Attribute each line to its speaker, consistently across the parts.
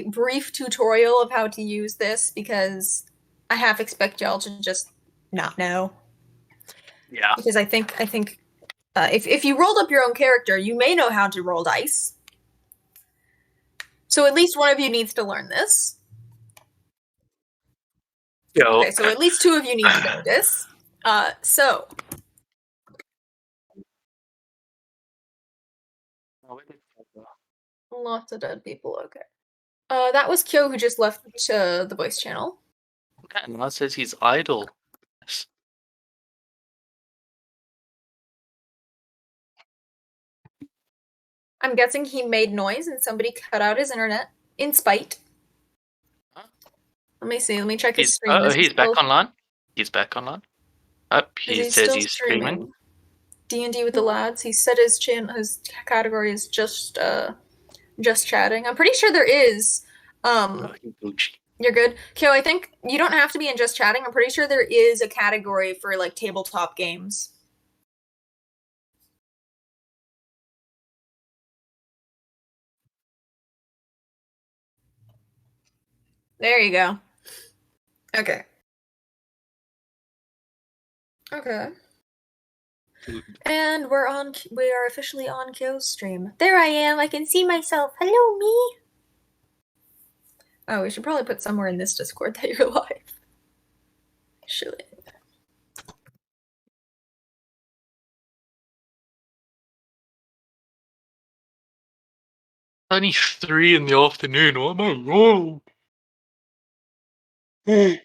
Speaker 1: brief tutorial of how to use this because I half expect y'all to just not know.
Speaker 2: Yeah.
Speaker 1: Because I think if you rolled up your own character, you may know how to roll dice. So at least one of you needs to learn this.
Speaker 2: Yo.
Speaker 1: Okay, so at least two of you need to know this. So. Lots of dead people, okay. That was Kyo who just left the voice channel.
Speaker 2: Okay, and now it says he's idle. Yes.
Speaker 1: I'm guessing he made noise and somebody cut out his internet in spite.
Speaker 2: Huh?
Speaker 1: Let me see. Let me check his stream.
Speaker 2: He's back online. He's back online. Oh, he says he's streaming.
Speaker 1: D&D with the lads. He said his category is just chatting. I'm pretty sure there is. You're good. Kyo, I think you don't have to be in just chatting. I'm pretty sure there is a category for like tabletop games. There you go. Okay. Okay. And we are officially on Kyo's stream. There I am. I can see myself. Hello, me. Oh, we should probably put somewhere in this Discord that you're live. Should.
Speaker 2: Only 3 in the afternoon. What am I wrong? Hey,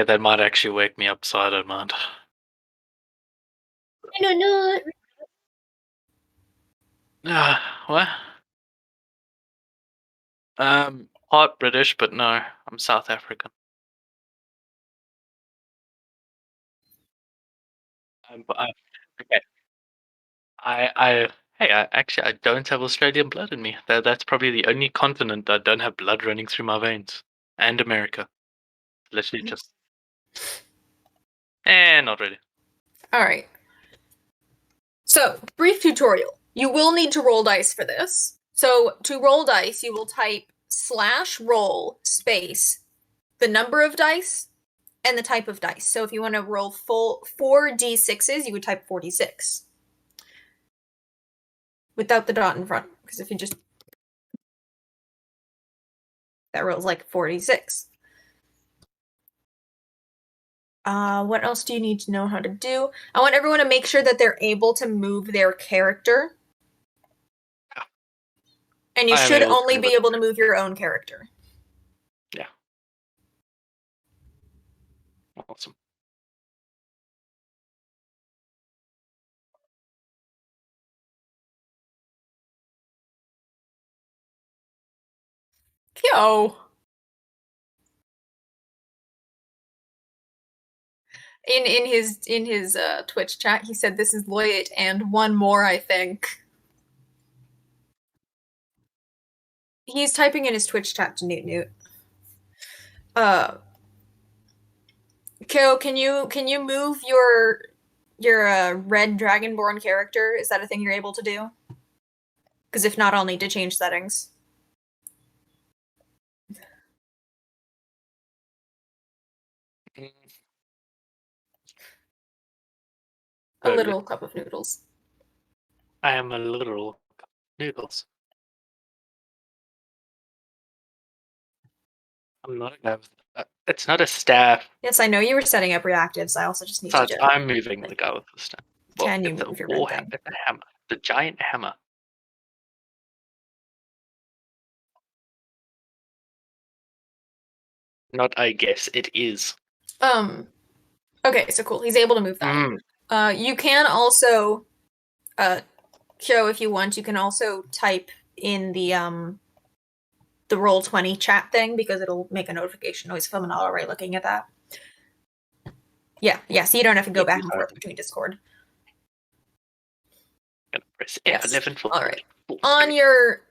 Speaker 2: that might actually wake me up, so I don't mind.
Speaker 1: No.
Speaker 2: What? Part British, but no, I'm South African. Okay. I actually I don't have Australian blood in me. That's probably the only continent that don't have blood running through my veins. And America. Literally just. Not really.
Speaker 1: Alright. So, brief tutorial. You will need to roll dice for this. So, to roll dice, you will type /roll space the number of dice and the type of dice. So, if you want to roll full 4d6s, you would type 46. Without the dot in front. Because if you just. That rolls like 46. What else do you need to know how to do? I want everyone to make sure that they're able to move their character. And you should only be able to move your own character.
Speaker 2: Yeah. Awesome.
Speaker 1: Kyo. In his Twitch chat, he said this is Loyat and one more, I think. He's typing in his Twitch chat to Newt. Kyo, can you move your red dragonborn character? Is that a thing you're able to do? Because if not, I'll need to change settings. A literal cup of noodles.
Speaker 2: I am a literal cup of noodles. I'm not a guy with. It's not a staff.
Speaker 1: Yes, I know you were setting up reactives. I also just need
Speaker 2: to.
Speaker 1: to.
Speaker 2: I'm moving the guy with the staff.
Speaker 1: Well, can you move your red thing?
Speaker 2: It's a hammer. The giant hammer. Not I guess, it is.
Speaker 1: Okay, so cool. He's able to move that. You can also, Kyo, if you want, you can also type in the Roll20 chat thing because it'll make a notification noise if I'm not already looking at that. Yeah, so you don't have to go back and forth between Discord.
Speaker 2: I'm gonna press F11 for.
Speaker 1: All right.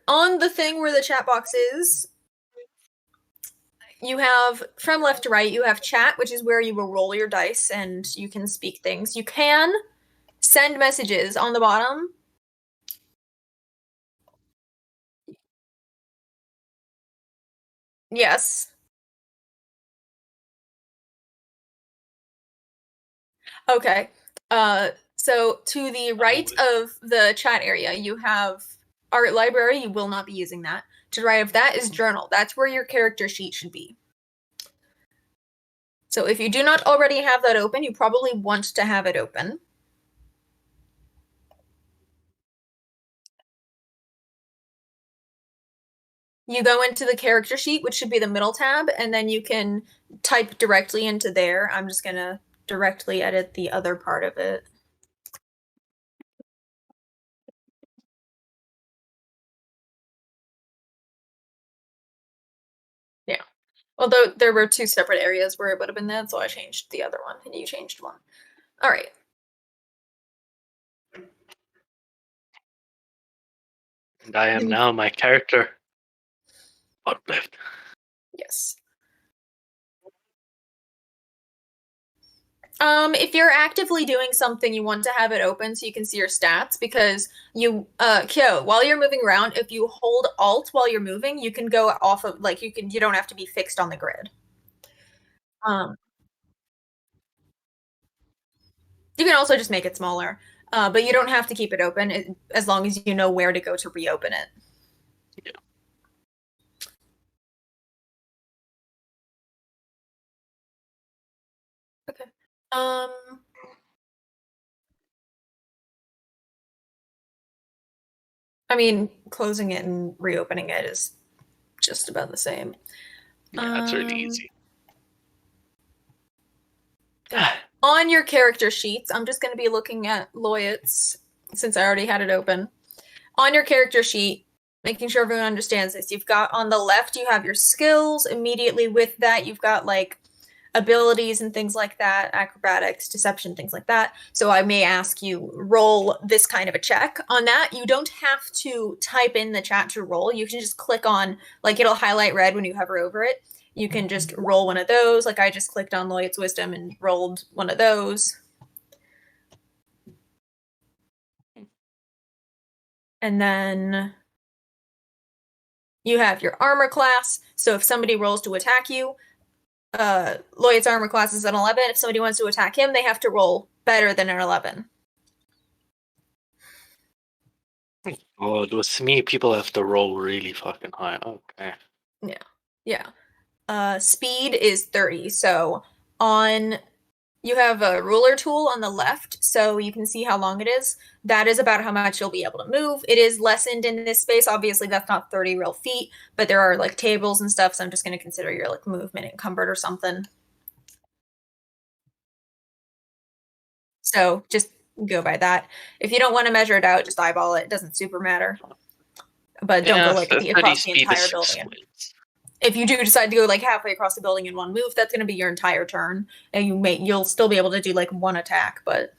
Speaker 1: On the thing where the chat box is, you have, from left to right, you have chat, which is where you will roll your dice and you can speak things. You can send messages on the bottom. Yes. Okay. So to the right of the chat area, you have art library. You will not be using that. To the right of that is journal. That's where your character sheet should be. So if you do not already have that open, you probably want to have it open. You go into the character sheet, which should be the middle tab, and then you can type directly into there. I'm just going to directly edit the other part of it. Yeah. Although there were two separate areas where it would have been that, so I changed the other one, and you changed one. All right.
Speaker 2: And I am now my character. Uplift.
Speaker 1: Yes. If you're actively doing something, you want to have it open so you can see your stats because Kyo, while you're moving around, if you hold Alt while you're moving, you can go off of you don't have to be fixed on the grid. Um, you can also just make it smaller, but you don't have to keep it open as long as you know where to go to reopen it.
Speaker 2: Yeah.
Speaker 1: Okay. I mean, closing it and reopening it is just about the same.
Speaker 2: Yeah, it's really easy.
Speaker 1: On your character sheets, I'm just going to be looking at Loyot's since I already had it open. On your character sheet, making sure everyone understands this, you've got on the left, you have your skills. Immediately with that, you've got like abilities and things like that, acrobatics, deception, things like that. So I may ask you roll this kind of a check. On that, you don't have to type in the chat to roll. You can just click on, like it'll highlight red when you hover over it. You can just roll one of those. Like I just clicked on Loyot's Wisdom and rolled one of those. And then you have your armor class. So if somebody rolls to attack you, Loyot's armor class is an 11. If somebody wants to attack him, they have to roll better than an 11.
Speaker 2: Oh, with me, people have to roll really fucking high. Okay.
Speaker 1: Yeah. Speed is 30. So you have a ruler tool on the left, so you can see how long it is. That is about how much you'll be able to move. It is lessened in this space. Obviously, that's not 30 real feet, but there are like tables and stuff, so I'm just going to consider your like movement encumbered or something. So just go by that. If you don't want to measure it out, just eyeball it. It doesn't super matter. But don't go like across the entire building. If you do decide to go like halfway across the building in one move, that's going to be your entire turn, and you'll still be able to do like one attack. But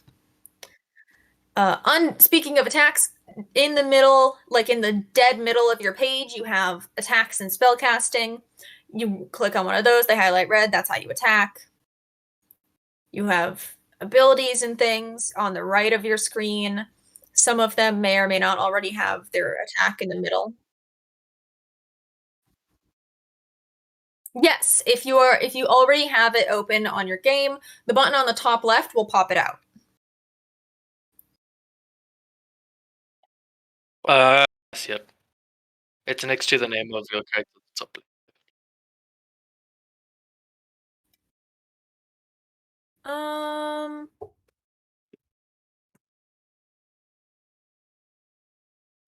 Speaker 1: speaking of attacks, in the middle, like in the dead middle of your page, you have attacks and spellcasting. You click on one of those; they highlight red. That's how you attack. You have abilities and things on the right of your screen. Some of them may or may not already have their attack in the middle. Yes, if you already have it open on your game, the button on the top left will pop it out.
Speaker 2: Yes, yep. It's next to the name of your character.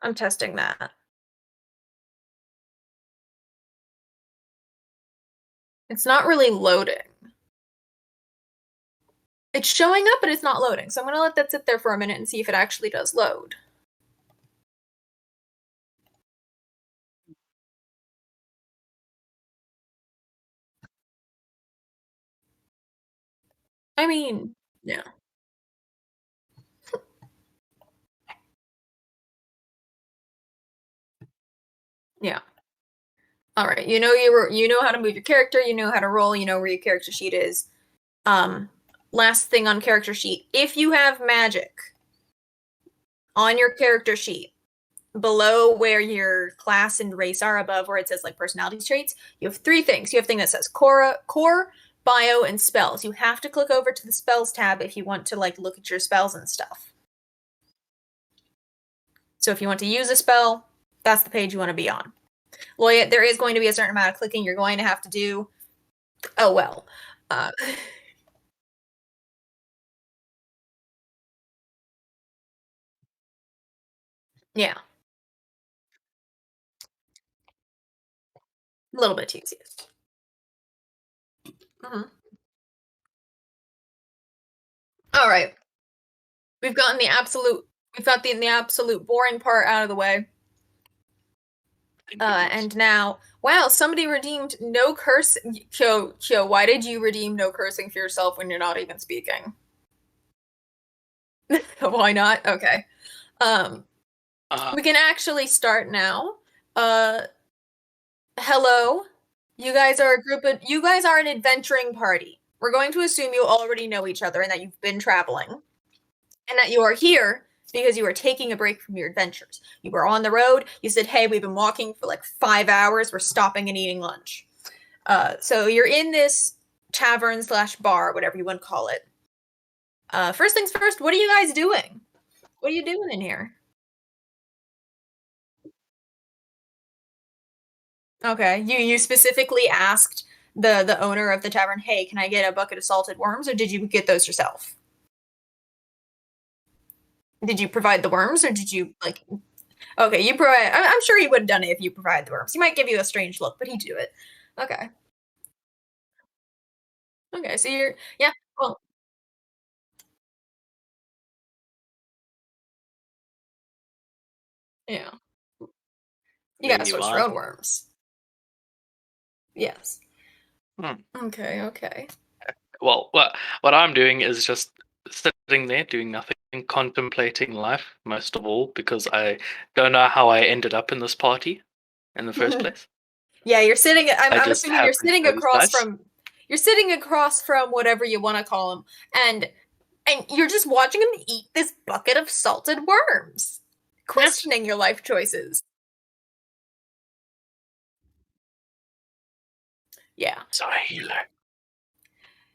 Speaker 1: I'm testing that. It's not really loading. It's showing up, but it's not loading. So I'm gonna let that sit there for a minute and see if it actually does load. I mean, yeah. Yeah. All right. You know how to move your character, you know how to roll, you know where your character sheet is. Last thing on character sheet, if you have magic on your character sheet, below where your class and race are, above where it says like personality traits, you have 3 things. You have a thing that says core, bio, and spells. You have to click over to the spells tab if you want to like look at your spells and stuff. So if you want to use a spell, that's the page you want to be on. Loya, there is going to be a certain amount of clicking you're going to have to do. Oh well. Yeah. A little bit tedious. Mm-hmm. All right. We've got the absolute boring part out of the way. And now, wow, somebody redeemed no curse. Kyo, why did you redeem no cursing for yourself when you're not even speaking? Why not? Okay. We can actually start now. Hello. You guys are an adventuring party. We're going to assume you already know each other and that you've been traveling. And that you are here because you are taking a break from your adventures. You were on the road. You said, hey, we've been walking for like 5 hours. We're stopping and eating lunch. So you're in this tavern / bar, whatever you want to call it. First things first, what are you guys doing? What are you doing in here? Okay, you specifically asked the owner of the tavern, hey, can I get a bucket of salted worms, or did you get those yourself? Did you provide the worms, or did you like? Okay, you provide. I'm sure he would have done it if you provide the worms. He might give you a strange look, but he'd do it. Okay. Okay, so yeah. Well, yeah. You gotta source your own worms. Yes. Okay. Okay.
Speaker 2: Well, what I'm doing is just sitting there doing nothing, contemplating life most of all, because I don't know how I ended up in this party in the first place.
Speaker 1: Yeah, you're sitting. I'm
Speaker 2: just
Speaker 1: assuming you're
Speaker 2: happened to
Speaker 1: sitting
Speaker 2: know these
Speaker 1: across
Speaker 2: guys.
Speaker 1: from. You're sitting across from whatever you want to call him, and you're just watching him eat this bucket of salted worms, questioning your life choices. Yeah.
Speaker 2: Sorry, healer.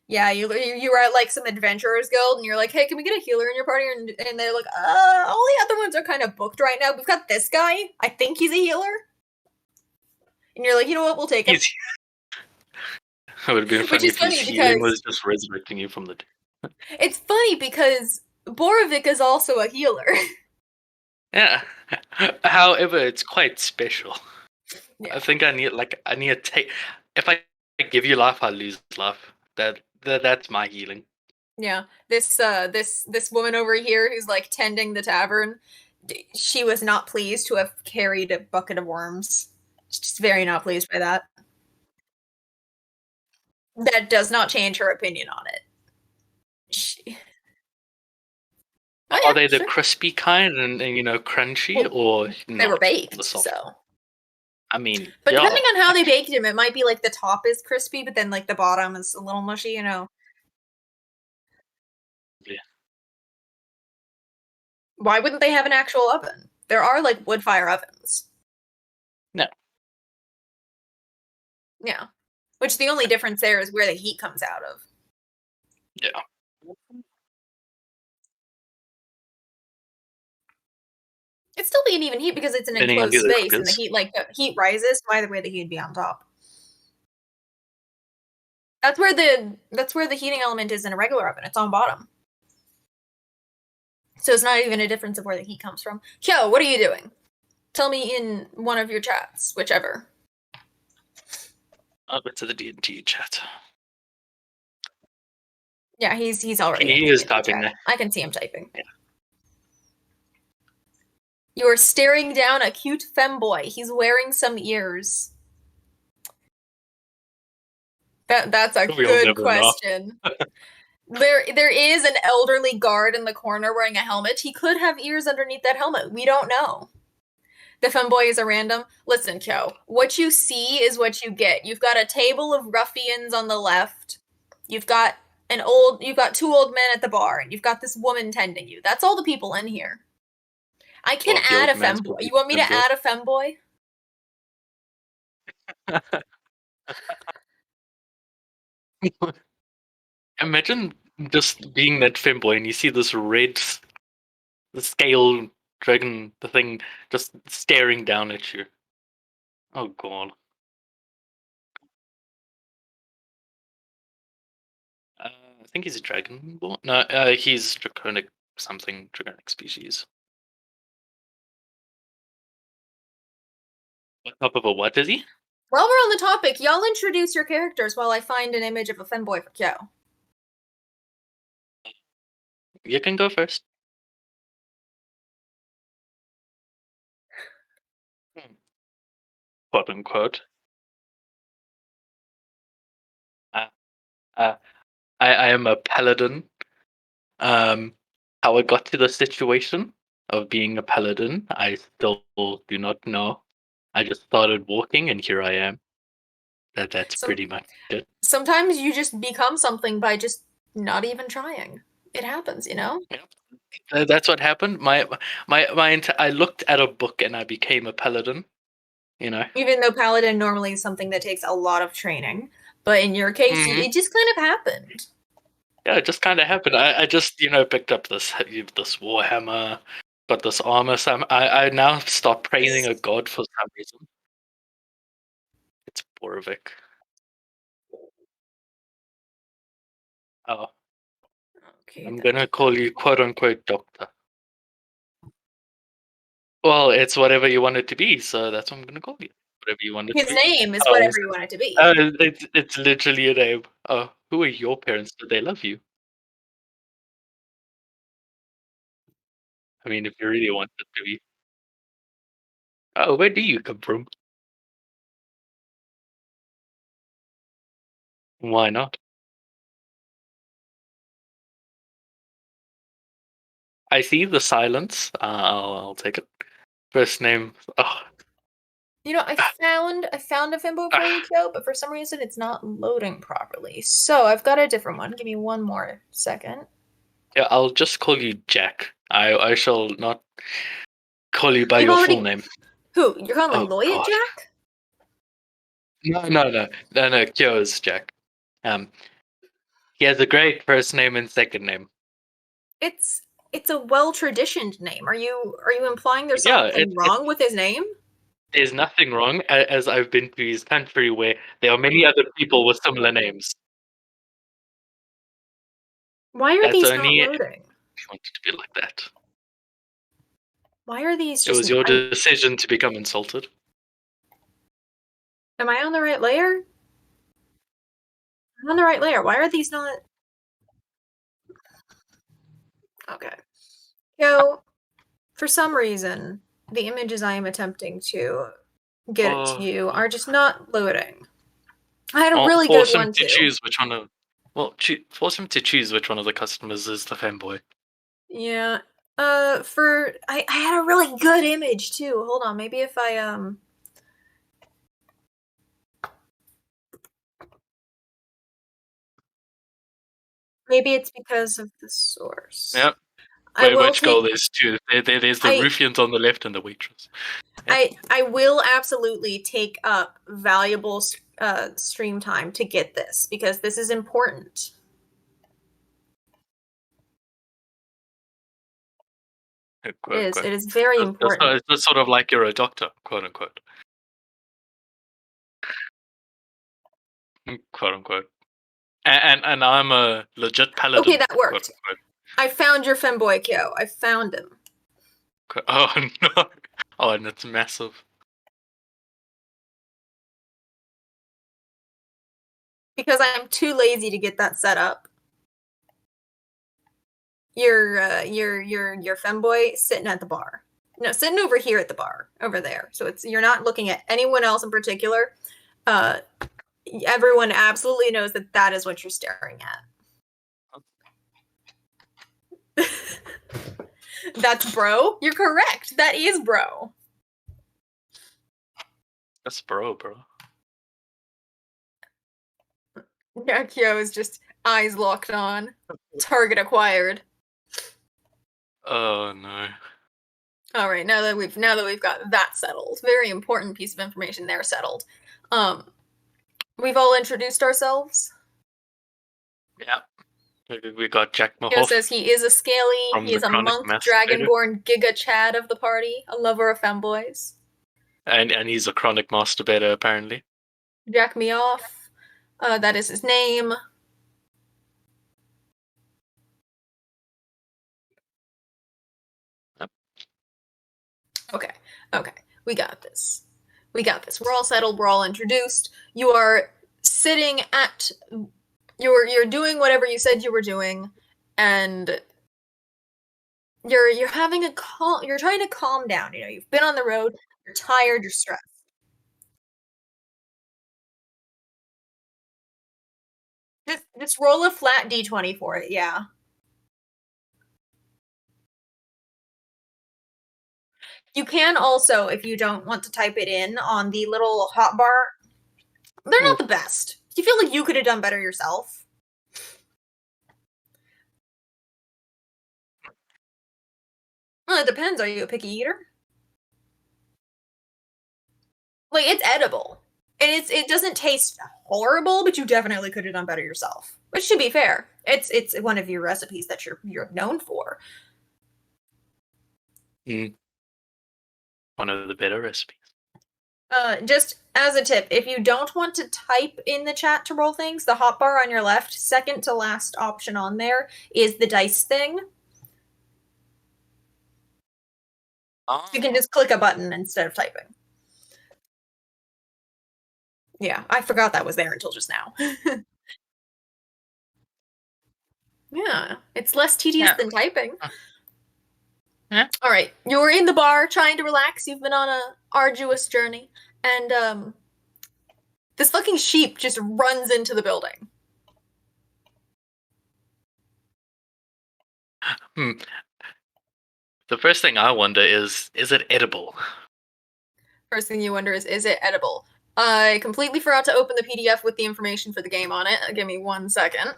Speaker 1: Yeah, you were at like some adventurers guild, and you're like, hey, can we get a healer in your party? And they're like, all the other ones are kind of booked right now. We've got this guy. I think he's a healer. And you're like, you know what? We'll take him.
Speaker 2: It would have been funny if his healing was just resurrecting you from the dead.
Speaker 1: It's funny because Borovic is also a healer.
Speaker 2: Yeah. However, it's quite special.
Speaker 1: Yeah.
Speaker 2: I think I need to take. If I give you life, I lose life. That's my healing.
Speaker 1: Yeah. This woman over here who's like tending the tavern, she was not pleased to have carried a bucket of worms. She's very not pleased by that. That does not change her opinion on it.
Speaker 2: Are they the crispy kind and crunchy, or
Speaker 1: they were baked? So
Speaker 2: I mean,
Speaker 1: but depending on how they baked them, it might be like the top is crispy, but then like the bottom is a little mushy. Yeah. Why wouldn't they have an actual oven? There are like wood fire ovens.
Speaker 2: No.
Speaker 1: Yeah. Which the only difference there is where the heat comes out of.
Speaker 2: Yeah.
Speaker 1: It'd still be an even heat because it's an enclosed space, and the heat rises. So either way, the heat would be on top. That's where the heating element is in a regular oven. It's on bottom. So it's not even a difference of where the heat comes from. Kyo, what are you doing? Tell me in one of your chats, whichever.
Speaker 2: I'll go to the D&D chat.
Speaker 1: Yeah, he's already.
Speaker 2: He is typing there.
Speaker 1: I can see him typing.
Speaker 2: Yeah.
Speaker 1: You are staring down a cute femboy. He's wearing some ears. That's a good question. There is an elderly guard in the corner wearing a helmet. He could have ears underneath that helmet. We don't know. The femboy is a random. Listen, Kyo, what you see is what you get. You've got a table of ruffians on the left. You've got 2 old men at the bar, and you've got this woman tending you. That's all the people in here. I can
Speaker 2: Well, the
Speaker 1: add a
Speaker 2: old man's
Speaker 1: femboy.
Speaker 2: probably
Speaker 1: You want me to
Speaker 2: femboy.
Speaker 1: add a femboy?
Speaker 2: Imagine just being that femboy and you see this red the scale dragon, the thing just staring down at you. Oh god. I think he's a dragonborn. No, he's draconic something, draconic species. What type of a what is he?
Speaker 1: While we're on the topic, y'all introduce your characters while I find an image of a femboy for Kyo.
Speaker 2: You can go first. Quote unquote. Uh, uh, I am a paladin. How I got to the situation of being a paladin, I still do not know. I just started walking, and here I am. That's
Speaker 1: Some
Speaker 2: pretty much it.
Speaker 1: sometimes you just become something by just not even trying. It happens, you know?
Speaker 2: Yep. That's what happened. I looked at a book and I became a paladin. You know.
Speaker 1: Even though paladin normally is something that takes a lot of training, but in your case,
Speaker 2: Mhm.
Speaker 1: it just kind of happened.
Speaker 2: Yeah, it just kind of happened. I just picked up this warhammer, got this armor. So I now start praising a god for some reason. It's Borovik. Oh,
Speaker 1: Okay,
Speaker 2: I'm gonna call you quote unquote doctor. Well, it's whatever you want it to be, so that's what I'm gonna call you. Whatever you want it
Speaker 1: his
Speaker 2: to be.
Speaker 1: name is
Speaker 2: Oh,
Speaker 1: whatever you want it to be.
Speaker 2: it's literally a name. Oh, who are your parents? Do they love you? I mean, if you really want it to be. Oh, where do you come from? Why not? I see the silence. I'll take it. First name. Oh,
Speaker 1: You know, I found a femboy for you, Kyo, but for some reason it's not loading properly. So I've got a different one. Give me one more second.
Speaker 2: yeah, I'll just call you Jack. I shall not call you by
Speaker 1: You've
Speaker 2: your full
Speaker 1: already
Speaker 2: name.
Speaker 1: who? You're calling
Speaker 2: Oh
Speaker 1: Lloyd
Speaker 2: God.
Speaker 1: Jack?
Speaker 2: No. Kyo is Jack. He has a great first name and second name.
Speaker 1: It's a well-traditioned name. Are you implying there's
Speaker 2: Yeah,
Speaker 1: something wrong with his name?
Speaker 2: there's nothing wrong, as I've been to his country where there are many other people with similar names.
Speaker 1: Why are
Speaker 2: That's
Speaker 1: these not
Speaker 2: only if
Speaker 1: loading?
Speaker 2: you want it to be like that.
Speaker 1: Why are these
Speaker 2: It
Speaker 1: just
Speaker 2: was your decision to become insulted.
Speaker 1: am I on the right layer? I'm on the right layer. Why are these not okay? Yo, for some reason, the images I am attempting to get to you are just not loading. I had a
Speaker 2: I'll
Speaker 1: really good
Speaker 2: force him
Speaker 1: one
Speaker 2: to
Speaker 1: too.
Speaker 2: choose which one of. Well, force him to choose which one of the customers is the fanboy.
Speaker 1: Yeah. I had a really good image too. Hold on, maybe if I. Maybe it's because of the source.
Speaker 2: Yep.
Speaker 1: I will
Speaker 2: Which goal
Speaker 1: take.
Speaker 2: there's two. There's the
Speaker 1: I
Speaker 2: ruffians on the left and the waitress. Yep.
Speaker 1: I will absolutely take up valuable stream time to get this because this is important.
Speaker 2: Quote,
Speaker 1: It is.
Speaker 2: quote.
Speaker 1: It is very important.
Speaker 2: It's just sort of like you're a doctor, quote unquote. Quote unquote. And I'm a legit paladin.
Speaker 1: Okay, that worked.
Speaker 2: Quote unquote.
Speaker 1: I found your femboy, Kyo. I found him.
Speaker 2: Oh no! Oh, and it's massive.
Speaker 1: Because I'm too lazy to get that set up. Your femboy sitting at the bar. No, sitting over here at the bar, over there. So you're not looking at anyone else in particular. Everyone absolutely knows that is what you're staring at. That's bro. You're correct. That is bro.
Speaker 2: That's bro.
Speaker 1: Kyo is just eyes locked on. Target acquired.
Speaker 2: Oh no.
Speaker 1: All right, now that we've got that settled, very important piece of information there settled. We've all introduced ourselves.
Speaker 2: Yeah. We got Jack
Speaker 1: He
Speaker 2: Mahoff
Speaker 1: says he is a scaly,
Speaker 2: from
Speaker 1: he
Speaker 2: the
Speaker 1: is a
Speaker 2: Chronic
Speaker 1: monk,
Speaker 2: Masturbator,
Speaker 1: dragonborn, Giga Chad of the party, a lover of femboys.
Speaker 2: and he's a chronic masturbator apparently.
Speaker 1: Jack Me Off, that is his name.
Speaker 2: Yep.
Speaker 1: Okay, we got this. We got this. We're all settled. We're all introduced. You are sitting at. You're doing whatever you said you were doing, and you're having a calm. You're trying to calm down. You know, you've been on the road. You're tired. You're stressed. Just roll a flat d20 for it. Yeah. You can also, if you don't want to type it in on the little hotbar, they're not the best. You feel like you could have done better yourself. Well, it depends. Are you a picky eater? Like, it's edible. And it doesn't taste horrible, but you definitely could have done better yourself. Which should be fair. It's one of your recipes that you're known for.
Speaker 2: One of the better recipes.
Speaker 1: Just as a tip, if you don't want to type in the chat to roll things, the hotbar on your left, second to last option on there, is the dice thing.
Speaker 2: Oh.
Speaker 1: You can just click a button instead of typing. Yeah, I forgot that was there until just now. Yeah, it's less tedious than typing.
Speaker 2: Yeah.
Speaker 1: All right, you're in the bar trying to relax. You've been on a arduous journey, and this fucking sheep just runs into the building.
Speaker 2: The first thing I wonder is it edible?
Speaker 1: First thing you wonder is it edible? I completely forgot to open the PDF with the information for the game on it. Give me 1 second.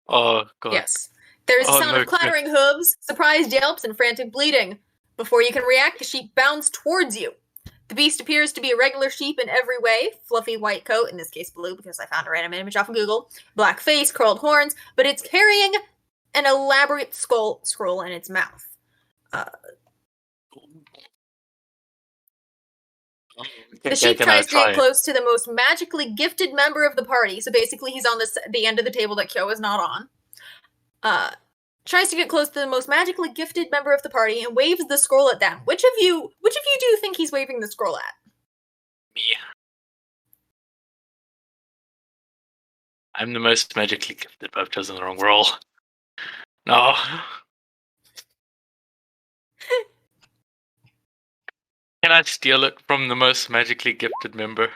Speaker 2: Oh god.
Speaker 1: Yes. There's a sound of clattering hooves, surprised yelps, and frantic bleating. Before you can react, the sheep bounds towards you. The beast appears to be a regular sheep in every way. Fluffy white coat, in this case blue because I found a random image off of Google. Black face, curled horns, but it's carrying an elaborate scroll in its mouth. The sheep tries to get close to the most magically gifted member of the party. So basically, he's on the end of the table that Kyo is not on. Tries to get close to the most magically gifted member of the party and waves the scroll at them. Which of you do you think he's waving the scroll at?
Speaker 2: Me. I'm the most magically gifted, but I've chosen the wrong roll. No. Can I steal it from the most magically gifted member?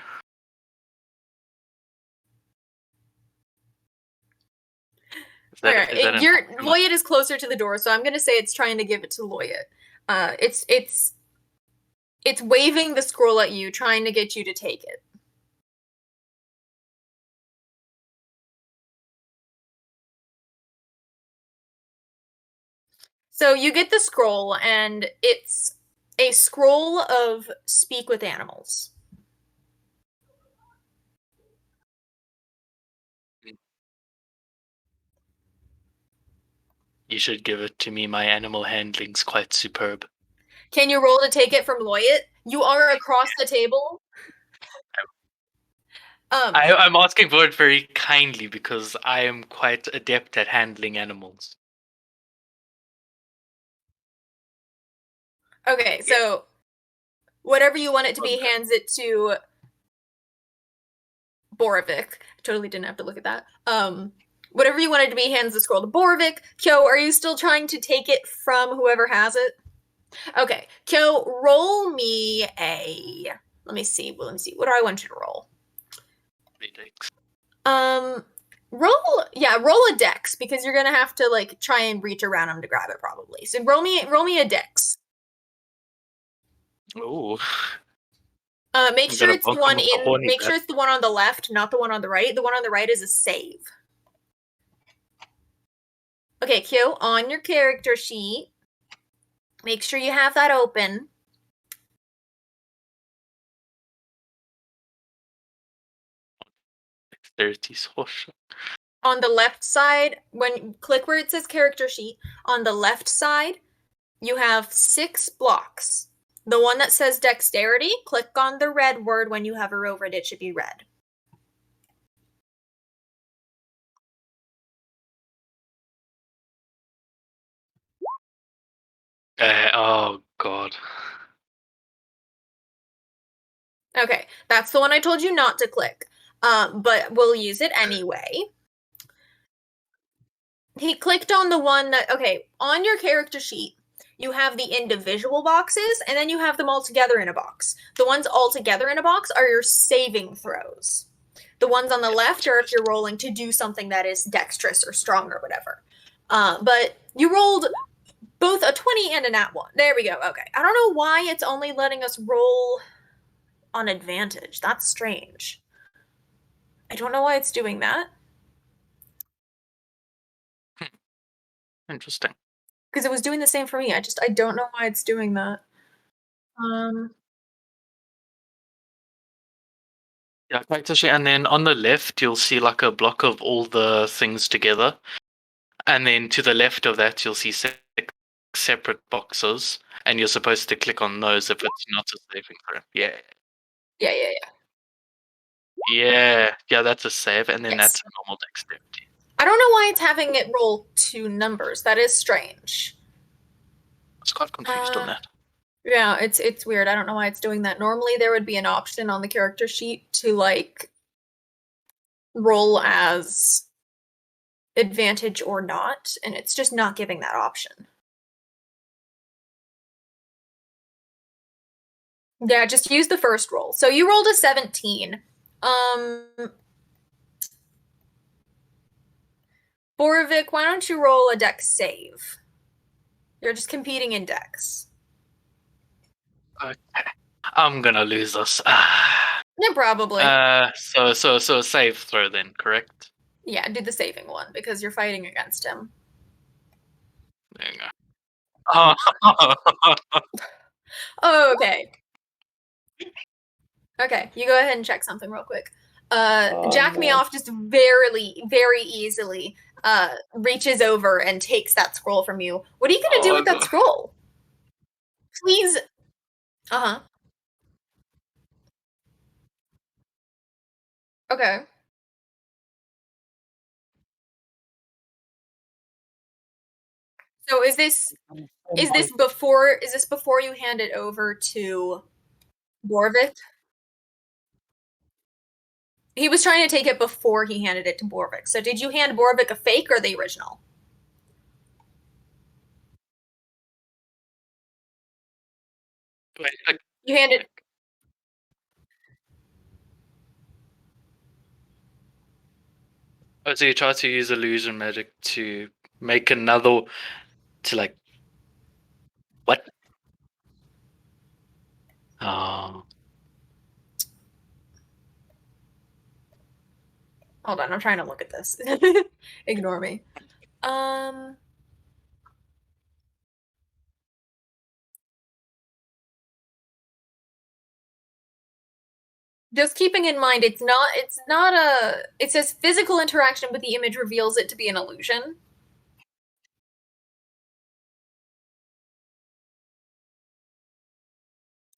Speaker 1: Loyet is closer to the door, so I'm gonna say it's trying to give it to Loyet. It's waving the scroll at you, trying to get you to take it. So you get the scroll, and it's a scroll of speak with animals.
Speaker 2: You should give it to me. My animal handling's quite superb.
Speaker 1: Can you roll to take it from Loyet? You are across the table.
Speaker 2: I'm asking for it very kindly because I am quite adept at handling animals.
Speaker 1: Okay, so whatever you want it to be hands it to Borovic. Totally didn't have to look at that. Whatever you want it to be hands the scroll to Borovic. Kyo, are you still trying to take it from whoever has it? Okay, Kyo, roll me a. Let me see. What do I want you to roll? Roll a dex because you're gonna have to like try and reach around him to grab it probably. So roll me a dex.
Speaker 2: Ooh.
Speaker 1: Make sure it's the one on the left, not the one on the right. The one on the right is a save. Okay, Q, on your character sheet, make sure you have that open.
Speaker 2: Dexterity's horseshit.
Speaker 1: On the left side, when click where it says character sheet, on the left side, you have 6 blocks. The one that says dexterity, click on the red word when you hover over it, it should be red.
Speaker 2: Oh god.
Speaker 1: Okay, that's the one I told you not to click, but we'll use it anyway. He clicked on the one that, okay, on your character sheet, you have the individual boxes, and then you have them all together in a box. The ones all together in a box are your saving throws. The ones on the left are if you're rolling to do something that is dexterous or strong or whatever. But you rolled both a 20 and a nat 1. There we go. Okay. I don't know why it's only letting us roll on advantage. That's strange. I don't know why it's doing that.
Speaker 2: Interesting.
Speaker 1: Because it was doing the same for me. I don't know why it's doing that.
Speaker 2: Yeah, quite actually. And then on the left, you'll see like a block of all the things together. And then to the left of that, you'll see 6 separate boxes. And you're supposed to click on those if it's not a saving throw. Yeah.
Speaker 1: Yeah.
Speaker 2: Yeah, that's a save. And then
Speaker 1: Yes.
Speaker 2: that's a normal dexterity.
Speaker 1: I don't know why it's having it roll 2 numbers. That is strange.
Speaker 2: I was quite confused on that.
Speaker 1: Yeah, it's weird. I don't know why it's doing that. Normally there would be an option on the character sheet to like roll as advantage or not, and it's just not giving that option. Yeah, just use the first roll. So you rolled a 17. Borovic, why don't you roll a dex save? You're just competing in dex.
Speaker 2: Okay. I'm gonna lose this.
Speaker 1: Yeah, probably.
Speaker 2: So save throw then, correct?
Speaker 1: Yeah, do the saving one because you're fighting against him.
Speaker 2: There you go.
Speaker 1: Oh, okay. Okay, you go ahead and check something real quick. Jack Me Off just very easily reaches over and takes that scroll from you. What are you gonna do with that scroll? Please. Uh-huh. Okay. So is this before you hand it over to Borvik? He was trying to take it before he handed it to Borvik. So did you hand Borvik a fake or the original?
Speaker 2: Wait,
Speaker 1: You handed.
Speaker 2: so you try to use illusion magic to make another to like what? Oh.
Speaker 1: Hold on, I'm trying to look at this. Ignore me. Just keeping in mind it says physical interaction with the image reveals it to be an illusion.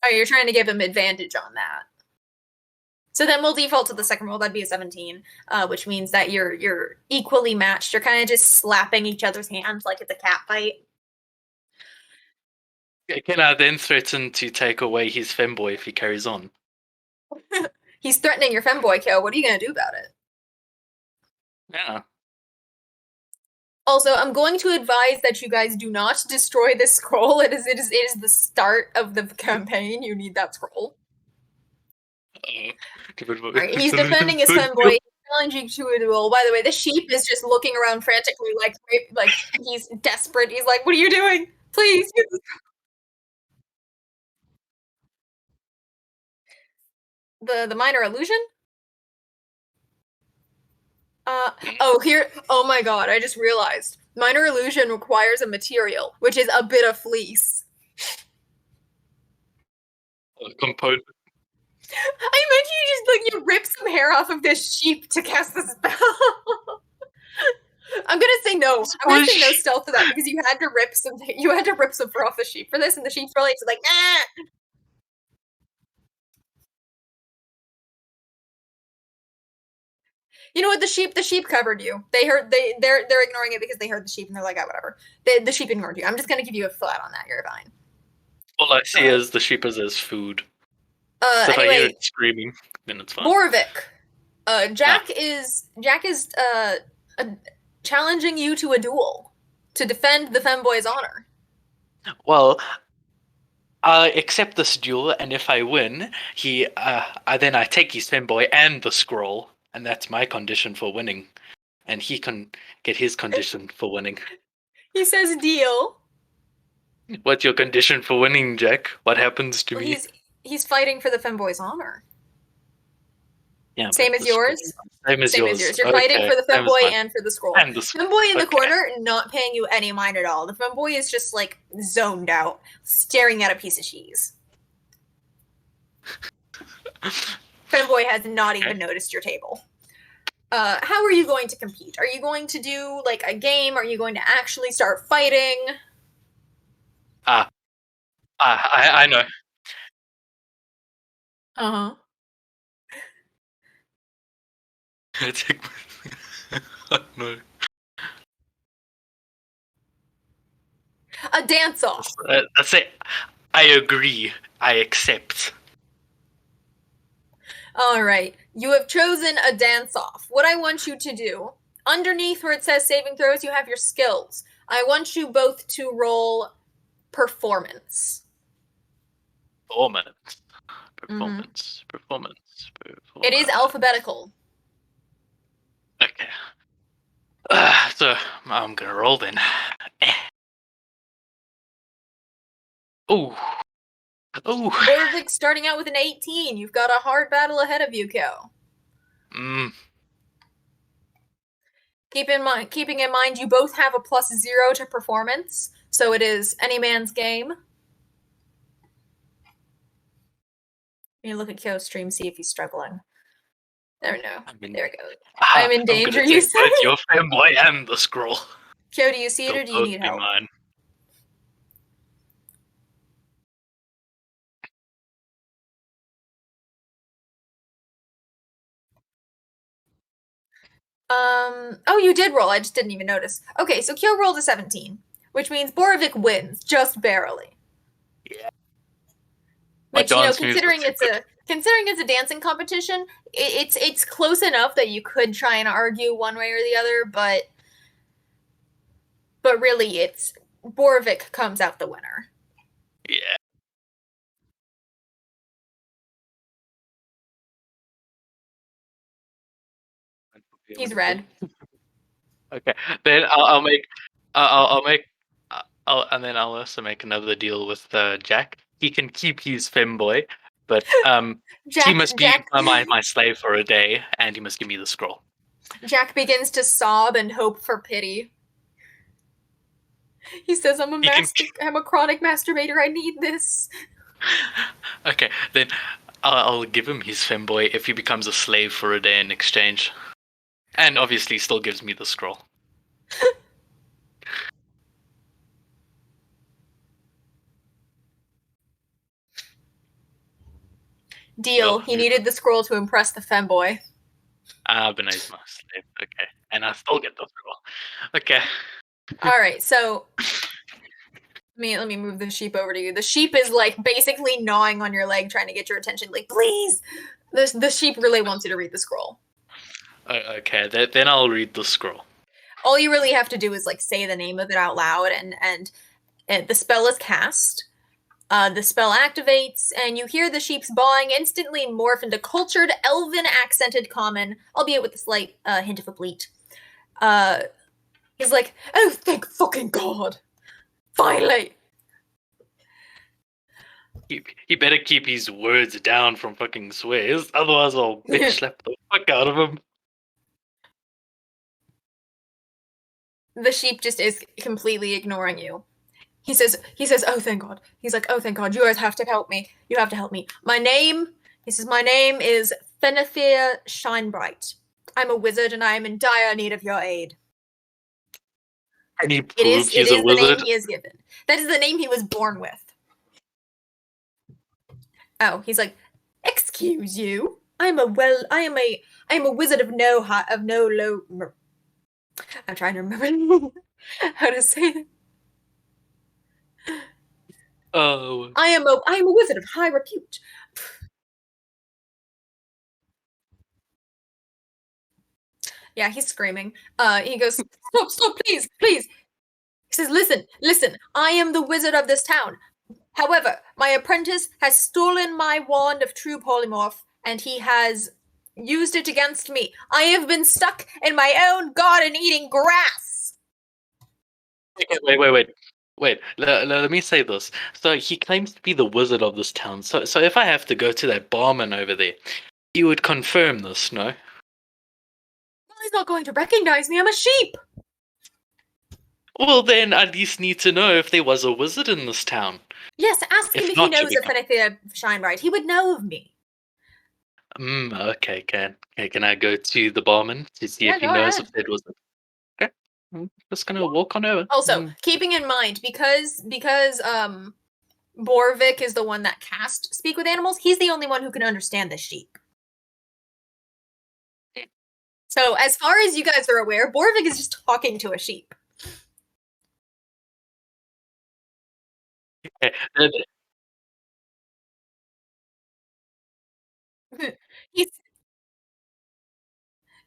Speaker 1: Oh, you're trying to give him advantage on that. So then we'll default to the second roll. That'd be a 17, which means that you're equally matched. You're kind of just slapping each other's hands like it's a cat fight.
Speaker 2: Can I then threaten to take away his femboy if he carries on?
Speaker 1: He's threatening your femboy kill. What are you gonna do about it?
Speaker 2: Yeah.
Speaker 1: Also, I'm going to advise that you guys do not destroy this scroll. It is the start of the campaign. You need that scroll. Alright, he's defending his femboy. He's challenging to a duel. By the way, the sheep is just looking around frantically, like he's desperate. He's like, "What are you doing? Please!" The minor illusion. Oh my god! I just realized Minor illusion requires a material, which is a bit of fleece.
Speaker 2: Component.
Speaker 1: I imagine you rip some hair off of this sheep to cast the spell. I'm gonna say no. I'm gonna say no stealth to that because you had to rip some fur off the sheep for this, and the sheep's probably just like, nah. You know what? The sheep covered you. They're ignoring it because they heard the sheep and they're like, ah, whatever. The sheep ignored you. I'm just gonna give you a flat on that. You're fine.
Speaker 2: All I see is the sheep as food. So if I hear it screaming, then it's fine.
Speaker 1: Borvik. Jack is challenging you to a duel to defend the femboy's honor.
Speaker 2: Well, I accept this duel, and if I win, I take his femboy and the scroll, and that's my condition for winning. And he can get his condition for winning.
Speaker 1: He says deal.
Speaker 2: What's your condition for winning, Jack? What happens to me?
Speaker 1: He's fighting for the femboy's honor.
Speaker 2: Yeah.
Speaker 1: Same as yours?
Speaker 2: Same as yours.
Speaker 1: You're fighting for the femboy and for the scroll. And the femboy in the corner, not paying you any mind at all. The femboy is just like zoned out, staring at a piece of cheese. Femboy has not even noticed your table. How are you going to compete? Are you going to do like a game? Are you going to actually start fighting?
Speaker 2: I know.
Speaker 1: Uh-huh.
Speaker 2: No.
Speaker 1: A dance-off.
Speaker 2: That's it. I agree. I accept.
Speaker 1: All right. You have chosen a dance-off. What I want you to do, underneath where it says saving throws, you have your skills. I want you both to roll performance.
Speaker 2: Performance.
Speaker 1: It is alphabetical.
Speaker 2: Okay. So I'm gonna roll then. Ooh.
Speaker 1: Borvik starting out with an 18. You've got a hard battle ahead of you, Kyo. Keeping in mind, you both have a +0 to performance, so it is any man's game. Let me look at Kyo's stream, see if he's struggling. There we go. There we go. I'm in danger, you said?
Speaker 2: Your femboy and the scroll.
Speaker 1: Kyo, do you see it or do you need help?
Speaker 2: Mine.
Speaker 1: Oh, you did roll. I just didn't even notice. Okay, so Kyo rolled a 17, which means Borvik wins, just barely.
Speaker 2: Yeah.
Speaker 1: Which, considering it's a dancing competition, it's close enough that you could try and argue one way or the other, but really it's Borvik comes out the winner.
Speaker 2: Yeah.
Speaker 1: He's red.
Speaker 2: Okay, then and then I'll also make another deal with Jack. He can keep his femboy, but he must be my slave for a day, and he must give me the scroll.
Speaker 1: Jack begins to sob and hope for pity. He says, I'm a chronic masturbator, I need this.
Speaker 2: Okay, then I'll give him his femboy if he becomes a slave for a day in exchange. And obviously still gives me the scroll.
Speaker 1: Deal. He needed the scroll to impress the femboy.
Speaker 2: But now he's my slave. Okay. And I still get the scroll. Okay.
Speaker 1: Alright, so let me move the sheep over to you. The sheep is like basically gnawing on your leg, trying to get your attention. Like, please! The sheep really wants you to read the scroll.
Speaker 2: Okay, then I'll read the scroll.
Speaker 1: All you really have to do is like say the name of it out loud, and the spell is cast. The spell activates, and you hear the sheep's bawing instantly morph into cultured, elven accented common, albeit with a slight hint of a bleat. He's like, oh, thank fucking God! Finally!
Speaker 2: He better keep his words down from fucking swears, otherwise I'll bitch slap the fuck out of him.
Speaker 1: The sheep just is completely ignoring you. He says, oh, thank God. He's like, oh, thank God. You guys have to help me. You have to help me. My name is Fenethir Shinebright. I'm a wizard and I am in dire need of your aid.
Speaker 2: And he
Speaker 1: It is
Speaker 2: proves he's a
Speaker 1: the
Speaker 2: wizard.
Speaker 1: name he is given. That is the name he was born with. Oh, he's like, excuse you. I am a wizard of no low. I'm trying to remember how to say it.
Speaker 2: Oh.
Speaker 1: I am a wizard of high repute. Yeah, he's screaming. He goes, stop, please, please. He says, listen, I am the wizard of this town. However, my apprentice has stolen my wand of true polymorph, and he has used it against me. I have been stuck in my own garden eating grass.
Speaker 2: Okay, wait. Let me say this. So he claims to be the wizard of this town. So if I have to go to that barman over there, he would confirm this, no?
Speaker 1: Well, he's not going to recognize me. I'm a sheep.
Speaker 2: Well, then I at least need to know if there was a wizard in this town.
Speaker 1: Yes, ask him
Speaker 2: If
Speaker 1: if he
Speaker 2: not,
Speaker 1: knows of Fenethir Shinebright. He would know of me.
Speaker 2: Okay, can I go to the barman to see
Speaker 1: Yeah,
Speaker 2: if he
Speaker 1: go
Speaker 2: knows
Speaker 1: ahead.
Speaker 2: if there was a... Okay. I'm just gonna walk on over.
Speaker 1: Also, keeping in mind, because Borvik is the one that cast Speak with Animals, he's the only one who can understand the sheep. So, as far as you guys are aware, Borvik is just talking to a sheep.
Speaker 2: Okay.
Speaker 1: He's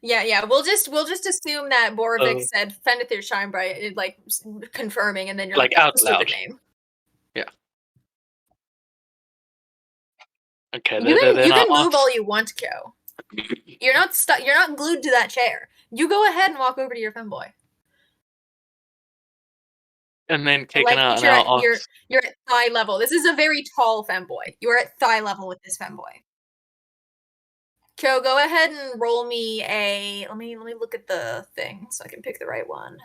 Speaker 1: yeah. We'll just assume that Borvik said Fenethir Shinebright, like confirming, and then you're like,
Speaker 2: out
Speaker 1: that's a
Speaker 2: loud.
Speaker 1: stupid name.
Speaker 2: Yeah. Okay.
Speaker 1: You can move all you want, Kyo. You're not stuck. You're not glued to that chair. You go ahead and walk over to your femboy.
Speaker 2: And then
Speaker 1: you're at thigh level. This is a very tall femboy. You're at thigh level with this femboy. Kyo, go ahead and roll me a. Let me look at the thing so I can pick the right one.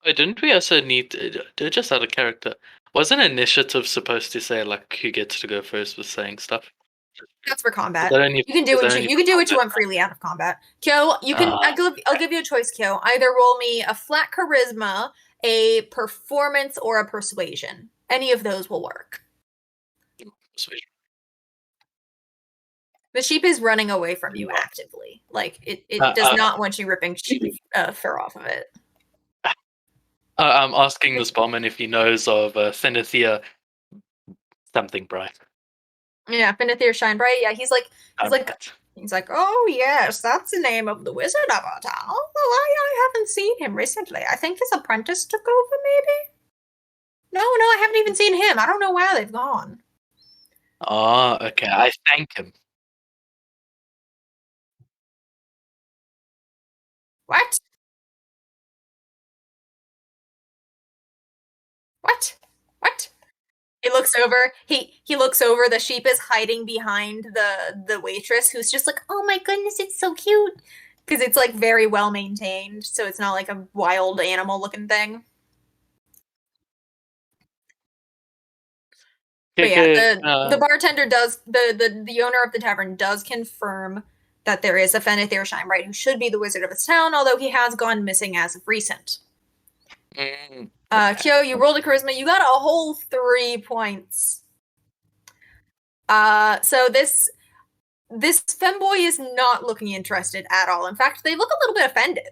Speaker 2: Wait, didn't we also need just out of character? Wasn't initiative supposed to say like who gets to go first with saying stuff?
Speaker 1: That's for combat.
Speaker 2: You
Speaker 1: can do what you want freely out of combat. Kyo, you can. I'll give you a choice, Kyo. Either roll me a flat charisma, a performance, or a persuasion. Any of those will work.
Speaker 2: Persuasion.
Speaker 1: The sheep is running away from you actively. Like it does not want you ripping fur off of it.
Speaker 2: I'm asking this barman if he knows of Fenethir something bright.
Speaker 1: Yeah, Fenethir Shinebright. Yeah, he's like, oh yes, that's the name of the wizard of our town. Well, I haven't seen him recently. I think his apprentice took over, maybe. No, I haven't even seen him. I don't know where they've gone.
Speaker 2: Oh, okay. I thank him.
Speaker 1: What? He looks over. He looks over. The sheep is hiding behind the waitress, who's just like, "Oh my goodness, it's so cute," because it's like very well maintained, so it's not like a wild animal looking thing. But yeah, the bartender does the owner of the tavern does confirm that there is a Fenethir Shinebright who should be the wizard of his town, although he has gone missing as of recent. Kyo, you rolled a charisma. You got a whole 3 points. So this femboy is not looking interested at all. In fact, they look a little bit offended.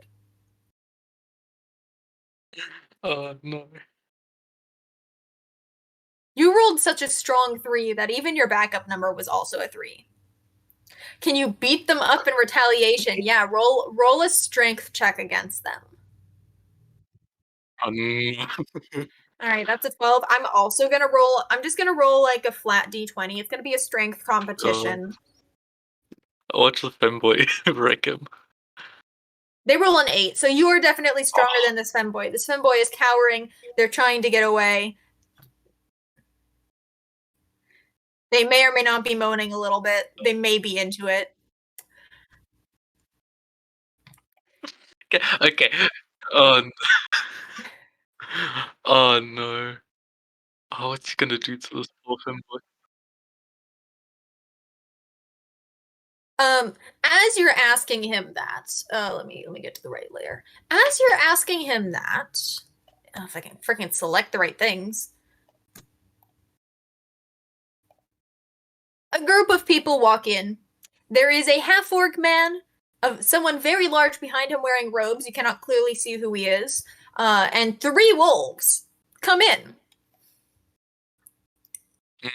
Speaker 2: Oh no.
Speaker 1: You rolled such a strong 3 that even your backup number was also a 3. Can you beat them up in retaliation? Yeah, roll a strength check against them. All right, that's a 12. I'm just gonna roll like a flat d20. It's gonna be a strength competition.
Speaker 2: Watch the femboy wreck him.
Speaker 1: They roll an 8, so you are definitely stronger than this femboy. This femboy is cowering. They're trying to get away. They may or may not be moaning a little bit. They may be into it.
Speaker 2: Okay. Oh, oh no. Oh, what's he gonna do to this orphan boy?
Speaker 1: As you're asking him that, let me get to the right layer. As you're asking him that, if I can freaking select the right things, a group of people walk in. There is a half-orc man, of someone very large behind him wearing robes. You cannot clearly see who he is, and three wolves come in.
Speaker 2: Mm.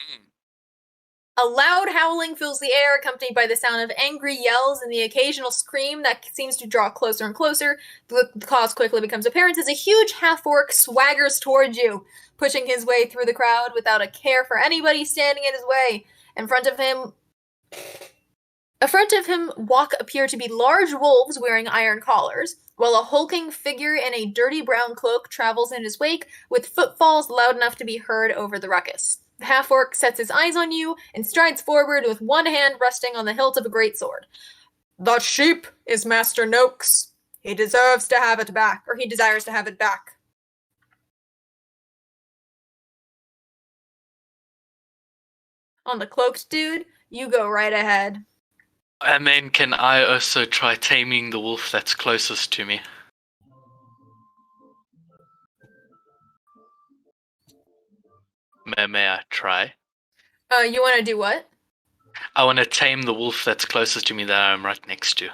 Speaker 1: A loud howling fills the air, accompanied by the sound of angry yells and the occasional scream that seems to draw closer and closer. The cause quickly becomes apparent as a huge half-orc swaggers towards you, pushing his way through the crowd without a care for anybody standing in his way. In front of him walk appear to be large wolves wearing iron collars, while a hulking figure in a dirty brown cloak travels in his wake with footfalls loud enough to be heard over the ruckus. The half-orc sets his eyes on you and strides forward with one hand resting on the hilt of a great sword. "The sheep is Master Noak's. He deserves to have it back, or he desires to have it back." On the cloaked dude, you go right ahead.
Speaker 2: And then can I also try taming the wolf that's closest to me? May I try?
Speaker 1: You want to do what?
Speaker 2: I want to tame the wolf that's closest to me that I'm right next to.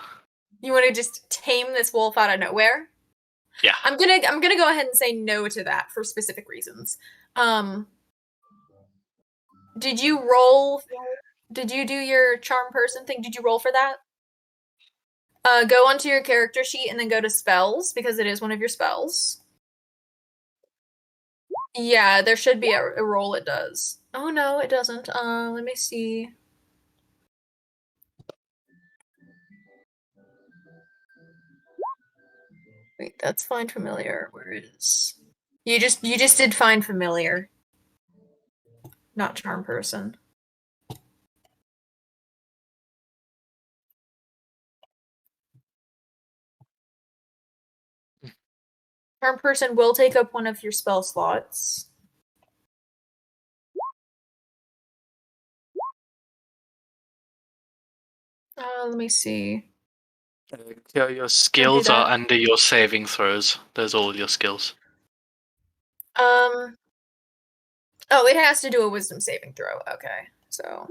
Speaker 1: You want to just tame this wolf out of nowhere?
Speaker 2: Yeah.
Speaker 1: I'm gonna go ahead and say no to that for specific reasons. Did you roll? Did you do your charm person thing? Did you roll for that? Go onto your character sheet and then go to spells because it is one of your spells. Yeah, there should be a roll it does. Oh no, it doesn't. Let me see. Wait, that's find familiar. Where is? You just did find familiar, not charm person. Charm person will take up one of your spell slots. Let me see.
Speaker 2: Your skills are under your saving throws. Those are all your skills.
Speaker 1: Oh, it has to do a wisdom saving throw. Okay, so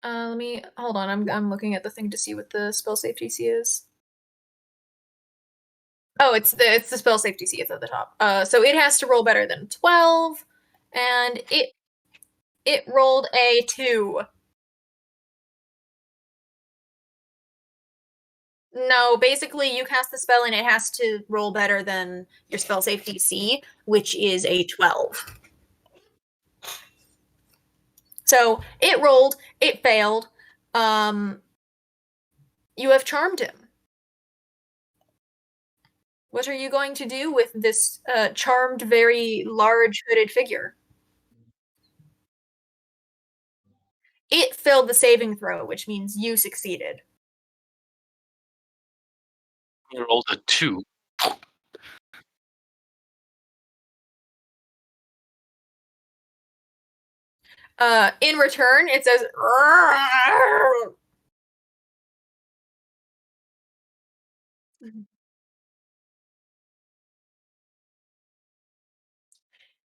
Speaker 1: let me hold on. I'm looking at the thing to see what the spell save DC is. Oh, it's the spell save DC. It's at the top. So it has to roll better than 12, and it rolled a 2. No, basically you cast the spell and it has to roll better than your spell save DC, which is a 12. So it rolled, it failed. You have charmed him. What are you going to do with this charmed, very large hooded figure? It failed the saving throw, which means you succeeded.
Speaker 2: You rolled a 2.
Speaker 1: In return, it says,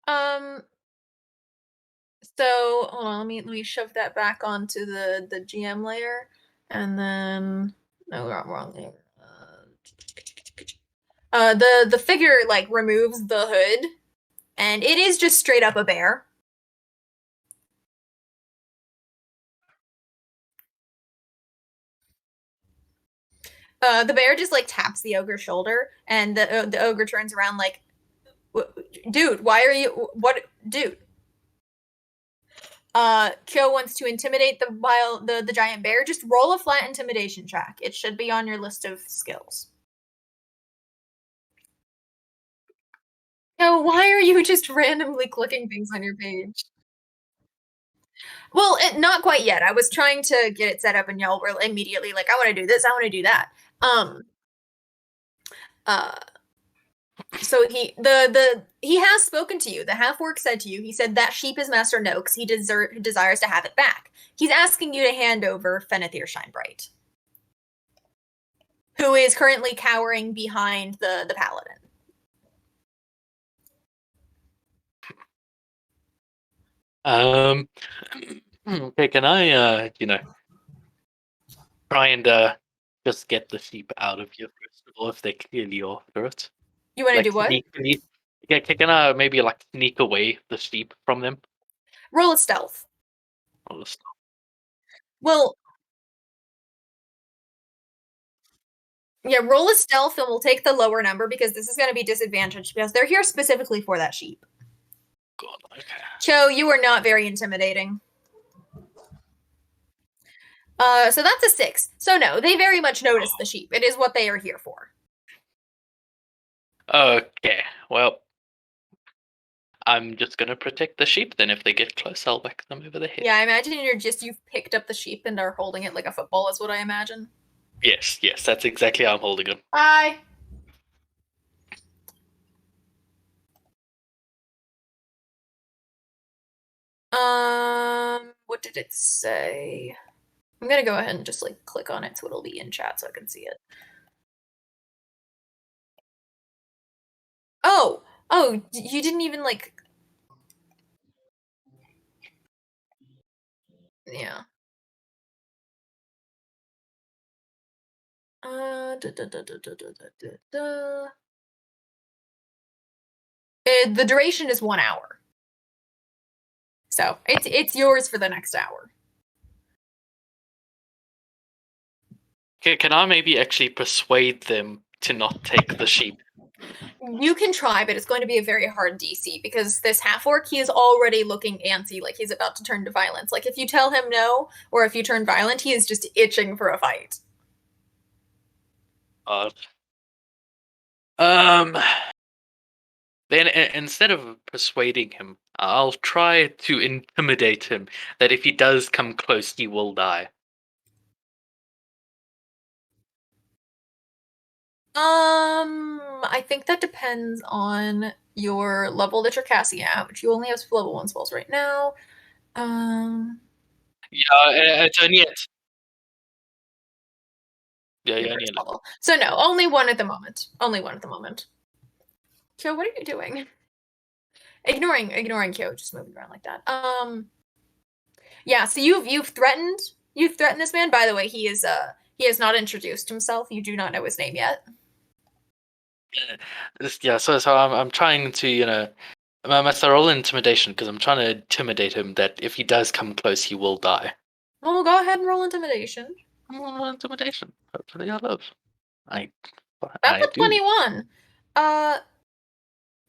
Speaker 1: um, so hold on, let me shove that back onto the GM layer, and then no, wrong layer. The figure like removes the hood, and it is just straight up a bear. The bear just like taps the ogre's shoulder, and the ogre turns around like, "Dude, why are you? What, dude?" Kyo wants to intimidate the giant bear. Just roll a flat intimidation check. It should be on your list of skills. Kyo, why are you just randomly clicking things on your page? Well, not quite yet. I was trying to get it set up, and y'all were immediately like, "I want to do this. I want to do that." Um. Uh. So he has spoken to you. The half orc said to you. He said that sheep is Master Noak's. He desires to have it back. He's asking you to hand over Fenethir Shinebright, who is currently cowering behind the paladin.
Speaker 2: Okay, can I, try and just get the sheep out of here first of all, if they're clearly after it?
Speaker 1: You want to
Speaker 2: Like
Speaker 1: do what?
Speaker 2: sneak. Yeah, can I maybe like sneak away the sheep from them?
Speaker 1: Roll a stealth.
Speaker 2: Or just-
Speaker 1: Well, yeah, roll a stealth, and we'll take the lower number because this is going to be disadvantaged because they're here specifically for that sheep.
Speaker 2: God, okay.
Speaker 1: Cho, you are not very intimidating. So that's a 6. So no, they very much notice the sheep. It is what they are here for.
Speaker 2: Okay, well, I'm just gonna protect the sheep then. If they get close, I'll whack them over the head.
Speaker 1: Yeah, I imagine you've picked up the sheep and are holding it like a football is what I imagine.
Speaker 2: Yes, that's exactly how I'm holding them.
Speaker 1: Hi. What did it say? I'm gonna go ahead and just like click on it so it'll be in chat so I can see it. Oh, you didn't even like. Yeah. The duration is 1 hour, so it's yours for the next hour.
Speaker 2: Can I maybe actually persuade them to not take the sheep?
Speaker 1: You can try, but it's going to be a very hard DC because this half orc, he is already looking antsy, like he's about to turn to violence. Like if you tell him no, or if you turn violent, he is just itching for a fight.
Speaker 2: Then instead of persuading him, I'll try to intimidate him that if he does come close, he will die.
Speaker 1: I think that depends on your level that you're casting at, which you only have level 1 spells right now.
Speaker 2: Yeah, it's only at. Yeah,
Speaker 1: First level. So no, only one at the moment. Only one at the moment. Kyo, what are you doing? Ignoring Kyo, just moving around like that. Yeah, so you've threatened this man. By the way, he has not introduced himself. You do not know his name yet.
Speaker 2: Yeah, so I'm trying to, I must roll intimidation because I'm trying to intimidate him that if he does come close, he will die.
Speaker 1: Well, go ahead and roll intimidation.
Speaker 2: Intimidation. Hopefully, I love.
Speaker 1: That's a 21.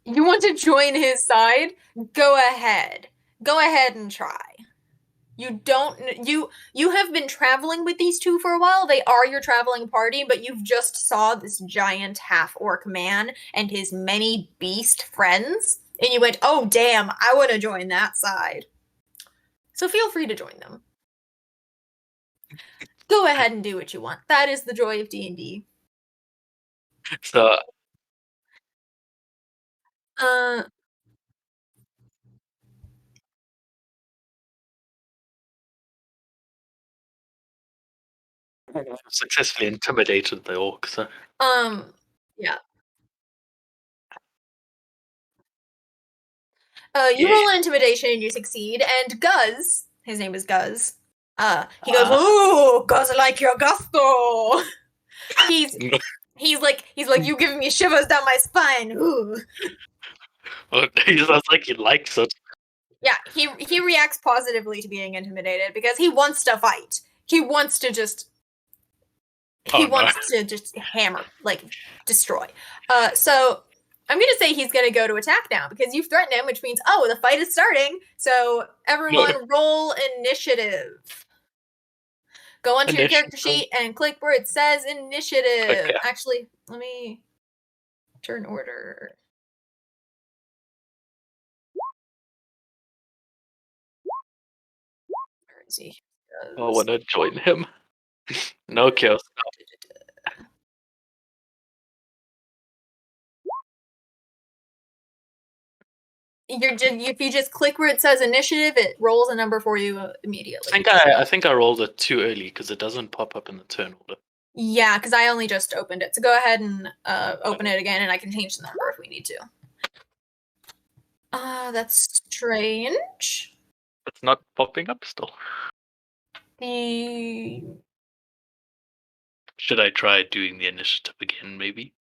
Speaker 1: You want to join his side? Go ahead. Go ahead and try. You have been traveling with these two for a while. They are your traveling party, but you've just saw this giant half orc man and his many beast friends, and you went, "Oh damn, I want to join that side." So feel free to join them. Go ahead and do what you want. That is the joy of D&D.
Speaker 2: So
Speaker 1: Uh
Speaker 2: I've successfully intimidated the orc. So
Speaker 1: yeah. You roll an intimidation and you succeed, and Guz, his name is Guz, he goes, "Ooh, Guz, I like your gusto." he's like, you giving me shivers down my spine. Ooh.
Speaker 2: He sounds like he likes it.
Speaker 1: Yeah, he reacts positively to being intimidated because he wants to fight. He wants to just hammer, like destroy. So I'm gonna say he's gonna go to attack now because you've threatened him, which means the fight is starting. So everyone roll initiative. Go onto your character sheet and click where it says initiative. Okay. Actually, let me turn order. see.
Speaker 2: I want to join him. No kills.
Speaker 1: If you just click where it says initiative, it rolls a number for you immediately.
Speaker 2: I think I rolled it too early because it doesn't pop up in the turn order.
Speaker 1: Yeah, because I only just opened it. So go ahead and open it again, and I can change the number if we need to. That's strange.
Speaker 2: It's not popping up still. Should I try doing the initiative again, maybe?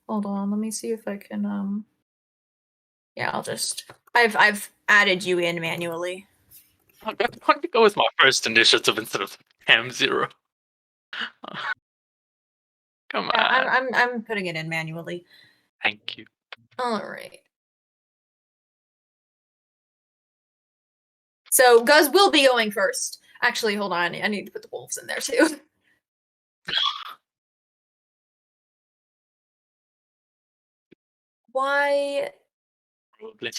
Speaker 1: Hold on, let me see if I can yeah, I've added you in manually.
Speaker 2: I'm going to go with my first initiative instead of M0. Come
Speaker 1: Yeah,
Speaker 2: on.
Speaker 1: I'm putting it in manually.
Speaker 2: Thank you.
Speaker 1: All right. So Guz will be going first. Actually, hold on. I need to put the wolves in there too. Why?
Speaker 2: Probably.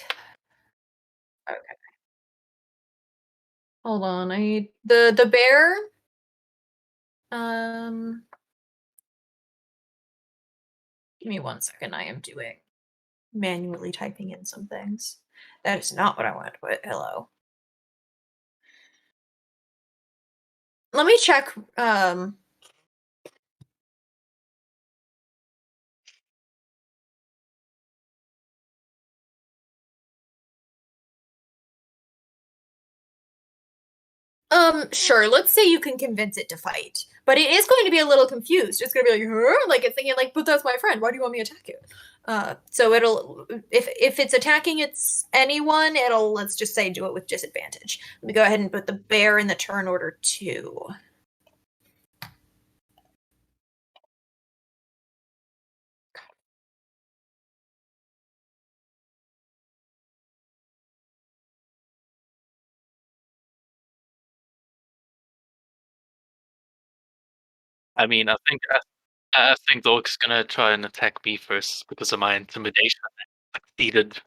Speaker 1: Okay. Hold on. I need the bear. Give me 1 second. I am doing manually typing in some things. That is not what I wanted to put. Hello. Let me check. Sure. Let's say you can convince it to fight, but it is going to be a little confused. It's going to be like, huh? Like it's thinking, like, but that's my friend. Why do you want me to attack it? So it'll if it's attacking anyone, let's just say do it with disadvantage. Let me go ahead and put the bear in the turn order 2.
Speaker 2: I mean, I think Zork's gonna try and attack me first because of my intimidation. I succeeded.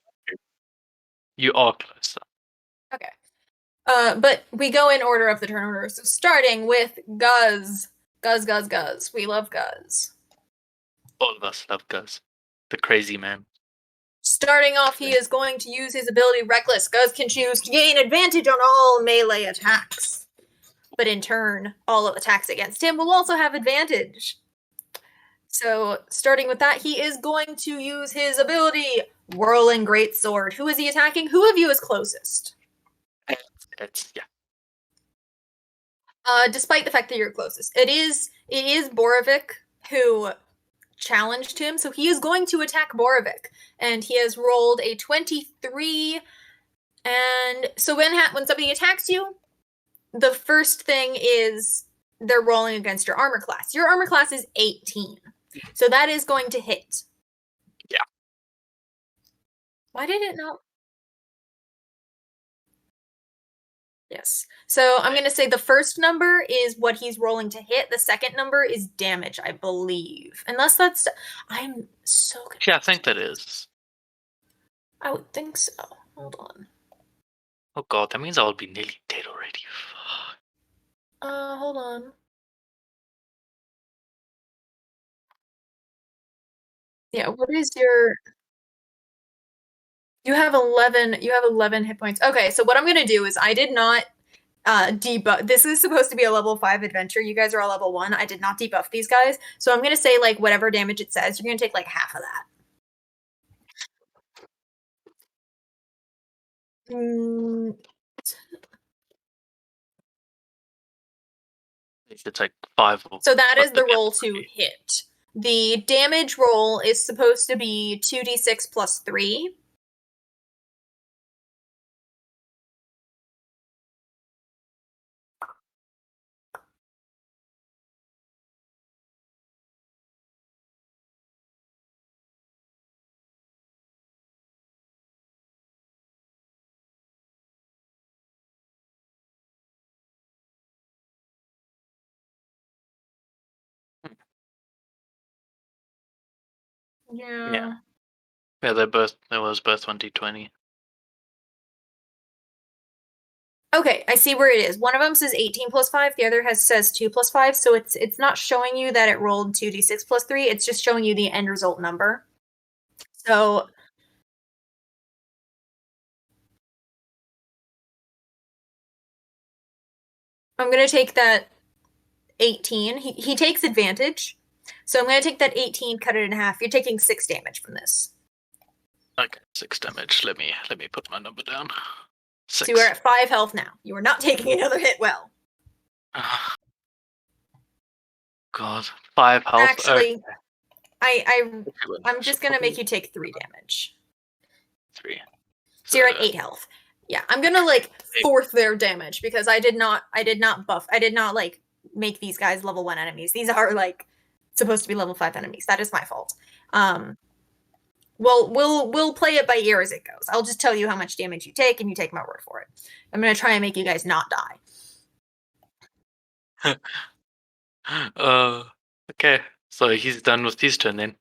Speaker 2: You are close.
Speaker 1: Okay. But we go in order of the turn order. So starting with Guz. Guz. We love Guz.
Speaker 2: All of us love Guz. The crazy man.
Speaker 1: Starting off, he is going to use his ability Reckless. Guz can choose to gain advantage on all melee attacks. But in turn, all attacks against him will also have advantage. So, starting with that, he is going to use his ability Whirling Greatsword. Who is he attacking? Who of you is closest?
Speaker 2: Yeah.
Speaker 1: Despite the fact that you're closest, it is Borovic who challenged him, so he is going to attack Borovic, and he has rolled a 23. And so when somebody attacks you, the first thing is they're rolling against your armor class. Your armor class is 18, so that is going to hit.
Speaker 2: Yeah.
Speaker 1: Why did it not? Yes. So I'm going to say the first number is what he's rolling to hit. The second number is damage, I believe. Unless that's... I'm so confused.
Speaker 2: Yeah, I think that is.
Speaker 1: I would think so. Hold on.
Speaker 2: Oh god, that means I'll be nearly dead already.
Speaker 1: Hold on. Yeah, what is your... You have 11 hit points. Okay, so what I'm going to do is I did not debuff. This is supposed to be a level 5 adventure. You guys are all level 1. I did not debuff these guys. So I'm going to say like whatever damage it says, you're going to take like half of that.
Speaker 2: It's like 5 or
Speaker 1: So that is the roll to hit. The damage roll is supposed to be 2d6 plus 3.
Speaker 2: Yeah, they was both 1d20.
Speaker 1: Okay, I see where it is. One of them says 18 plus 5, the other says 2 plus 5, so it's not showing you that it rolled 2d6 plus 3, it's just showing you the end result number. So I'm going to take that 18. He takes advantage. So I'm going to take that 18, cut it in half. You're taking 6 damage from this.
Speaker 2: Okay, 6 damage. Let me put my number down. 6.
Speaker 1: So you are at 5 health now. You are not taking another hit well.
Speaker 2: God, 5 health.
Speaker 1: Actually,
Speaker 2: Okay.
Speaker 1: I'm just going to make you take 3 damage.
Speaker 2: 3.
Speaker 1: So you're at 8 health. Yeah, I'm gonna like fourth their damage because I did not like make these guys level 1 enemies. These are like supposed to be level 5 enemies. That is my fault. We'll play it by ear as it goes. I'll just tell you how much damage you take, and you take my word for it. I'm gonna try and make you guys not
Speaker 2: die. Okay, so he's done with his turn then.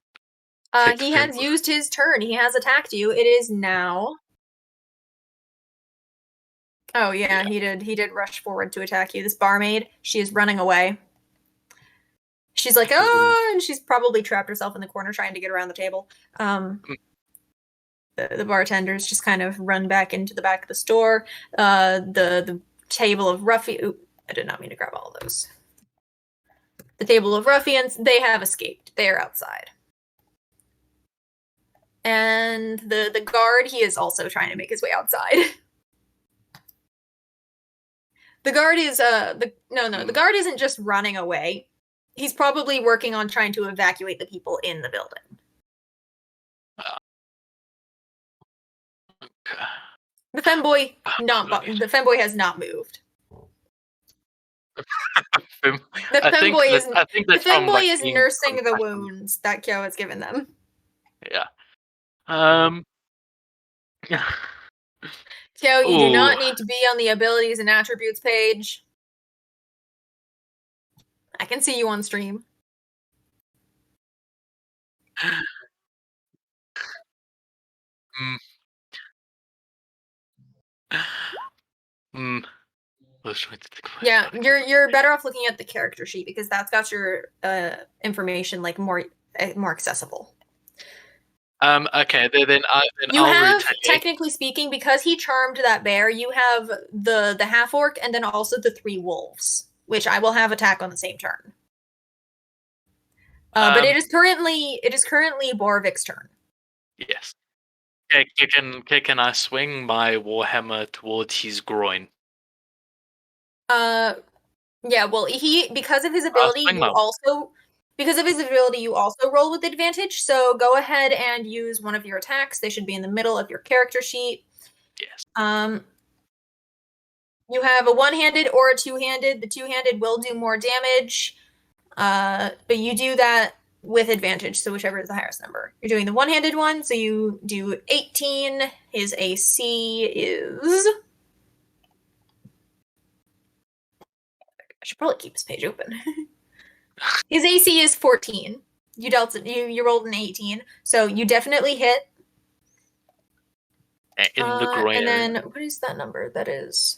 Speaker 1: He has used his turn. He has attacked you. It is now. Oh yeah, he did rush forward to attack you. This barmaid, she is running away. She's like, oh, and she's probably trapped herself in the corner trying to get around the table. The bartenders just kind of run back into the back of the store. The table of ruffians. I did not mean to grab all of those. The table of ruffians, they have escaped. They are outside. And the guard, he is also trying to make his way outside. The guard is the guard isn't just running away. He's probably working on trying to evacuate the people in the building.
Speaker 2: Okay.
Speaker 1: The femboy has not moved. The femboy is nursing the wounds that Kyo has given them.
Speaker 2: Yeah.
Speaker 1: Kyo, you do not need to be on the abilities and attributes page. I can see you on stream. Yeah, you're better off looking at the character sheet because that's got your information like more accessible.
Speaker 2: Okay, then
Speaker 1: you have, technically speaking, because he charmed that bear, you have the half orc and then also the 3 wolves, which I will have attack on the same turn. But it is currently Borvik's turn.
Speaker 2: Yes. Okay, can I swing my warhammer towards his groin?
Speaker 1: Yeah, well, because of his ability, you also roll with advantage. So go ahead and use one of your attacks. They should be in the middle of your character sheet.
Speaker 2: Yes.
Speaker 1: You have a one-handed or a two-handed. The two-handed will do more damage, but you do that with advantage. So whichever is the highest number. You're doing the one-handed one, so you do 18. His AC is. I should probably keep this page open. His AC is 14. You rolled an 18, so you definitely hit.
Speaker 2: In the groin.
Speaker 1: And then what is that number? That is.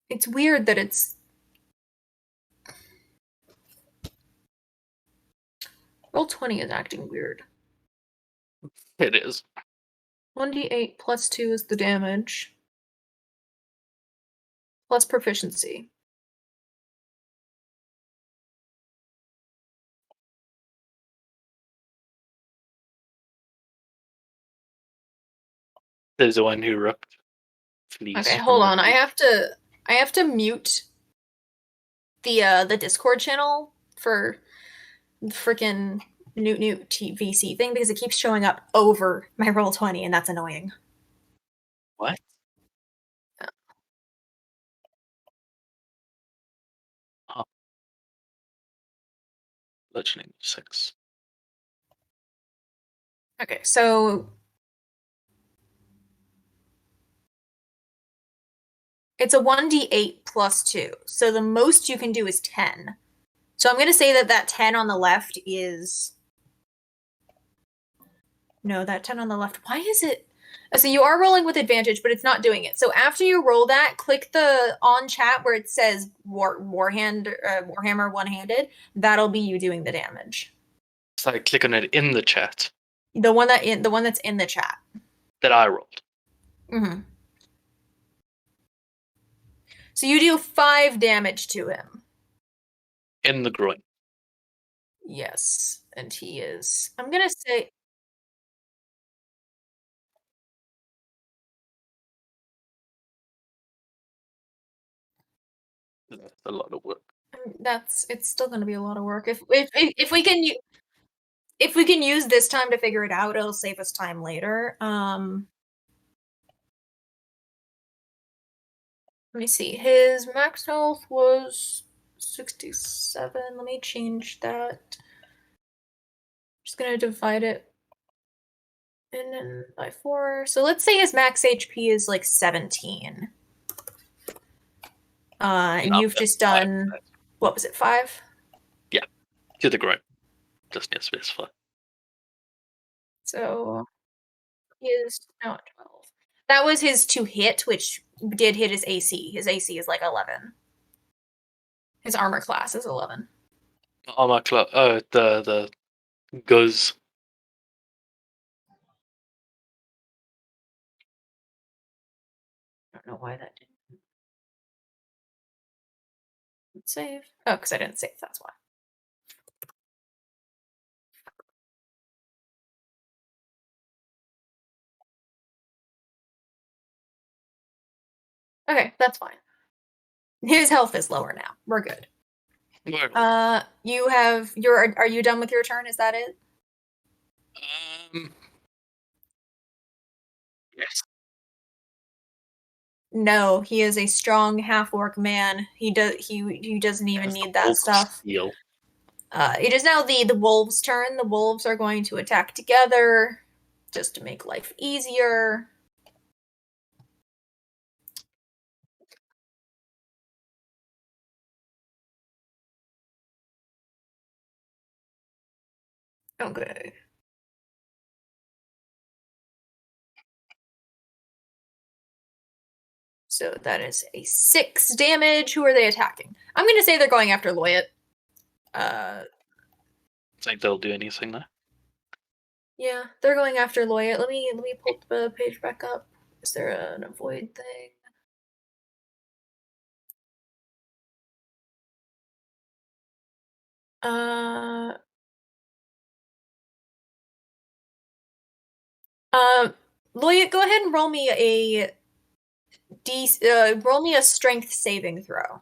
Speaker 1: It's weird that it's. Roll20 is acting weird.
Speaker 2: It is.
Speaker 1: 1d8 plus 2 is the damage. Plus proficiency.
Speaker 2: There's the one who ripped fleas.
Speaker 1: Okay, hold on. I have to mute the Discord channel for freaking Newt TVC thing because it keeps showing up over my Roll20 and that's annoying.
Speaker 2: What? Oh. Bludgeoning 6.
Speaker 1: Okay, so it's a 1d8 plus 2. So the most you can do is 10. So I'm going to say that 10 on the left is No, that 10 on the left. Why is it? So you are rolling with advantage, but it's not doing it. So after you roll that, click the on chat where it says Warhammer one-handed. That'll be you doing the damage.
Speaker 2: So I click on it in the chat
Speaker 1: The one that's in the chat.
Speaker 2: that I rolled.
Speaker 1: Mm-hmm. So you do 5 damage to him.
Speaker 2: In the groin.
Speaker 1: Yes, and he is. I'm gonna say.
Speaker 2: That's a lot of work.
Speaker 1: It's still going to be a lot of work. If we can use this time to figure it out, it'll save us time later. Let me see. His max health was 67. Let me change that. Just gonna divide it and then by 4. So let's say his max HP is like 17. And
Speaker 2: No,
Speaker 1: you've just done, what was it, 5?
Speaker 2: Yeah, to the groin. Just need to specify.
Speaker 1: So he is now at 12. That was his to hit, which did hit his AC. His AC is like 11. His armor class is 11.
Speaker 2: Armor class. Oh, the goes.
Speaker 1: I don't know why that didn't save. Oh, because I didn't save, that's why. Okay, that's fine. His health is lower now. We're good. Are you done with your turn? Is that it?
Speaker 2: Yes.
Speaker 1: No, he is a strong half-orc man. He doesn't even need that stuff.
Speaker 2: Steel.
Speaker 1: It is now the wolves' turn. The wolves are going to attack together just to make life easier. Okay. So that is a 6 damage. Who are they attacking? I'm going to say they're going after Loyat.
Speaker 2: Think they'll do anything there?
Speaker 1: Yeah, they're going after Loyat. Let me pull the page back up. Is there an avoid thing? Loyat, go ahead and roll me roll me a strength saving throw.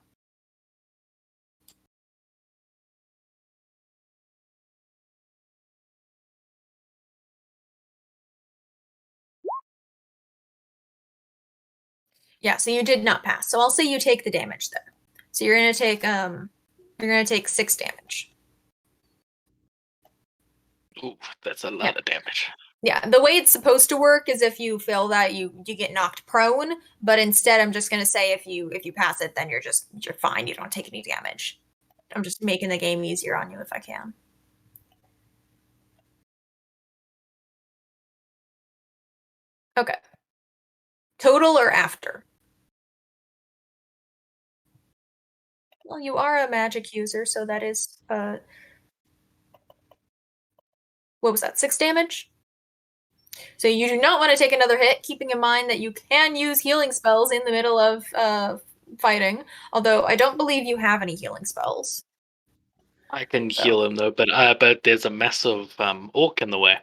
Speaker 1: Yeah, so you did not pass. So I'll say you take the damage there. So you're gonna take 6 damage.
Speaker 2: Ooh, that's a lot of damage.
Speaker 1: Yeah, the way it's supposed to work is if you fail that, you get knocked prone. But instead, I'm just gonna say if you pass it, then you're fine. You don't take any damage. I'm just making the game easier on you if I can. Okay. Total or after? Well, you are a magic user, so that is what was that? 6 damage? So you do not want to take another hit, keeping in mind that you can use healing spells in the middle of fighting. Although I don't believe you have any healing spells.
Speaker 2: I can heal him though, but there's a massive orc in the way.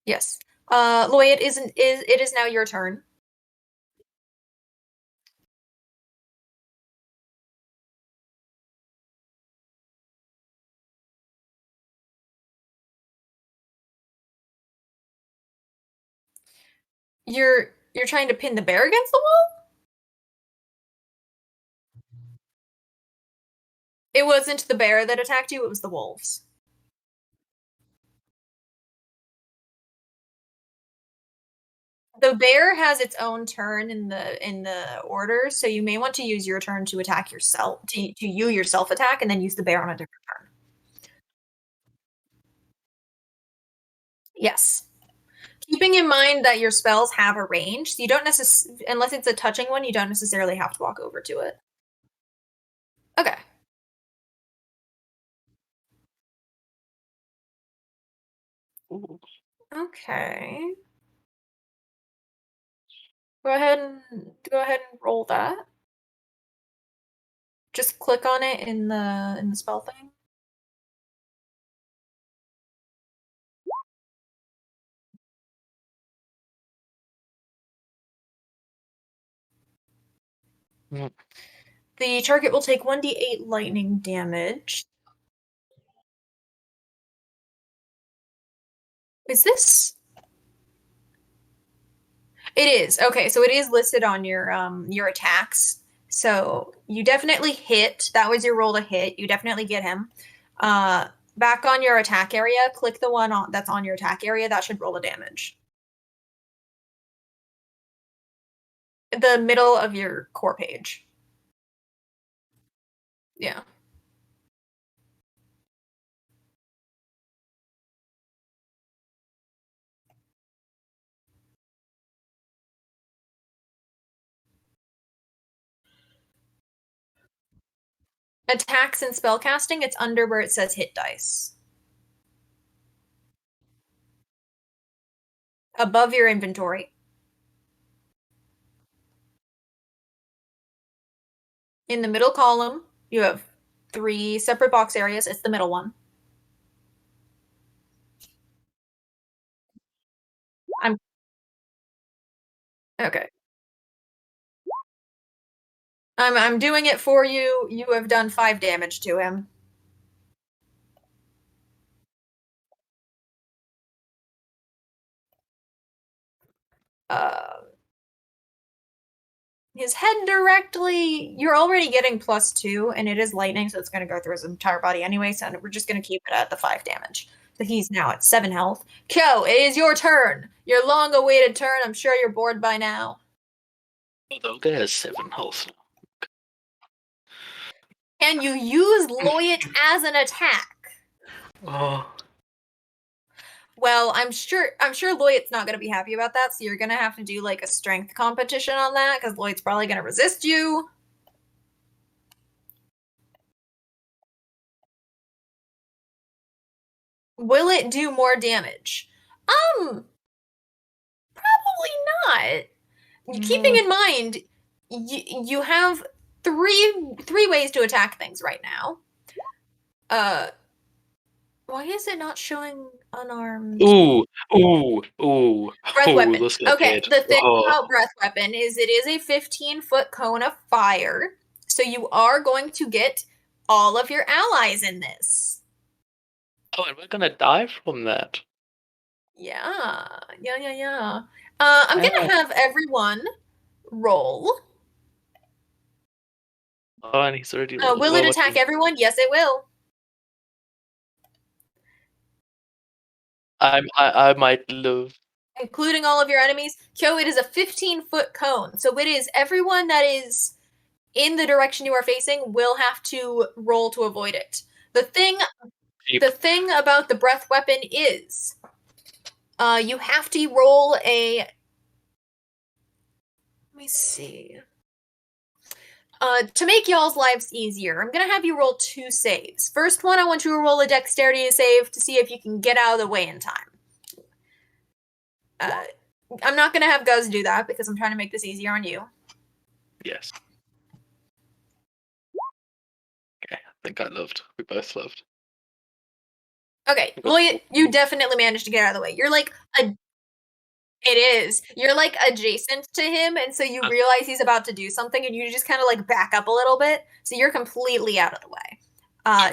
Speaker 1: Yes. Loy, it is now your turn. You're trying to pin the bear against the wall? It wasn't the bear that attacked you, it was the wolves. The bear has its own turn in the order, so you may want to use your turn to attack yourself, to you yourself attack, and then use the bear on a different turn. Yes. Keeping in mind that your spells have a range, so you don't unless it's a touching one, you don't necessarily have to walk over to it. Okay.
Speaker 2: Ooh.
Speaker 1: Okay. Go ahead and roll that. Just click on it in the spell thing.
Speaker 2: Mm.
Speaker 1: The target will take 1d8 lightning damage. Is this? It is. Okay, so it is listed on your attacks. So you definitely hit. That was your roll to hit. You definitely get him. Back on your attack area, click the one that's on your attack area. That should roll the damage. The middle of your core page. Yeah. Attacks and spellcasting, it's under where it says hit dice. Above your inventory. In the middle column, you have 3 separate box areas. It's the middle one. Okay. I'm doing it for you. You have done 5 damage to him. Uh, his head directly. You're already getting +2, and it is lightning, so it's going to go through his entire body anyway. So we're just going to keep it at the 5 damage. So he's now at 7 health. Kyo, it is your turn. Your long-awaited turn. I'm sure you're bored by now.
Speaker 2: Although there's 7 health.
Speaker 1: Can you use Loyat as an attack?
Speaker 2: Oh.
Speaker 1: Well, I'm sure Loyat's not going to be happy about that, so you're going to have to do like a strength competition on that because Loyat's probably going to resist you. Will it do more damage? Probably not. Keeping in mind, you have three ways to attack things right now. Why is it not showing unarmed?
Speaker 2: Ooh.
Speaker 1: Breath weapon. Okay,
Speaker 2: Good.
Speaker 1: the thing about breath weapon is it is a 15-foot cone of fire, so you are going to get all of your allies in this.
Speaker 2: Oh, and we're gonna die from that.
Speaker 1: Yeah. I'm gonna have everyone roll.
Speaker 2: Oh, and he's already.
Speaker 1: Will it attack everyone? Yes, it will.
Speaker 2: I might live.
Speaker 1: Including all of your enemies. Kyo, it is a 15-foot cone, so it is everyone that is in the direction you are facing will have to roll to avoid it. The thing about the breath weapon is you have to roll a. Let me see. To make y'all's lives easier, I'm going to have you roll 2 saves. First one, I want you to roll a dexterity save to see if you can get out of the way in time. I'm not going to have Guz do that because I'm trying to make this easier on you.
Speaker 2: Yes. Okay, I think I lived. We both lived.
Speaker 1: Okay, well, you definitely managed to get out of the way. You're like it is. You're like adjacent to him, and so you realize he's about to do something, and you just kind of like back up a little bit. So you're completely out of the way.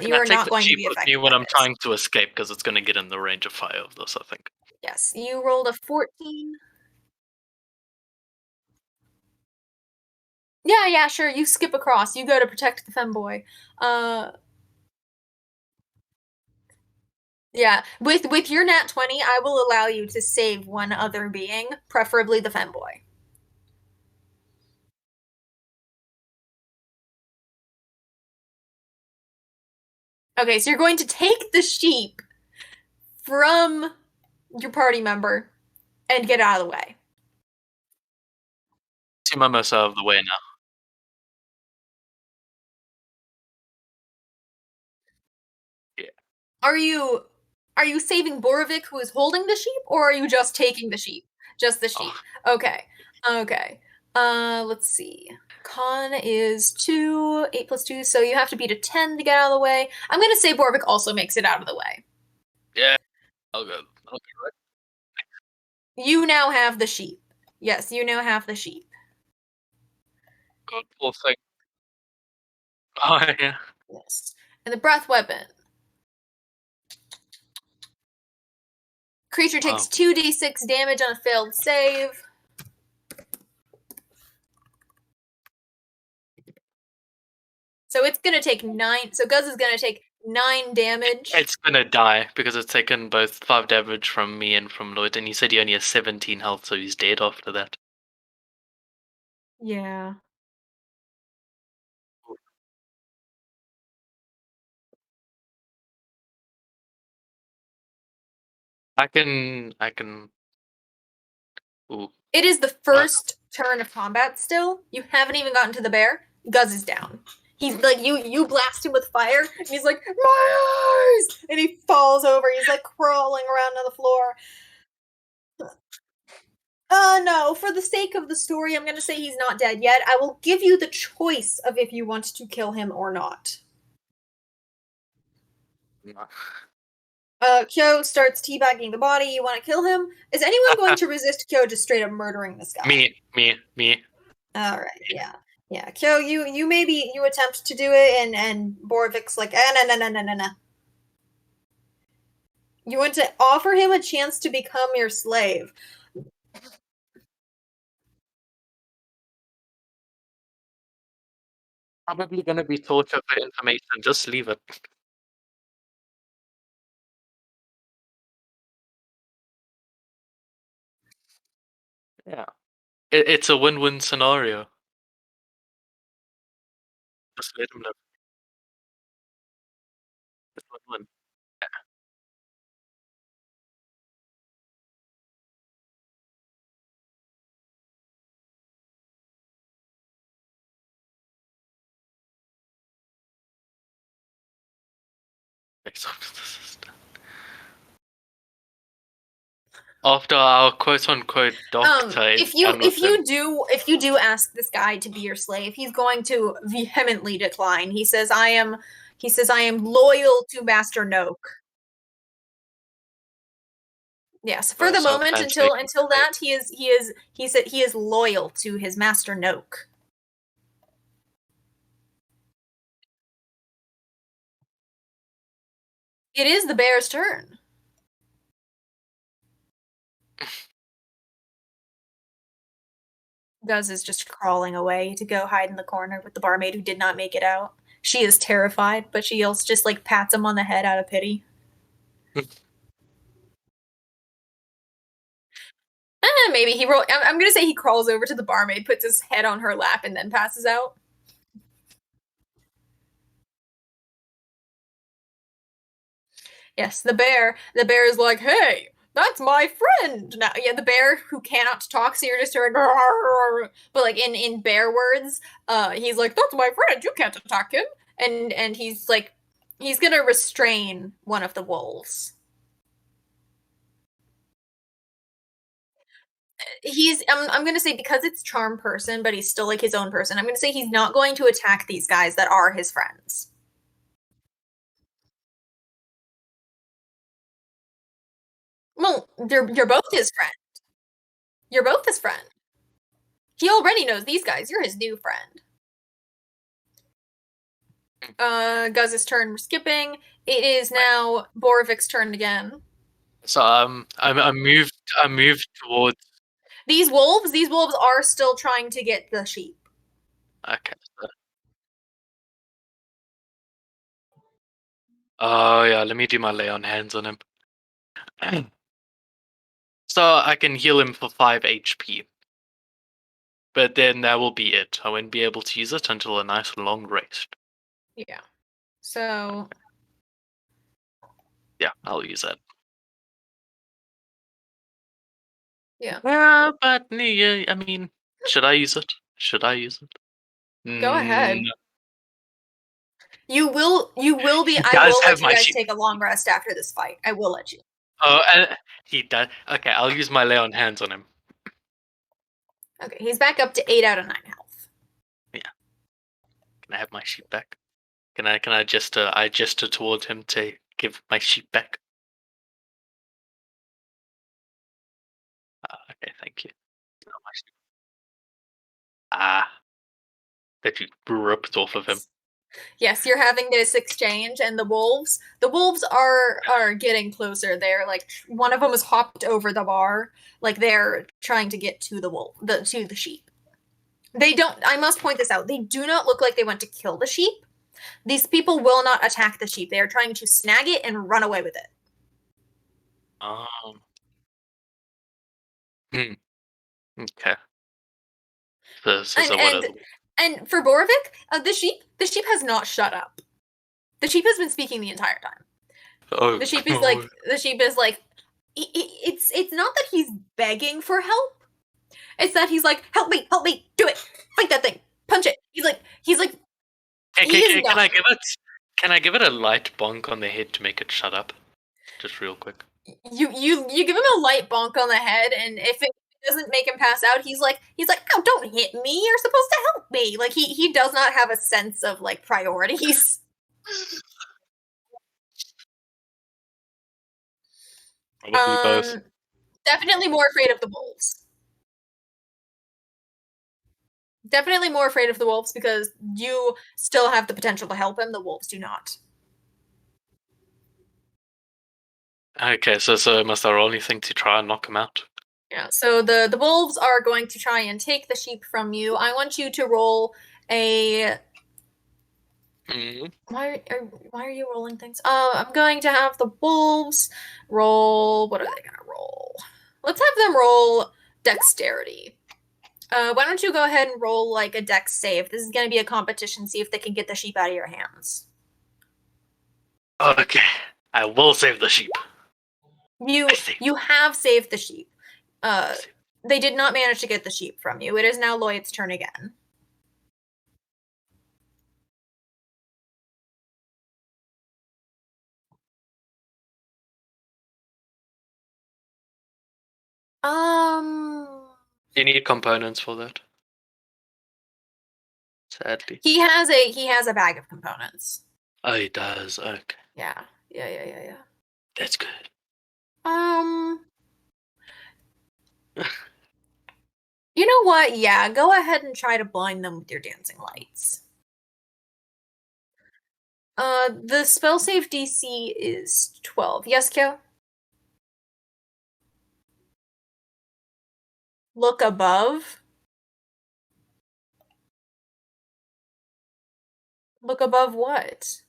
Speaker 1: You are not going to be affected
Speaker 2: when I'm trying to escape because it's going to get in the range of fire of this, I think.
Speaker 1: Yes, you rolled a 14. Yeah, sure. You skip across. You go to protect the femboy. Yeah, with your nat 20, I will allow you to save one other being, preferably the femboy. Okay, so you're going to take the sheep from your party member, and get out of the way.
Speaker 2: See Mimosa out of the way now. Yeah.
Speaker 1: Are you saving Borovic, who is holding the sheep, or are you just taking the sheep? Just the sheep.
Speaker 2: Oh.
Speaker 1: Okay. Okay. Let's see. Con is 2, 8 plus 2, so you have to beat a 10 to get out of the way. I'm gonna say Borovic also makes it out of the way.
Speaker 2: Yeah. I'll go. Right.
Speaker 1: You now have the sheep. Yes, you now have the sheep.
Speaker 2: God, poor thing. Oh yeah.
Speaker 1: Yes. And the breath weapon. Creature takes 2d6 damage on a failed save. So it's gonna take 9. So Guz is gonna take 9 damage.
Speaker 2: It's gonna die because it's taken both 5 damage from me and from Lloyd, and he said he only has 17 health, so he's dead after that.
Speaker 1: Yeah.
Speaker 2: I can. Ooh.
Speaker 1: It is the first turn of combat still. You haven't even gotten to the bear. Guz is down. He's like, you blast him with fire, and he's like, my eyes! And he falls over. He's like crawling around on the floor. No, for the sake of the story, I'm gonna say he's not dead yet. I will give you the choice of if you want to kill him or not. Kyo starts teabagging the body. You want to kill him? Is anyone going to resist Kyo just straight up murdering this guy?
Speaker 2: Me.
Speaker 1: All right, yeah. Kyo, you maybe you attempt to do it, and Borovic's like, no. You want to offer him a chance to become your slave.
Speaker 2: Probably gonna be torture for information. Just leave it. Yeah. It's a win-win scenario. Just let him live. It's win-win. After our quote-unquote doctor
Speaker 1: if you do ask this guy to be your slave, he's going to vehemently decline. He says, I am loyal to Master Noak. Yes, for the moment, until that, he is loyal to his Master Noak. It is the bear's turn. Guz is just crawling away to go hide in the corner with the barmaid who did not make it out. She is terrified, but she also just like pats him on the head out of pity. Maybe he roll. I'm gonna say he crawls over to the barmaid, puts his head on her lap, and then passes out. Yes, the bear. The bear is like, "Hey, that's my friend." Now, yeah, the bear who cannot talk, so you're just hearing, but like in bear words, he's like, "That's my friend. You can't attack him." And he's like, he's gonna restrain one of the wolves. I'm gonna say, because it's charm person, but he's still like his own person, I'm gonna say he's not going to attack these guys that are his friends. Well, you're both his friend. You're both his friend. He already knows these guys. You're his new friend. Guz's turn. We're skipping. It is now Borovic's turn again.
Speaker 2: So I moved towards.
Speaker 1: These wolves are still trying to get the sheep.
Speaker 2: Okay. Oh yeah, let me do my lay on hands on him. So I can heal him for 5 HP. But then that will be it. I won't be able to use it until a nice long rest.
Speaker 1: Yeah. So
Speaker 2: yeah, I'll use that.
Speaker 1: Yeah.
Speaker 2: But yeah, I mean, should I use it? Should I use it?
Speaker 1: Go ahead.
Speaker 2: Mm,
Speaker 1: You will be
Speaker 2: he
Speaker 1: I
Speaker 2: does
Speaker 1: will
Speaker 2: have
Speaker 1: let you
Speaker 2: my
Speaker 1: guys
Speaker 2: sheep.
Speaker 1: take a long rest after this fight. I will let you.
Speaker 2: Oh, and he does. Okay, I'll use my lay on hands on him.
Speaker 1: Okay, he's back up to 8 out of 9 health.
Speaker 2: Yeah. Can I have my sheep back? Can I just I gesture towards him to give my sheep back? Okay, thank you. Not my sheep. That you ripped off of him.
Speaker 1: Yes, you're having this exchange, and the wolves are getting closer. They're like one of them has hopped over the bar, like they're trying to get to the sheep. They don't. I must point this out. They do not look like they want to kill the sheep. These people will not attack the sheep. They are trying to snag it and run away with it.
Speaker 2: Um. Hmm. Okay. So what are
Speaker 1: And
Speaker 2: the?
Speaker 1: and for Borovic, the sheep has not shut up. The sheep has been speaking the entire time.
Speaker 2: Oh,
Speaker 1: The sheep is like it's not that he's begging for help. It's that he's like, help me, do it, fight that thing, punch it. He's like he is
Speaker 2: can
Speaker 1: not.
Speaker 2: I give it? Can I give it a light bonk on the head to make it shut up? Just real quick.
Speaker 1: You give him a light bonk on the head, and if it doesn't make him pass out, he's like, oh, don't hit me. You're supposed to help me. Like he does not have a sense of like priorities.
Speaker 2: Probably both.
Speaker 1: Definitely more afraid of the wolves. Definitely more afraid of the wolves because you still have the potential to help him. The wolves do not.
Speaker 2: Okay, so must I roll anything to try and knock him out?
Speaker 1: Yeah. So the wolves are going to try and take the sheep from you. I want you to roll a.
Speaker 2: Mm.
Speaker 1: Why are you rolling things? I'm going to have the wolves roll. What are they gonna roll? Let's have them roll dexterity. Why don't you go ahead and roll like a dex save? This is gonna be a competition. See if they can get the sheep out of your hands.
Speaker 2: Okay, I will save the sheep.
Speaker 1: You
Speaker 2: I see.
Speaker 1: you have saved the sheep. They did not manage to get the sheep from you. It is now Lloyd's turn again. Um,
Speaker 2: You need components for that. Sadly.
Speaker 1: he has a bag of components.
Speaker 2: Oh, he does. Okay,
Speaker 1: Yeah.
Speaker 2: that's good.
Speaker 1: Um, you know what? Yeah, go ahead and try to blind them with your dancing lights. The spell save DC is 12. Yes, Kyo? Look above. Look above what?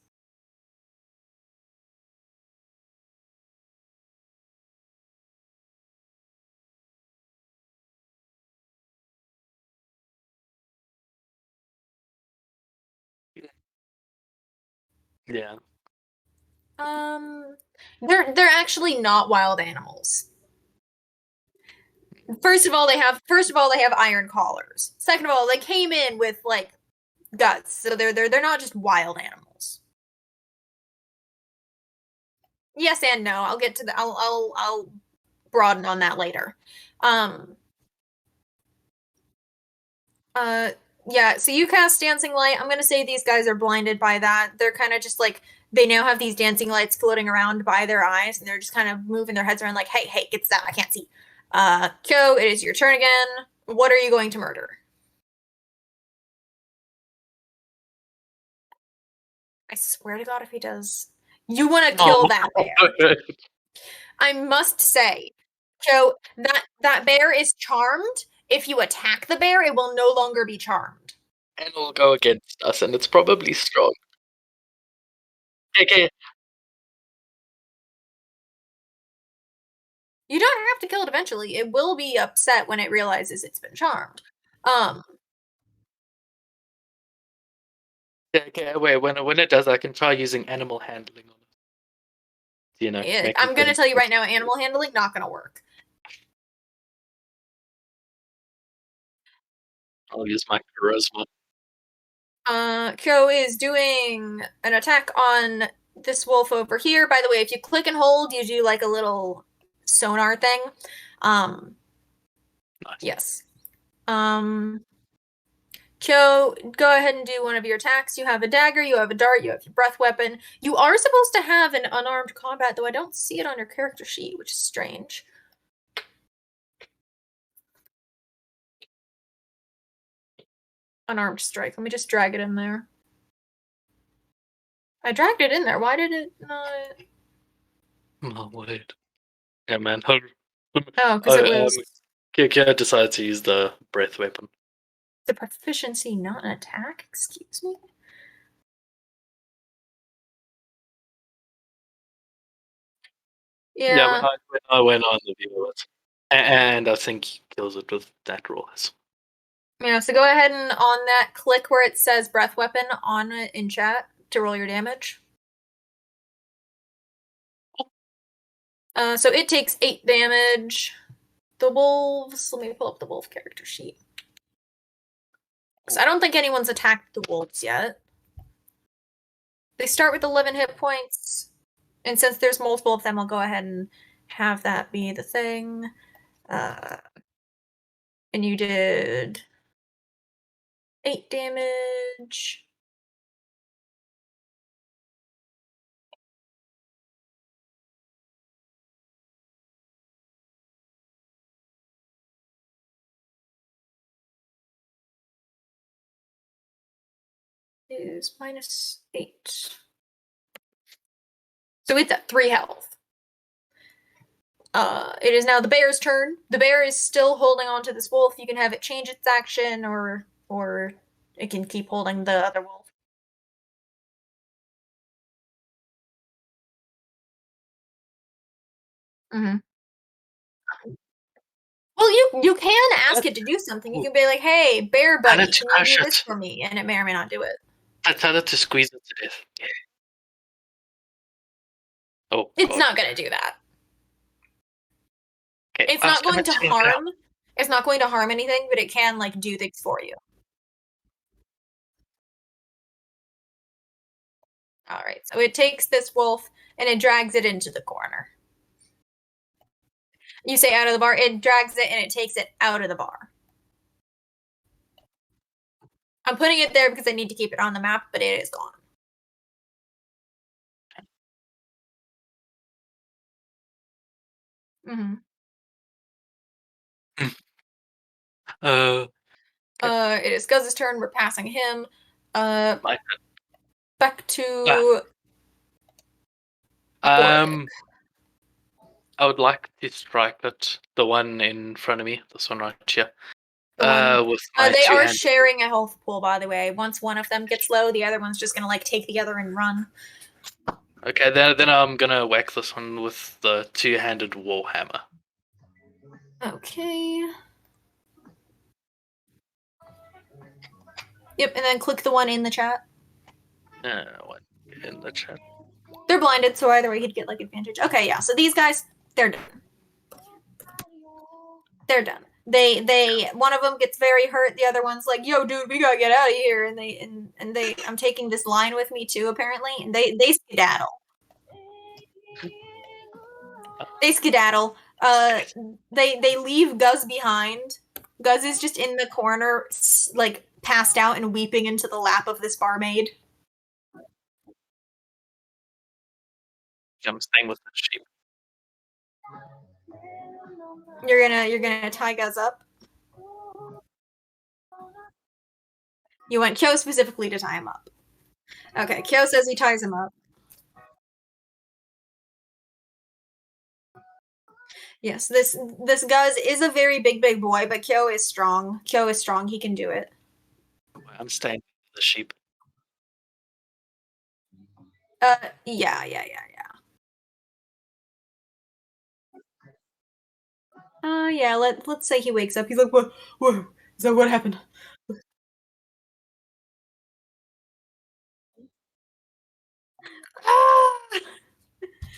Speaker 2: Yeah.
Speaker 1: Um, they're actually not wild animals. First of all they have iron collars. Second of all, they came in with like guts, so they're not just wild animals. Yes and no. I'll get to the I'll broaden on that later. Um uh yeah, so you cast dancing light. I'm gonna say these guys are blinded by that. They're kind of just like they now have these dancing lights floating around by their eyes, and they're just kind of moving their heads around like, hey, get that, I can't see. Kyo, it is your turn again. What are you going to murder? I swear to God, if he does, you want to kill that bear. I must say, so that bear is charmed. If you attack the bear, it will no longer be charmed.
Speaker 2: And it'll go against us, and it's probably strong. Okay.
Speaker 1: You don't have to kill it eventually. It will be upset when it realizes it's been charmed. Um,
Speaker 2: Okay. Wait. When it does, I can try using animal handling on it.
Speaker 1: I'm gonna tell you right now, animal handling not gonna work.
Speaker 2: I'll use my charisma.
Speaker 1: Kyo is doing an attack on this wolf over here. By the way, if you click and hold, you do like a little sonar thing.
Speaker 2: Nice.
Speaker 1: Yes. Kyo, go ahead and do one of your attacks. You have a dagger, you have a dart, you have your breath weapon. You are supposed to have an unarmed combat, though I don't see it on your character sheet, which is strange. Unarmed strike. Let me just drag it in there. I dragged it in there. Why did it not?
Speaker 2: Oh, wait. Yeah, man. Hold.
Speaker 1: Oh, because it was
Speaker 2: Kyo decided to use the breath weapon.
Speaker 1: the proficiency, not an attack. Excuse me. Yeah.
Speaker 2: When I went on the view, and I think he kills it with that roll.
Speaker 1: Yeah, so go ahead and on that, click where it says breath weapon on it in chat to roll your damage. So it takes 8 damage. The wolves, let me pull up the wolf character sheet. Because I don't think anyone's attacked the wolves yet. They start with 11 hit points. And since there's multiple of them, I'll go ahead and have that be the thing. And you did 8 damage. Is -8. So it's at 3 health. It is now the bear's turn. The bear is still holding on to this wolf. You can have it change its action, or it can keep holding the other wolf. Mm-hmm. Well, you can ask it to do something. You can be like, "Hey, bear buddy, can you do this for me?" And it may or may not do it.
Speaker 2: I tell it to squeeze it to death. Yeah. Oh,
Speaker 1: it's not going to do that.
Speaker 2: Okay.
Speaker 1: It's not going to harm. It's not going to harm anything, but it can like do things for you. All right. So it takes this wolf and it drags it into the corner. You say out of the bar, it drags it and it takes it out of the bar. I'm putting it there because I need to keep it on the map, but it is gone. Mm-hmm. It is Guz's turn. We're passing him. Back to.
Speaker 2: I would like to strike at the one in front of me. This one right here. With
Speaker 1: they are sharing a health pool, by the way. Once one of them gets low, the other one's just gonna like take the other and run.
Speaker 2: Okay, then I'm gonna whack this one with the two-handed warhammer.
Speaker 1: Okay. Yep, and then click the one in the chat.
Speaker 2: What in the chat?
Speaker 1: They're blinded, so either way he'd get like advantage. Okay, yeah. So these guys, they're done. They're done. They one of them gets very hurt. The other one's like, "Yo, dude, we gotta get out of here." And they I'm taking this line with me too, apparently. And they skedaddle. They skedaddle. They leave Guz behind. Guz is just in the corner, like passed out and weeping into the lap of this barmaid.
Speaker 2: I'm staying with the sheep.
Speaker 1: You're gonna tie Guz up. You want Kyo specifically to tie him up. Okay, Kyo says he ties him up. Yes, this Guz is a very big boy, but Kyo is strong. Kyo is strong. He can do it.
Speaker 2: I'm staying with the sheep.
Speaker 1: Yeah. Yeah. Let's say he wakes up. He's like, "What? Whoa! Is that what happened?" Ah!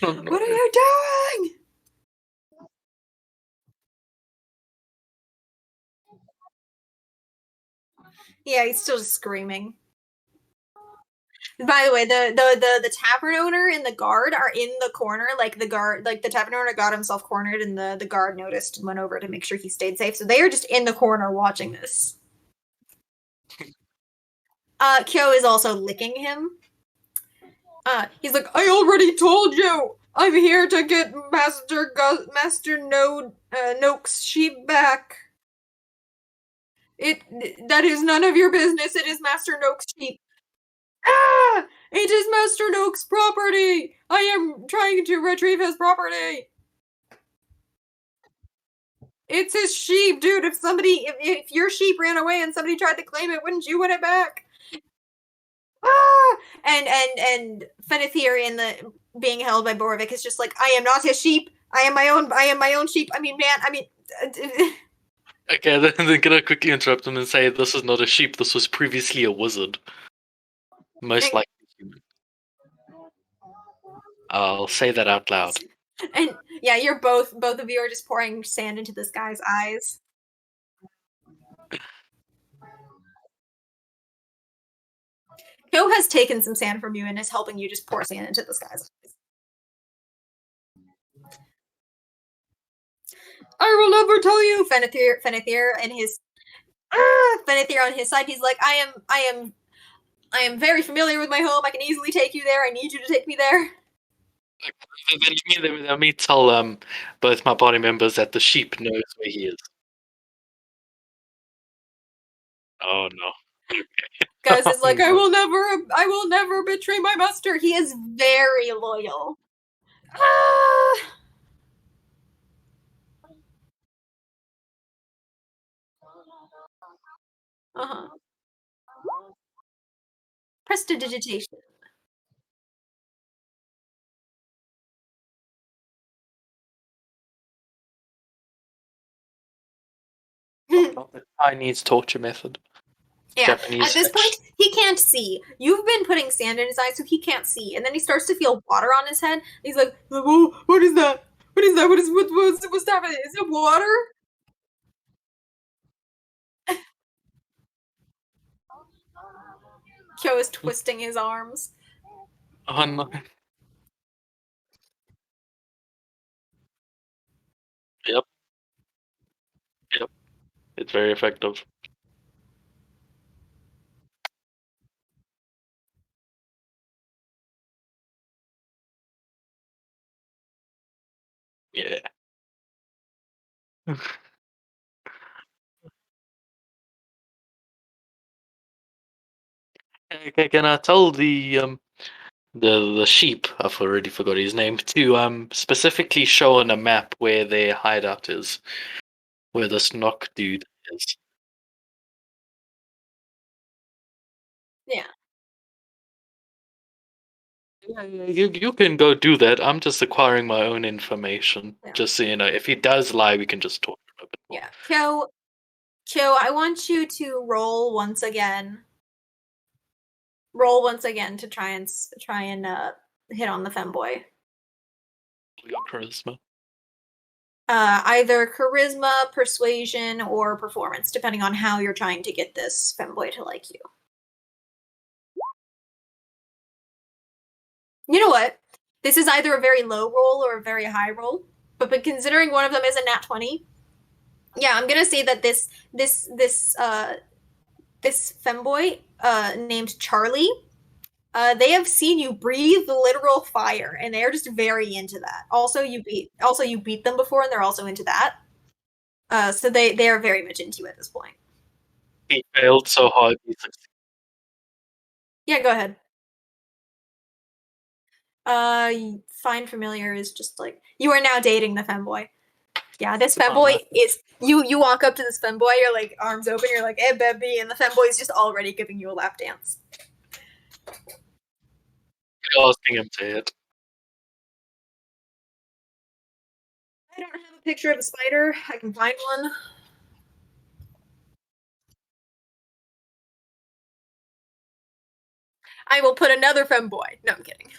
Speaker 2: Oh, no.
Speaker 1: What are you doing? Yeah, he's still just screaming. By the way, the tavern owner and the guard are in the corner. Like the tavern owner got himself cornered, and the guard noticed and went over to make sure he stayed safe. So they are just in the corner watching this. Kyo is also licking him. He's like, I already told you, I'm here to get Master Noak's sheep back. That is none of your business. It is Master Noak's sheep. Ah! It is Master Noak's property! I am trying to retrieve his property! It's his sheep, dude. If your sheep ran away and somebody tried to claim it, wouldn't you want it back? Ah! And Fenethir in the being held by Borovic is just like, I am not his sheep. I am my own sheep. I mean, man,
Speaker 2: Okay, then can I quickly interrupt him and say this is not a sheep, this was previously a wizard. Most likely human. I'll say that out loud.
Speaker 1: And yeah, you're both of you are just pouring sand into this guy's eyes. Kyo has taken some sand from you and is helping you just pour sand into this guy's eyes. I will never tell you, Fenethir and his Fenethir on his side. He's like, I am very familiar with my home. I can easily take you there. I need you to take me there.
Speaker 2: Let me tell both my party members that the sheep knows where he is. Oh no.
Speaker 1: Guys is like, I will never betray my master. He is very loyal. Uh-huh. Prestidigitation.
Speaker 2: Not the Chinese torture method.
Speaker 1: Yeah.
Speaker 2: Japanese
Speaker 1: At this point, he can't see. You've been putting sand in his eyes, so he can't see. And then he starts to feel water on his head. He's like, "Whoa, what is that? What is that? What's happening? Is it water?" Kyo is twisting his arms.
Speaker 2: Oh no. Yep. Yep. It's very effective. Yeah. Okay, can I tell the sheep, I've already forgot his name, to specifically show on a map where their hideout is, where this knock dude is.
Speaker 1: Yeah.
Speaker 2: Yeah, you can go do that. I'm just acquiring my own information.
Speaker 1: Yeah.
Speaker 2: Just so you know, if he does lie, we can just talk a bit more.
Speaker 1: Yeah. Kyo, I want you to roll once again. Roll once again to try and hit on the femboy.
Speaker 2: Your charisma.
Speaker 1: Either charisma, persuasion, or performance, depending on how you're trying to get this femboy to like you. You know what? This is either a very low roll or a very high roll, but considering one of them is a nat 20, yeah, I'm gonna say that this femboy named Charlie, they have seen you breathe literal fire, and they are just very into that. Also, you beat them before, and they're also into that. So they are very much into you at this point.
Speaker 2: He failed so hard. He succeeded.
Speaker 1: Yeah, go ahead. Find familiar is just like, you are now dating the femboy. Yeah, this femboy is you walk up to this femboy, you're like arms open, you're like, hey baby, and the femboy is just already giving you a lap dance.
Speaker 2: You're asking him to hit.
Speaker 1: I don't have a picture of a spider. I can find one. I will put another femboy. No, I'm kidding.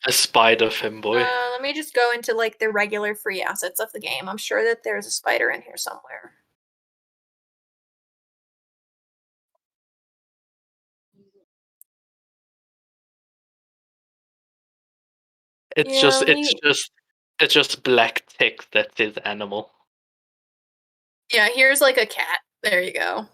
Speaker 2: A spider femboy.
Speaker 1: Let let me just go into like the regular free assets of the game. I'm sure that there's a spider in here somewhere.
Speaker 2: It's
Speaker 1: Yeah,
Speaker 2: just
Speaker 1: let me-
Speaker 2: it's just black text that says animal.
Speaker 1: Yeah, here's like a cat. There you go.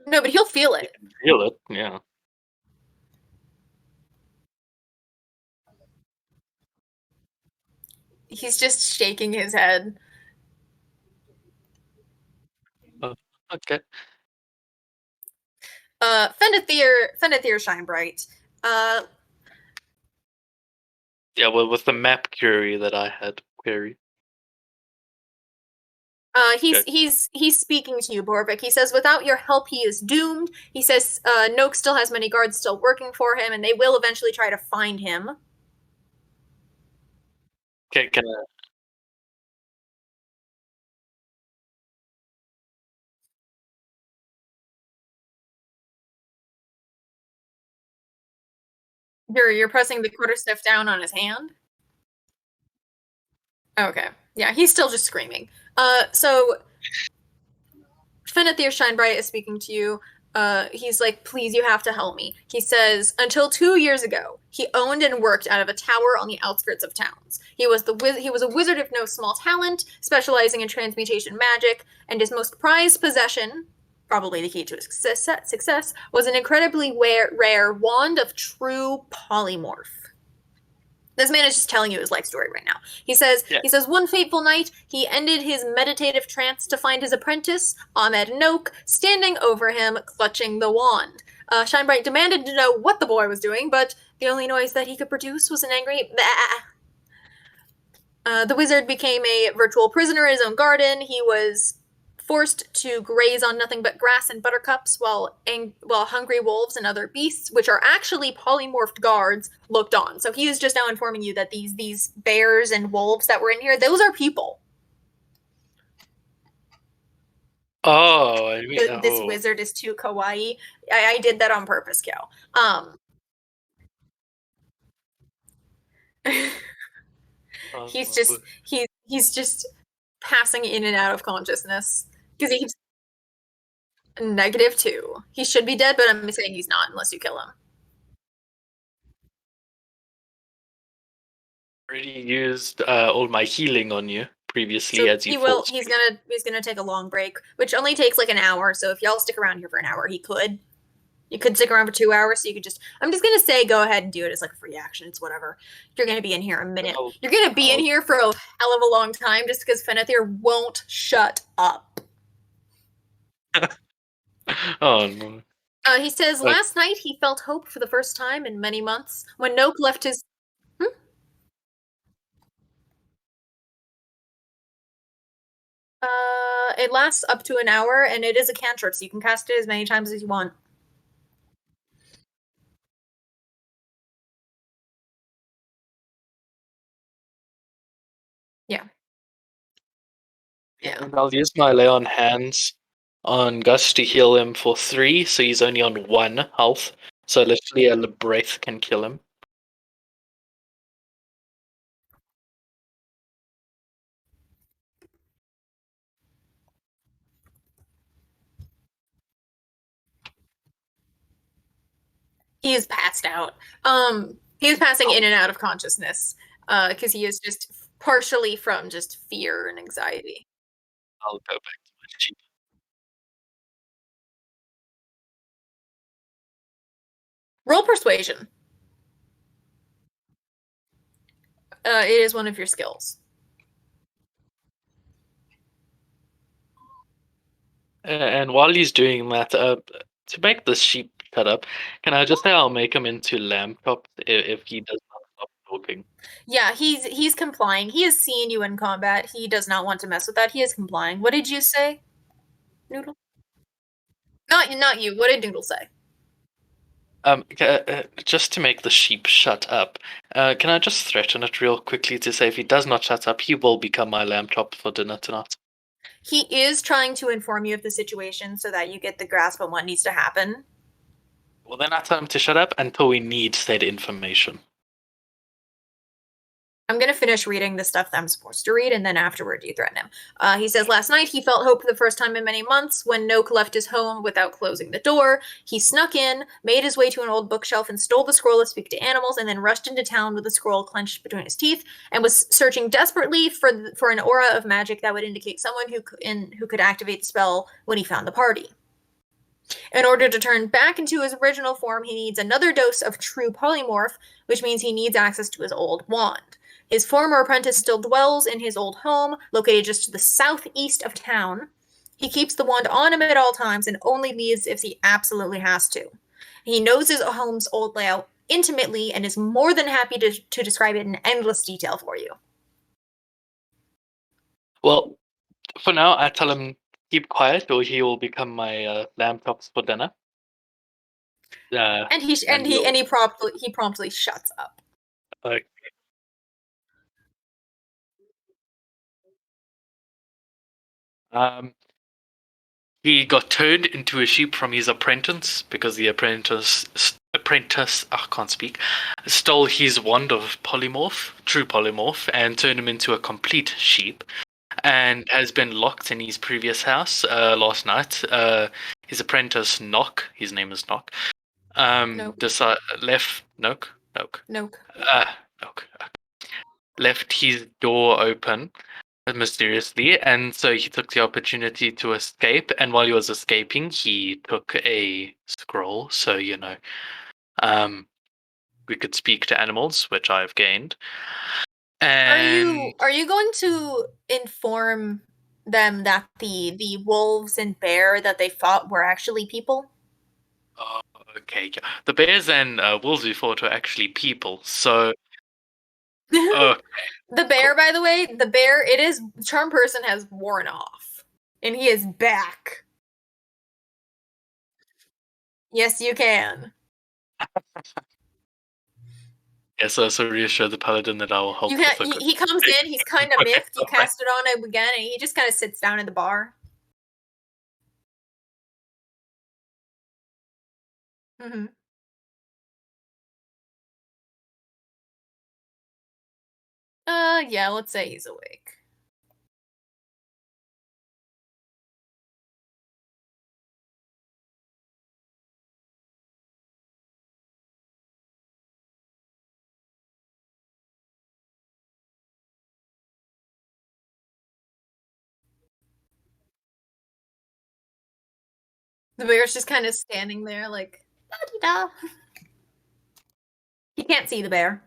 Speaker 1: No, but he'll feel it.
Speaker 2: Feel it, yeah.
Speaker 1: He's just shaking his head.
Speaker 2: Okay.
Speaker 1: Fenethir Shine Bright.
Speaker 2: Yeah, well, with the map query that I had query.
Speaker 1: He's speaking to you, Borvik. He says, without your help, he is doomed. He says, Noak still has many guards still working for him, and they will eventually try to find him.
Speaker 2: Okay, can I?
Speaker 1: You're pressing the quarterstaff down on his hand. Okay, yeah, he's still just screaming. So Fenethir Shinebright is speaking to you. He's like, please, you have to help me. He says, until 2 years ago, he owned and worked out of a tower on the outskirts of towns. He was a wizard of no small talent, specializing in transmutation magic, and his most prized possession, probably the key to his success, was an incredibly rare wand of true polymorph. This man is just telling you his life story right now. He says, one fateful night, he ended his meditative trance to find his apprentice, Ahmed Noak, standing over him, clutching the wand. Shinebright demanded to know what the boy was doing, but the only noise that he could produce was an angry bah. The wizard became a virtual prisoner in his own garden. He was forced to graze on nothing but grass and buttercups while hungry wolves and other beasts, which are actually polymorphed guards, looked on. So he is just now informing you that these bears and wolves that were in here, those are people.
Speaker 2: Oh,
Speaker 1: This wizard is too kawaii. I did that on purpose, Kel. He's just passing in and out of consciousness because he's -2. He should be dead, but I'm saying he's not unless you kill him.
Speaker 2: Already used all my healing on you previously,
Speaker 1: So
Speaker 2: as you will.
Speaker 1: He's gonna take a long break, which only takes like an hour. So if y'all stick around here for an hour, he could. You could stick around for 2 hours, so you could just. I'm just gonna say, go ahead and do it as like a free action. It's whatever. You're gonna be in here a minute. You're gonna be in here for a hell of a long time, just because Fenethir won't shut up.
Speaker 2: Oh no.
Speaker 1: He says last night he felt hope for the first time in many months when Noak left his. It lasts up to an hour, and it is a cantrip, so you can cast it as many times as you want. Yeah. Yeah.
Speaker 2: And I'll use my lay on hands on Gus to heal him for 3, so he's only on 1 health. So literally a breath can kill him.
Speaker 1: He is passed out. He is passing in and out of consciousness because he is just partially from just fear and anxiety.
Speaker 2: I'll go back to my sheep.
Speaker 1: Roll persuasion. It is one of your skills.
Speaker 2: And while he's doing that, to make the sheep shut up, can I just say I'll make him into lamb chops if he does not stop talking?
Speaker 1: Yeah, he's complying. He has seen you in combat. He does not want to mess with that. He is complying. What did you say, Noodle? Not you. What did Noodle say?
Speaker 2: Just to make the sheep shut up, can I just threaten it real quickly to say if he does not shut up, he will become my lamb chop for dinner tonight?
Speaker 1: He is trying to inform you of the situation so that you get the grasp on what needs to happen.
Speaker 2: Well, then I tell him to shut up until we need said information.
Speaker 1: I'm going to finish reading the stuff that I'm supposed to read, and then afterward you threaten him. He says, last night he felt hope for the first time in many months. When Noak left his home without closing the door, he snuck in, made his way to an old bookshelf, and stole the scroll to speak to animals, and then rushed into town with the scroll clenched between his teeth, and was searching desperately for an aura of magic that would indicate someone who could activate the spell when he found the party. In order to turn back into his original form, he needs another dose of true polymorph, which means he needs access to his old wand. His former apprentice still dwells in his old home, located just to the southeast of town. He keeps the wand on him at all times and only leaves if he absolutely has to. He knows his home's old layout intimately and is more than happy to describe it in endless detail for you.
Speaker 2: Well, for now, I tell him keep quiet, or he will become my lamb chops for dinner.
Speaker 1: And he promptly shuts up.
Speaker 2: Okay. He got turned into a sheep from his apprentice because the apprentice I can't speak, stole his wand of polymorph, true polymorph, and turned him into a complete sheep, and has been locked in his previous house last night. His apprentice Nock, his name is Nock, left his door open mysteriously, and so he took the opportunity to escape, and while he was escaping he took a scroll, so we could speak to animals, which I've gained. And
Speaker 1: are you going to inform them that the wolves and bear that they fought were actually people?
Speaker 2: Okay, yeah. The bears and wolves we fought were actually people, so
Speaker 1: The bear, by the way, it is charm person has worn off, and he is back. Yes, you can.
Speaker 2: Yeah, so reassure the paladin that I will help.
Speaker 1: He comes in, he's kind of miffed. You cast it on him again, and he just kind of sits down in the bar. Mm-hmm. Yeah, let's say he's awake. The bear's just kind of standing there, like, da-dee-da. He can't see the bear.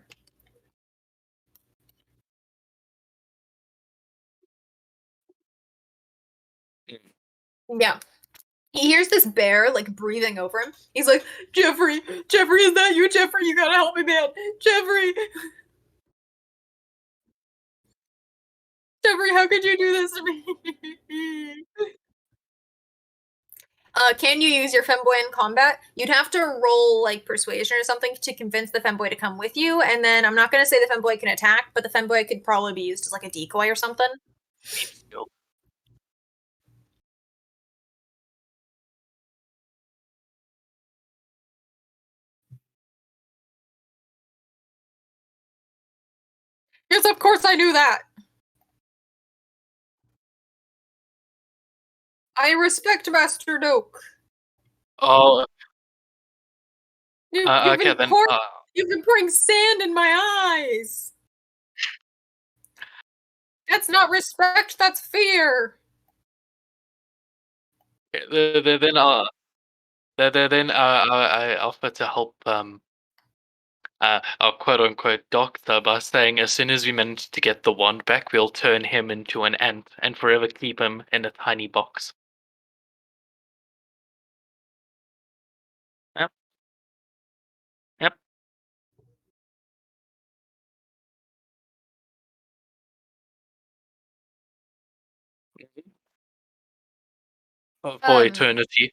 Speaker 1: Yeah. He hears this bear, like, breathing over him. He's like, Jeffrey, is that you? Jeffrey, you gotta help me, man. Jeffrey, how could you do this to me? Can you use your femboy in combat? You'd have to roll like persuasion or something to convince the femboy to come with you, and then I'm not going to say the femboy can attack, but the femboy could probably be used as like a decoy or something. Yes, of course I knew that. I respect Master Noak.
Speaker 2: Oh,
Speaker 1: You've
Speaker 2: okay,
Speaker 1: been you've been pouring sand in my eyes. That's not respect, that's fear.
Speaker 2: Then I offer to help our quote unquote doctor by saying as soon as we manage to get the wand back, we'll turn him into an ant and forever keep him in a tiny box. Yep. Yep. For eternity.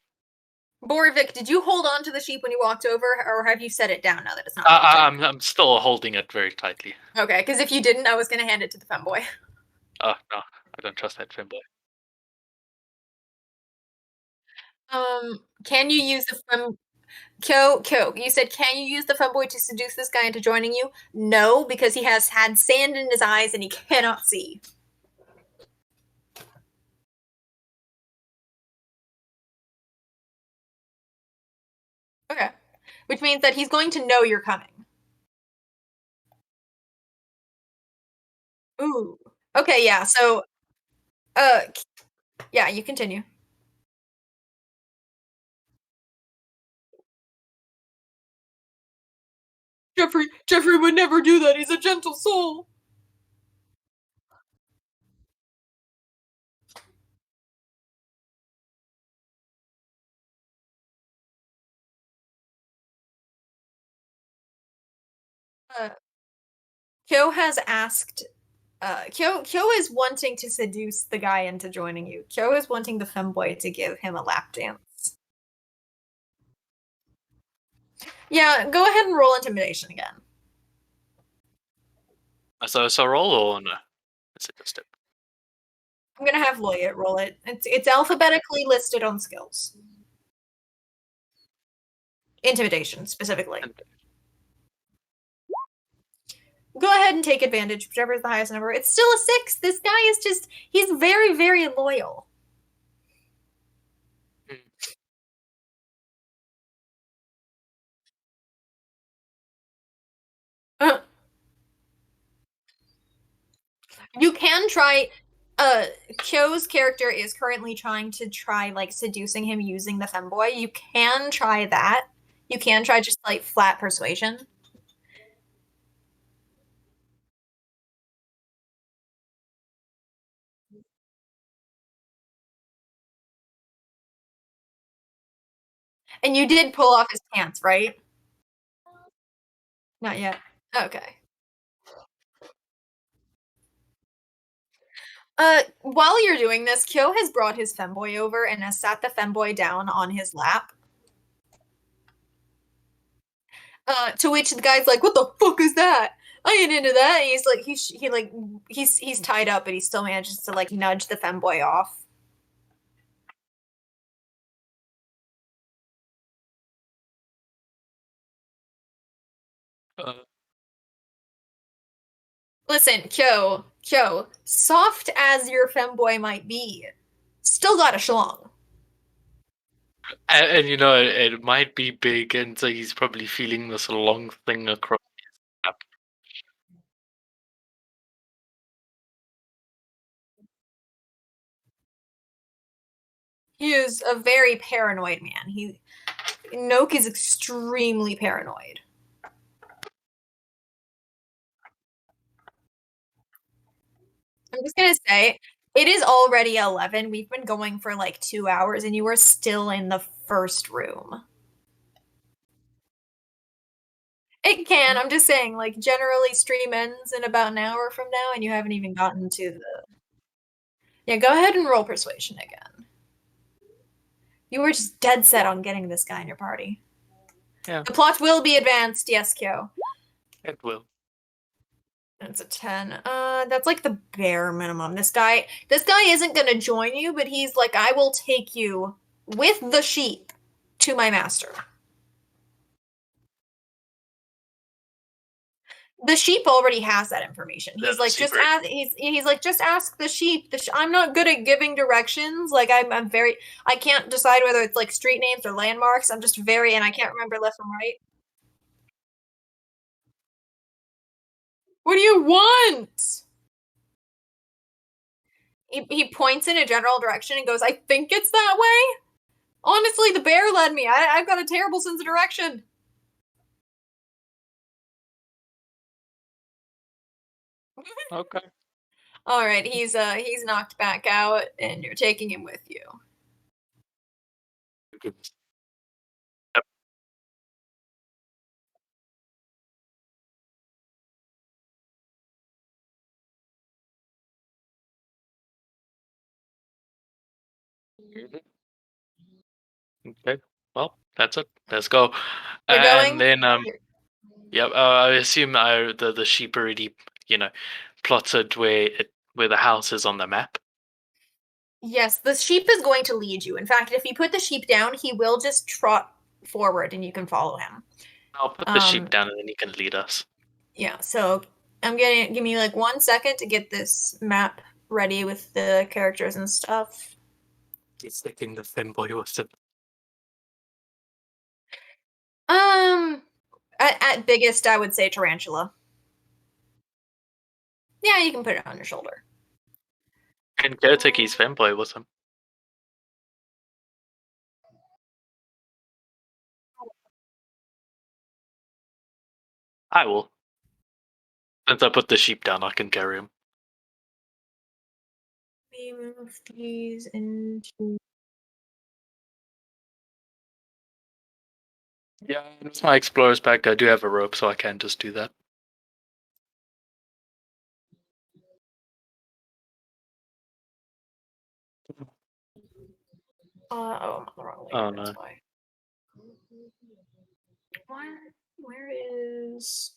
Speaker 1: Borvik, did you hold on to the sheep when you walked over, or have you set it down now that it's not?
Speaker 2: I'm still holding it very tightly.
Speaker 1: Okay, because if you didn't, I was going to hand it to the femboy.
Speaker 2: Oh no, I don't trust that femboy.
Speaker 1: Can you use the fem Kyo, you said can you use the femboy to seduce this guy into joining you? No, because he has had sand in his eyes and he cannot see. Okay. Which means that he's going to know you're coming. Ooh. Okay, yeah. So, uh, yeah, you continue. Jeffrey would never do that. He's a gentle soul. Uh, Kyo has asked. Kyo is wanting to seduce the guy into joining you. Kyo is wanting the femboy to give him a lap dance. Yeah, go ahead and roll intimidation again.
Speaker 2: So roll or no? Is it just it?
Speaker 1: I'm gonna have Loyet roll it. It's alphabetically listed on skills. Intimidation specifically. Go ahead and take advantage, whichever is the highest number. It's still a 6. This guy is he's very, very loyal. Uh, you can try Kyo's character is currently trying to try like seducing him using the femboy. You can try that. You can try just like flat persuasion. And you did pull off his pants, right? Not yet. Okay. While you're doing this, Kyo has brought his femboy over and has sat the femboy down on his lap. To which the guy's like, "What the fuck is that? I ain't into that." And he's like, he's tied up, but he still manages to like nudge the femboy off.
Speaker 2: Uh,
Speaker 1: Listen, Kyo, soft as your femboy might be, still got a schlong.
Speaker 2: and you know, it might be big, and so he's probably feeling this long thing across his lap.
Speaker 1: He is a very paranoid man. Noke is extremely paranoid. I'm just gonna say, it is already 11. We've been going for like 2 hours, and you are still in the first room. It can. I'm just saying, like, generally stream ends in about an hour from now, and you haven't even gotten to the. Yeah, go ahead and roll persuasion again. You were just dead set on getting this guy in your party.
Speaker 2: Yeah.
Speaker 1: The plot will be advanced, yes, Kyo.
Speaker 2: It will.
Speaker 1: That's a 10. That's like the bare minimum. This guy isn't gonna join you, but he's like, I will take you with the sheep to my master. The sheep already has that information. He's like, just ask. He's like, just ask the sheep. I'm not good at giving directions. Like, I'm very. I can't decide whether it's like street names or landmarks. I'm just very, and I can't remember left from right. What do you want? He points in a general direction and goes, I think it's that way. Honestly, the bear led me. I've got a terrible sense of direction.
Speaker 2: Okay.
Speaker 1: All right, he's knocked back out, and you're taking him with you.
Speaker 2: Goodness. Yep. Okay. Well, that's it. Let's go.
Speaker 1: You're going.
Speaker 2: And then yep. I assume the sheep already plotted where the house is on the map.
Speaker 1: Yes, the sheep is going to lead you. In fact, if you put the sheep down, he will just trot forward and you can follow him.
Speaker 2: I'll put the sheep down and then he can lead us.
Speaker 1: Yeah, so I'm getting give me like 1 second to get this map ready with the characters and stuff.
Speaker 2: He's thinking the femboy was it.
Speaker 1: Um, at biggest, I would say tarantula. Yeah, you can put it on your shoulder.
Speaker 2: And go take his femboy with him. I will. Since I put the sheep down, I can carry him.
Speaker 1: We move these into.
Speaker 2: Yeah, and with my explorer's pack, I do have a rope, so I can just do that.
Speaker 1: Oh, I'm on the wrong
Speaker 2: Oh,
Speaker 1: layer. That's
Speaker 2: no.
Speaker 1: why. Where is?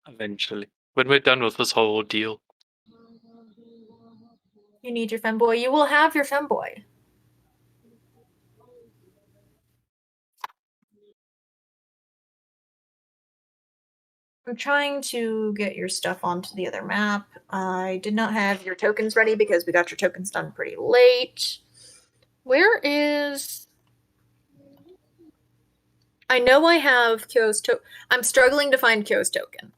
Speaker 2: Eventually. When we're done with this whole deal.
Speaker 1: You need your femboy. You will have your femboy. I'm trying to get your stuff onto the other map. I did not have your tokens ready because we got your tokens done pretty late. Where is? I know I have Kyo's token. I'm struggling to find Kyo's token.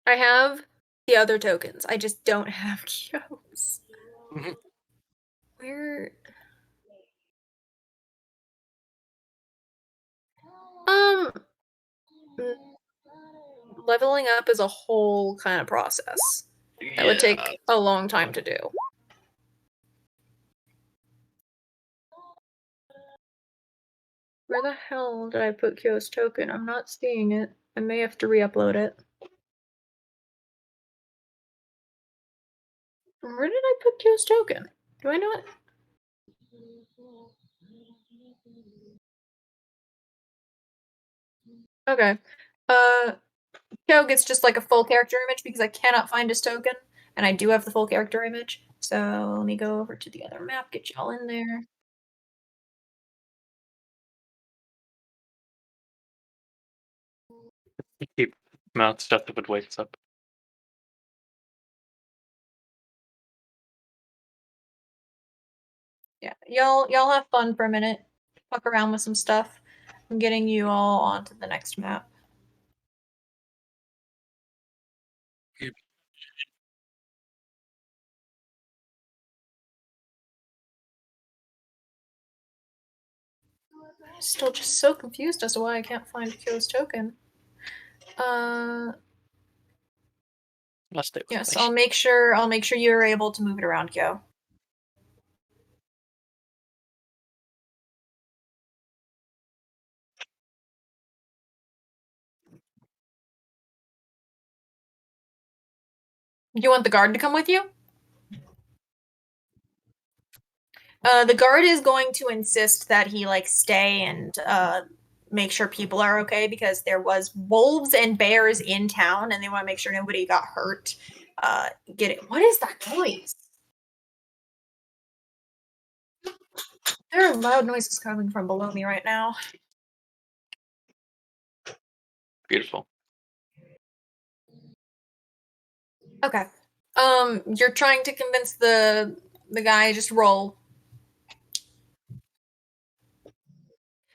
Speaker 1: I have the other tokens. I just don't have Kyo's. Where? Um, leveling up is a whole kind of process. That would take a long time to do. Where the hell did I put Kyo's token? I'm not seeing it. I may have to re-upload it. Where did I put Kyo's token? Do I not? Okay. Kyo gets just like a full character image because I cannot find his token, and I do have the full character image. So let me go over to the other map, get y'all in there.
Speaker 2: Keep mount stuff if it wakes up.
Speaker 1: Yeah, y'all have fun for a minute. Fuck around with some stuff. I'm getting you all onto the next map.
Speaker 2: Yep.
Speaker 1: I'm still just so confused as to why I can't find Kyo's token.
Speaker 2: Let's stay with
Speaker 1: Yes,
Speaker 2: me.
Speaker 1: I'll make sure you're able to move it around, Kyo. You want the guard to come with you? The guard is going to insist that he like stay and make sure people are okay because there was wolves and bears in town and they want to make sure nobody got hurt. Get it? What is that noise? There are loud noises coming from below me right now.
Speaker 2: Beautiful.
Speaker 1: Okay. You're trying to convince the guy just roll.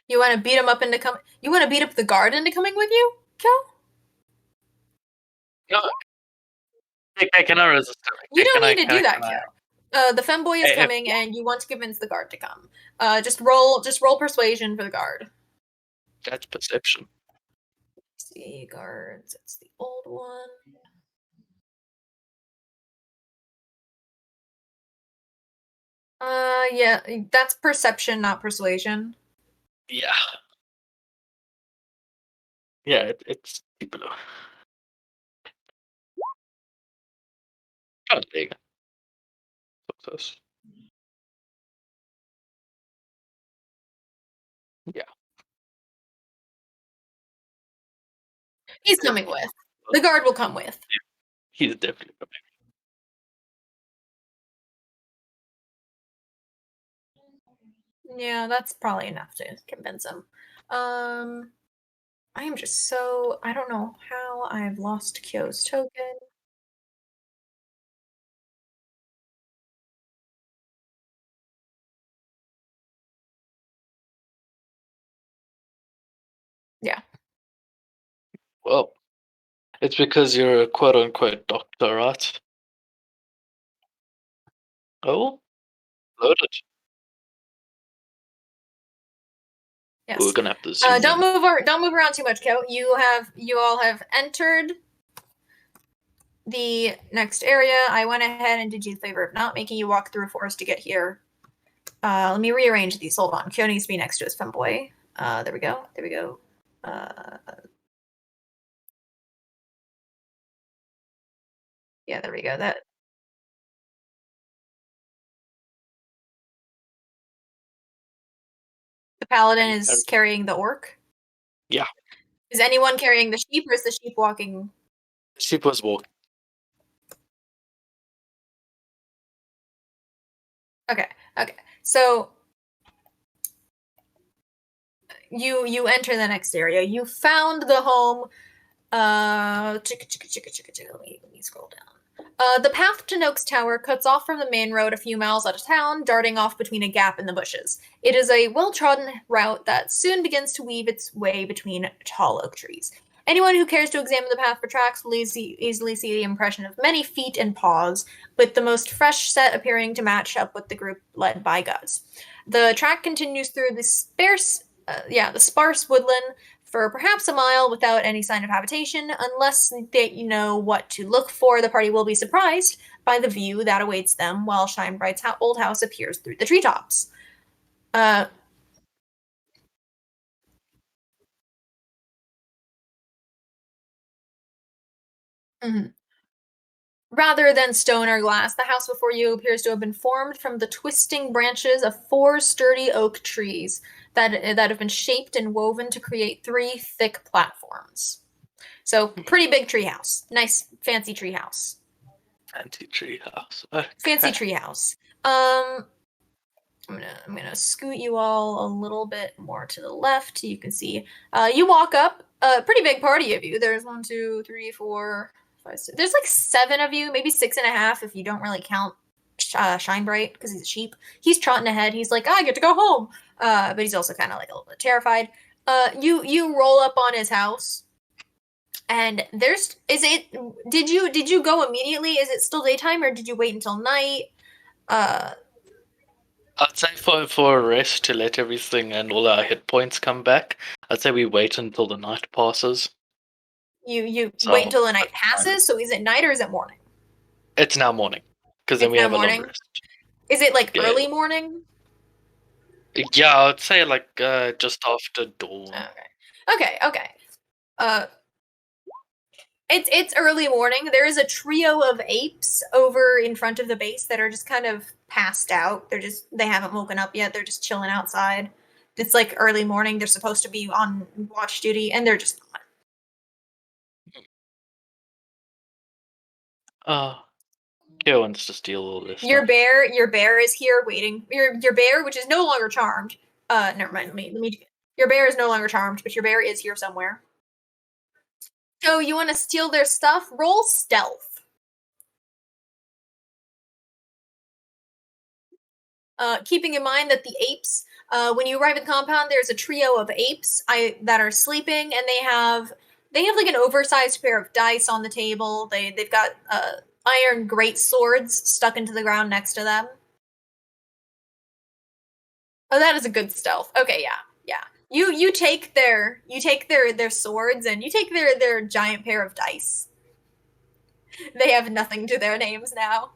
Speaker 1: You want to beat him up into come. You want to beat up the guard into coming with you, Kel?
Speaker 2: No. Hey, can I resist?
Speaker 1: You don't
Speaker 2: Can
Speaker 1: need to do that, Kel. The femboy is
Speaker 2: Hey,
Speaker 1: coming, and you want to convince the guard to come. Just roll persuasion for the guard.
Speaker 2: That's perception.
Speaker 1: Let's see, guards. It's the old one. Yeah, that's perception, not persuasion.
Speaker 2: Yeah. Yeah, it's below. Oh, there you go. Success. Yeah.
Speaker 1: He's coming with. The guard will come with.
Speaker 2: He's definitely coming.
Speaker 1: Yeah, that's probably enough to convince him. I am just so I don't know how I've lost Kyo's token. Yeah.
Speaker 2: Well, it's because you're a quote unquote doctor, right? Oh, loaded. We're
Speaker 1: Yes.
Speaker 2: gonna have to zoom in.
Speaker 1: Don't move around too much, Kyo. You all have entered the next area. I went ahead and did you the favor of not making you walk through a forest to get here. Let me rearrange these. Hold on. Kyo needs to be next to his femboy. There we go. There we go. Yeah, there we go. That the paladin is carrying the orc.
Speaker 2: Yeah,
Speaker 1: Is anyone carrying the sheep, or is the sheep walking?
Speaker 2: sheep was walking.
Speaker 1: Okay. Okay. So you enter the next area. You found the home. Let me scroll down. The path to Noak's Tower cuts off from the main road a few miles out of town, darting off between a gap in the bushes. It is a well-trodden route that soon begins to weave its way between tall oak trees. Anyone who cares to examine the path for tracks will easily see the impression of many feet and paws, with the most fresh set appearing to match up with the group led by Guz. The track continues through the sparse woodland for perhaps a mile without any sign of habitation. Unless they you know what to look for, the party will be surprised by the view that awaits them while Shinebright's old house appears through the treetops. Uh, mhm. Rather than stone or glass, the house before you appears to have been formed from the twisting branches of four sturdy oak trees that have been shaped and woven to create three thick platforms. So, pretty big treehouse. Nice, fancy treehouse.
Speaker 2: Anti-tree house.
Speaker 1: Fancy
Speaker 2: Okay.
Speaker 1: treehouse. I'm gonna scoot you all a little bit more to the left. You can see. You walk up. A pretty big party of you. There's one, two, three, four, five, six. There's like seven of you, maybe six and a half if you don't really count Shinebright because he's a sheep. He's trotting ahead. He's like, I get to go home. But he's also kind of like a little bit terrified. You roll up on his house, and there's is it? Did you go immediately? Is it still daytime or did you wait until night? Uh,
Speaker 2: I'd say for a rest to let everything and all our hit points come back, I'd say we wait until the night passes.
Speaker 1: you wait
Speaker 2: So
Speaker 1: until the night passes. So is it night or is it morning?
Speaker 2: it's now morning, because then
Speaker 1: It's
Speaker 2: we
Speaker 1: now
Speaker 2: have a long
Speaker 1: morning.
Speaker 2: rest.
Speaker 1: Is it like
Speaker 2: Yeah,
Speaker 1: early morning?
Speaker 2: yeah, I'd say like just after dawn.
Speaker 1: Okay. Uh, it's early morning. There is a trio of apes over in front of the base that are just kind of passed out. They haven't woken up yet. They're just chilling outside. It's like early morning. They're supposed to be on watch duty, and they're just not.
Speaker 2: Kyo wants to steal all this
Speaker 1: Your
Speaker 2: stuff.
Speaker 1: bear is here waiting. Your bear, which is no longer charmed. Never mind. Let me. Your bear is no longer charmed, but your bear is here somewhere. So you want to steal their stuff? Roll stealth. Keeping in mind that the apes, when you arrive at the compound, there's a trio of apes that are sleeping, and they have like an oversized pair of dice on the table. They've got iron great swords stuck into the ground next to them. Oh, that is a good stealth. Okay, yeah. You take their swords and you take their giant pair of dice. They have nothing to their names now.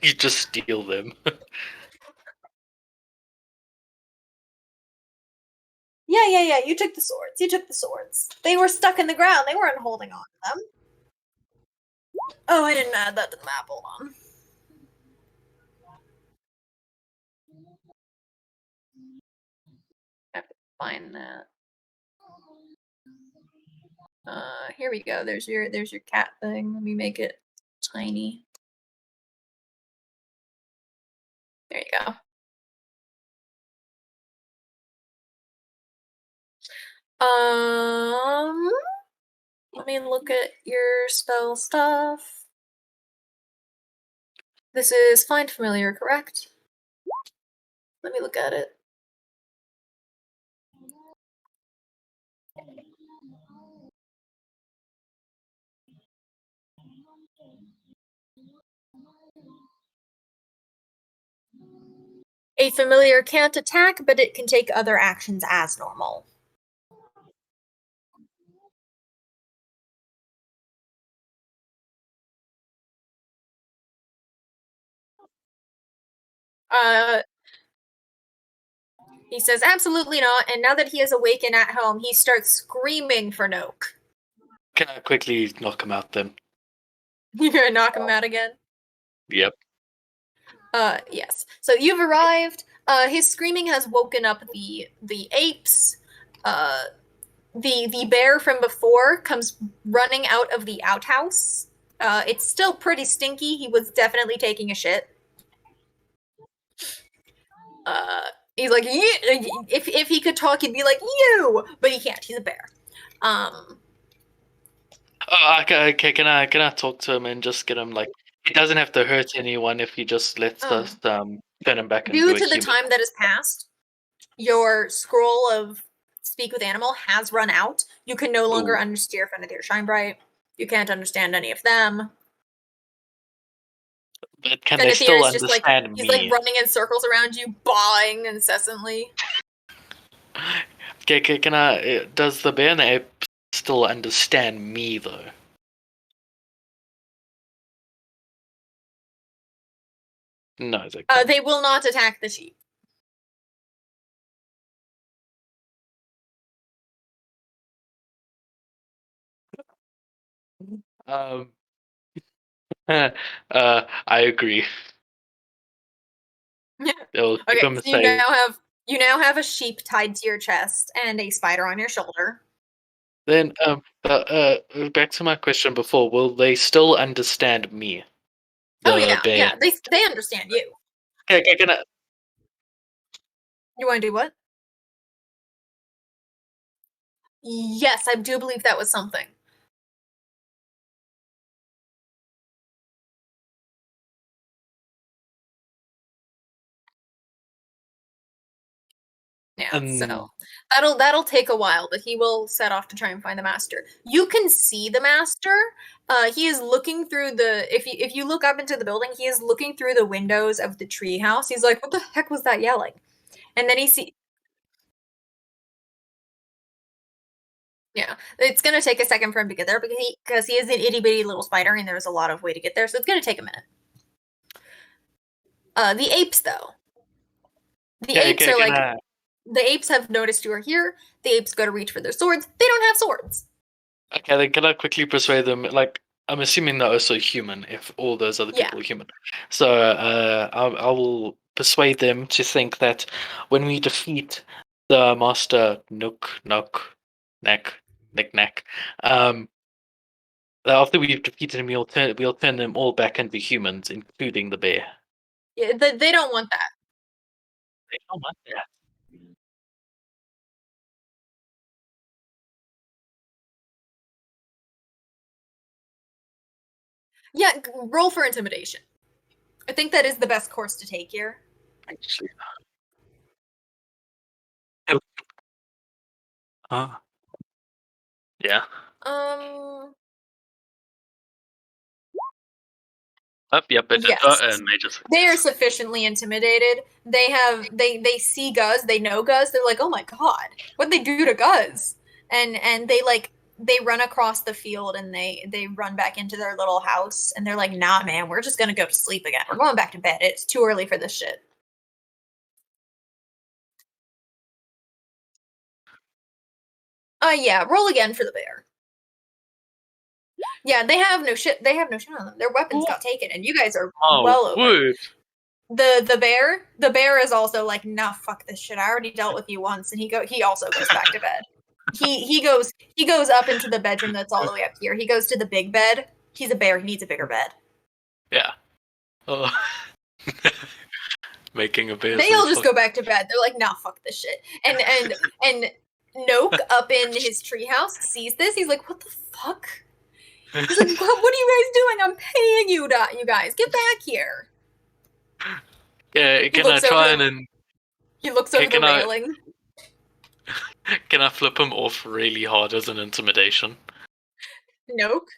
Speaker 2: You just steal them.
Speaker 1: Yeah. You took the swords. You took the swords. They were stuck in the ground. They weren't holding on to them. Oh, I didn't add that to the map. Hold on. I have to find that. Here we go. There's your cat thing. Let me make it tiny. There you go. Let me look at your spell stuff. This is find familiar, correct? Let me look at it. A familiar can't attack, but it can take other actions as normal. He says absolutely not, and now that he is awake and at home, he starts screaming for Noke.
Speaker 2: Can I quickly knock him out then?
Speaker 1: You're gonna knock him out again?
Speaker 2: Yep.
Speaker 1: Yes. So you've arrived. His screaming has woken up the apes. The bear from before comes running out of the outhouse. It's still pretty stinky. He was definitely taking a shit. He's like, if he could talk, he'd be like, you, but he can't. He's a bear.
Speaker 2: Okay, can I talk to him and just get him like he doesn't have to hurt anyone if he just lets us turn him back into a
Speaker 1: due to the
Speaker 2: human.
Speaker 1: time that has passed, your scroll of speak with animal has run out. You can no longer understand Fenrir Shinebright. You can't understand any of them.
Speaker 2: But can they still understand me?
Speaker 1: He's like running in circles around you, bawling incessantly.
Speaker 2: Okay, can I? Does the bear and the ape still understand me though? No,
Speaker 1: they will not attack the sheep.
Speaker 2: I agree.
Speaker 1: Okay, so you now have a sheep tied to your chest and a spider on your shoulder.
Speaker 2: Then, back to my question before: will they still understand me?
Speaker 1: Yeah, they understand you.
Speaker 2: Okay, can I?
Speaker 1: You want to do what? Yes, I do believe that was something. Yeah, so that'll take a while, but he will set off to try and find the master. You can see the master. He is looking through the if you look up into the building, he is looking through the windows of the treehouse. He's like, "What the heck was that yelling?" And then yeah, it's gonna take a second for him to get there because he is an itty bitty little spider, and there's a lot of way to get there, so it's gonna take a minute. The apes though, apes are like. The apes have noticed you are here. The apes go to reach for their swords. They don't have swords.
Speaker 2: Okay, then can I quickly persuade them? Like, I'm assuming they're also human if all those other people are human. So I will persuade them to think that when we defeat the master Knack, after we've defeated him, we'll turn them all back into humans, including the bear.
Speaker 1: Yeah, they don't want that.
Speaker 2: They don't want that.
Speaker 1: Yeah, roll for intimidation. I think that is the best course to take here.
Speaker 2: Actually, yeah. Yep.
Speaker 1: Yes. They are sufficiently intimidated. They see Guz. They know Guz. They're like, oh my god, what'd they do to Guz? And they run across the field and they run back into their little house and they're like, nah, man, we're just gonna go to sleep again. We're going back to bed. It's too early for this shit. Yeah, roll again for the bear. Yeah, they have no shit. They have no shit on them. Their weapons got taken, and you guys are well over. The bear is also like, nah, fuck this shit. I already dealt with you once, and he also goes back to bed. he goes up into the bedroom that's all the way up here. He goes to the big bed. He's a bear. He needs a bigger bed.
Speaker 2: Yeah. Oh. Making a bear.
Speaker 1: They all just go back to bed. They're like, nah, fuck this shit. And Noke up in his treehouse sees this. He's like, what the fuck? He's like, what are you guys doing? I'm paying you guys. Get back here.
Speaker 2: Yeah, can I try and
Speaker 1: he looks over the railing.
Speaker 2: Can I flip him off really hard as an intimidation?
Speaker 1: Nope.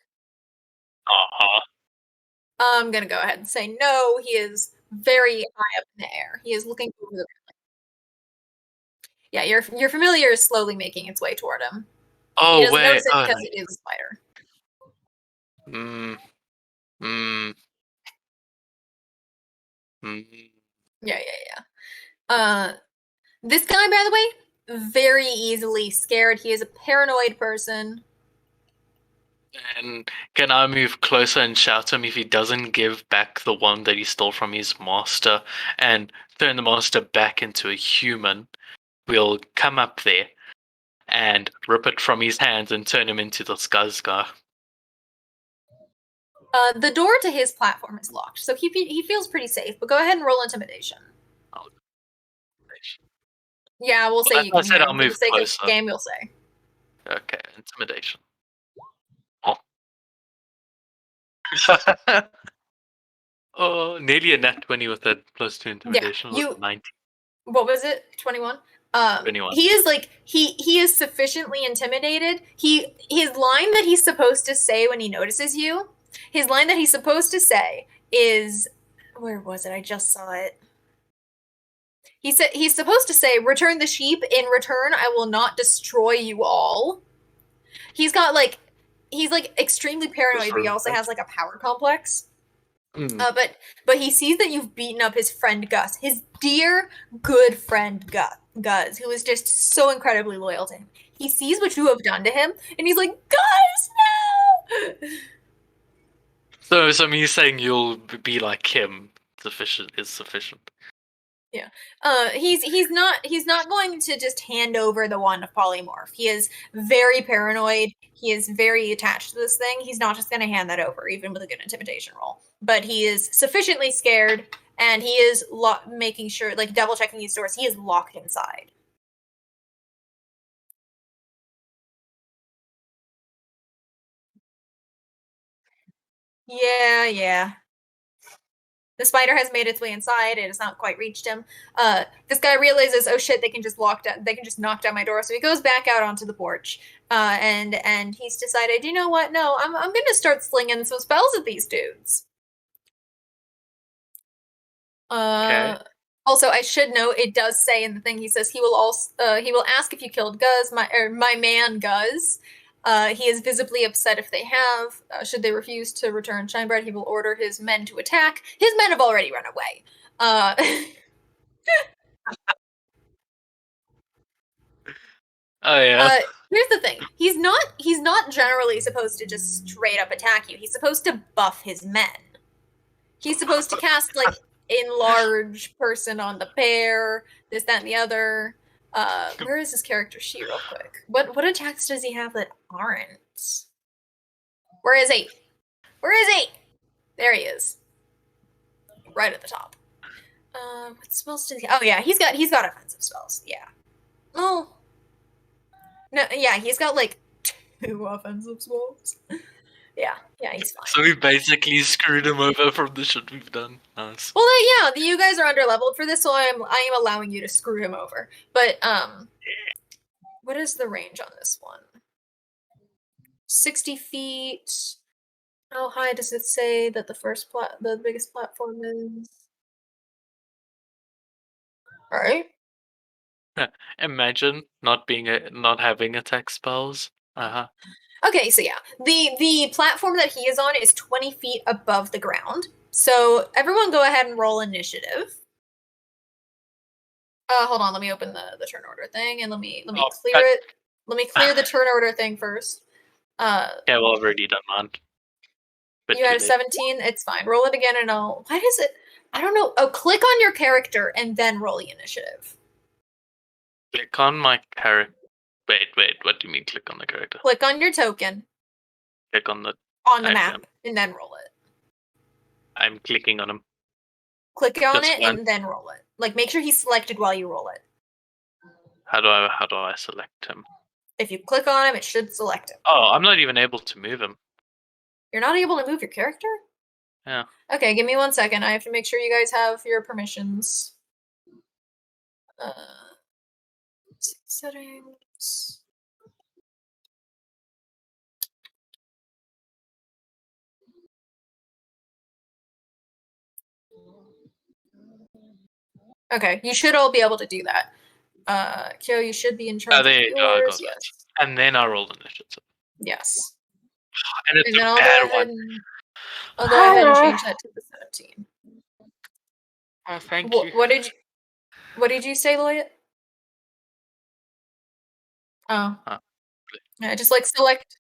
Speaker 1: I'm gonna go ahead and say no. He is very high up in the air. He is looking over the railing. Yeah, your familiar is slowly making its way toward him.
Speaker 2: Oh,
Speaker 1: he doesn't
Speaker 2: wait.
Speaker 1: notice it because it is a spider. Yeah. This guy, by the way, very easily scared. He is a paranoid person.
Speaker 2: And can I move closer and shout him if he doesn't give back the one that he stole from his master and turn the master back into a human? We'll come up there and rip it from his hands and turn him into the Skazka.
Speaker 1: The door to his platform is locked, so he feels pretty safe. But go ahead and roll intimidation. Yeah, we'll say you can.
Speaker 2: I said I'll move
Speaker 1: for the sake
Speaker 2: closer.
Speaker 1: of game, we'll say.
Speaker 2: Okay, intimidation. Oh, nearly a nat 20 with that plus 2 intimidation.
Speaker 1: Yeah,
Speaker 2: 90.
Speaker 1: What was it? 21?
Speaker 2: 21.
Speaker 1: He is like he is sufficiently intimidated. His line that he's supposed to say when he notices you, his line that he's supposed to say is, where was it? I just saw it. He said he's supposed to say, "Return the sheep. In return, I will not destroy you all." He's like extremely paranoid, but he also has like a power complex. But he sees that you've beaten up his friend Gus, his dear good friend Gus, who is just so incredibly loyal to him. He sees what you have done to him, and he's like, Gus,
Speaker 2: no! So me saying you'll be like him is sufficient.
Speaker 1: Yeah. He's not going to just hand over the wand of polymorph. He is very paranoid. He is very attached to this thing. He's not just going to hand that over, even with a good intimidation roll. But he is sufficiently scared, and he is making sure, like double checking these doors. He is locked inside. Yeah. The spider has made its way inside. It has not quite reached him. This guy realizes, oh shit, they can just knock down my door. So he goes back out onto the porch, and he's decided, you know what? No, I'm gonna start slinging some spells at these dudes.
Speaker 2: Okay.
Speaker 1: Also, I should note it does say in the thing he says he will ask if you killed Guz, my man Guz. He is visibly upset if they have. Should they refuse to return Shinebread, he will order his men to attack. His men have already run away.
Speaker 2: Oh yeah.
Speaker 1: Here's the thing. He's not generally supposed to just straight up attack you. He's supposed to buff his men. He's supposed to cast like enlarge person on the bear, this, that, and the other. Where is his character sheet real quick? What attacks does he have that aren't? Where is he? There he is. Right at the top. What spells does he? Oh yeah, he's got offensive spells. Yeah. Oh. No, yeah, he's got like 2 offensive spells. Yeah, he's fine.
Speaker 2: So we basically screwed him over from the shit we've done. Nice.
Speaker 1: Well, yeah, you guys are underleveled for this, so I am allowing you to screw him over. But what is the range on this one? 60 feet. How high does it say that the biggest platform is? All right.
Speaker 2: Imagine not having attack spells.
Speaker 1: Okay, so yeah, the platform that he is on is 20 feet above the ground. So everyone, go ahead and roll initiative. Hold on, let me open the turn order thing, and let me clear it. Let me clear the turn order thing first.
Speaker 2: Yeah, well, I've already done mine.
Speaker 1: But you had a 17. It's fine. Roll it again, and why does it? I don't know. Oh, click on your character and then roll the initiative.
Speaker 2: Click on my character. Wait. What do you mean click on the character?
Speaker 1: Click on your token
Speaker 2: Click on the.
Speaker 1: on the
Speaker 2: Actually,
Speaker 1: map and then roll it.
Speaker 2: I'm clicking on him.
Speaker 1: Click on
Speaker 2: Just
Speaker 1: it
Speaker 2: one.
Speaker 1: and then roll it. Like, make sure he's selected while you roll it.
Speaker 2: How do I select him?
Speaker 1: If you click on him, it should select him.
Speaker 2: Oh, I'm not even able to move him.
Speaker 1: You're not able to move your character?
Speaker 2: Yeah.
Speaker 1: Okay, give me 1 second. I have to make sure you guys have your permissions. Settings. Okay, you should all be able to do that. Kyo, you should be in charge
Speaker 2: There
Speaker 1: of
Speaker 2: you go. I
Speaker 1: yours.
Speaker 2: got
Speaker 1: Yes.
Speaker 2: it. And then I rolled initiative.
Speaker 1: Yes.
Speaker 2: And it's
Speaker 1: And then
Speaker 2: a
Speaker 1: I'll go
Speaker 2: bad
Speaker 1: ahead
Speaker 2: one.
Speaker 1: and I'll go ahead and change that to the 17.
Speaker 2: Oh, thank you.
Speaker 1: What did you say, Lloyd? Oh.
Speaker 2: Huh.
Speaker 1: Yeah, just like select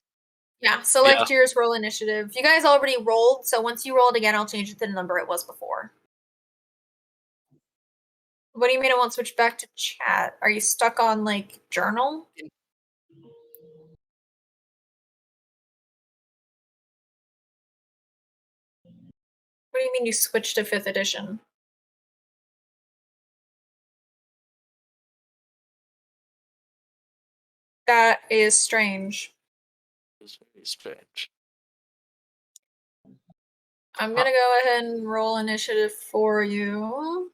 Speaker 1: yours, roll initiative. You guys already rolled, so once you roll it again, I'll change it to the number it was before. What do you mean it won't switch back to chat? Are you stuck on like journal? What do you mean you switched to 5th edition? That is strange.
Speaker 2: It's very strange.
Speaker 1: I'm gonna go ahead and roll initiative for you.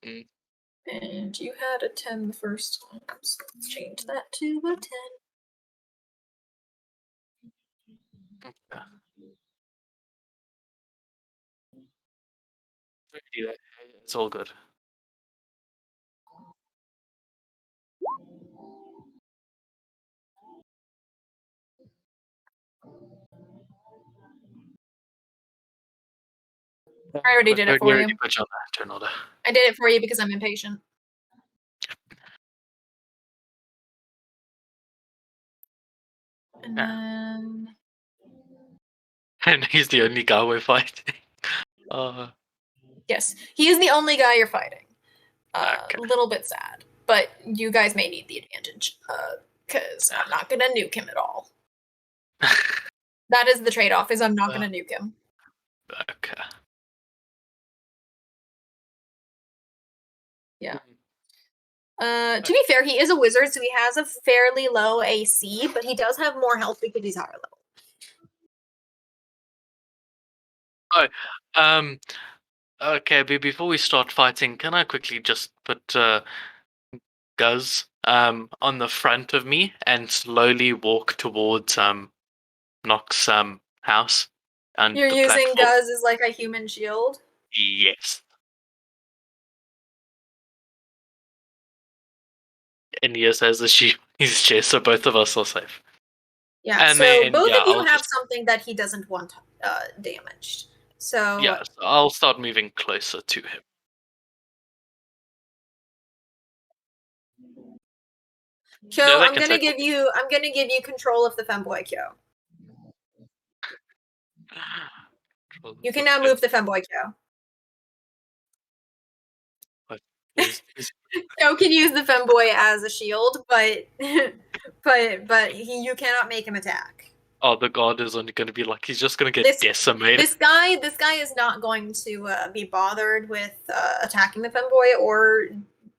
Speaker 2: Mm.
Speaker 1: And you had a 10 the first time, so let's change that to a 10.
Speaker 2: Okay. It's all good.
Speaker 1: I already did it for you.
Speaker 2: Put you on that turn order.
Speaker 1: I did it for you because I'm impatient. And then
Speaker 2: And he's the only guy we're fighting.
Speaker 1: yes, he is the only guy you're fighting.
Speaker 2: Okay.
Speaker 1: A little bit sad, but you guys may need the advantage because I'm not gonna nuke him at all. That is the trade-off. Is I'm not gonna nuke him.
Speaker 2: Okay.
Speaker 1: Yeah. To be fair, he is a wizard, so he has a fairly low AC, but he does have more health because he's higher level.
Speaker 2: Okay, before we start fighting, can I quickly just put Guz on the front of me and slowly walk towards Nox's house? And
Speaker 1: You're
Speaker 2: the
Speaker 1: using
Speaker 2: platform?
Speaker 1: Guz as like a human shield?
Speaker 2: Yes. And he has a shield in his chest, so both of us are safe.
Speaker 1: Yeah,
Speaker 2: And
Speaker 1: so
Speaker 2: then,
Speaker 1: both of you
Speaker 2: I'll
Speaker 1: have
Speaker 2: just-
Speaker 1: something that he doesn't want damaged. So
Speaker 2: Yeah, so I'll start moving closer to him.
Speaker 1: Kyo,
Speaker 2: No, they
Speaker 1: I'm
Speaker 2: can
Speaker 1: gonna
Speaker 2: take
Speaker 1: give you control of the femboy, Kyo. You can now move the femboy, Kyo. Kyo can use the femboy as a shield, but you cannot make him attack.
Speaker 2: Oh, the god is only going to be like, he's just going to get decimated.
Speaker 1: This guy is not going to be bothered with attacking the femboy or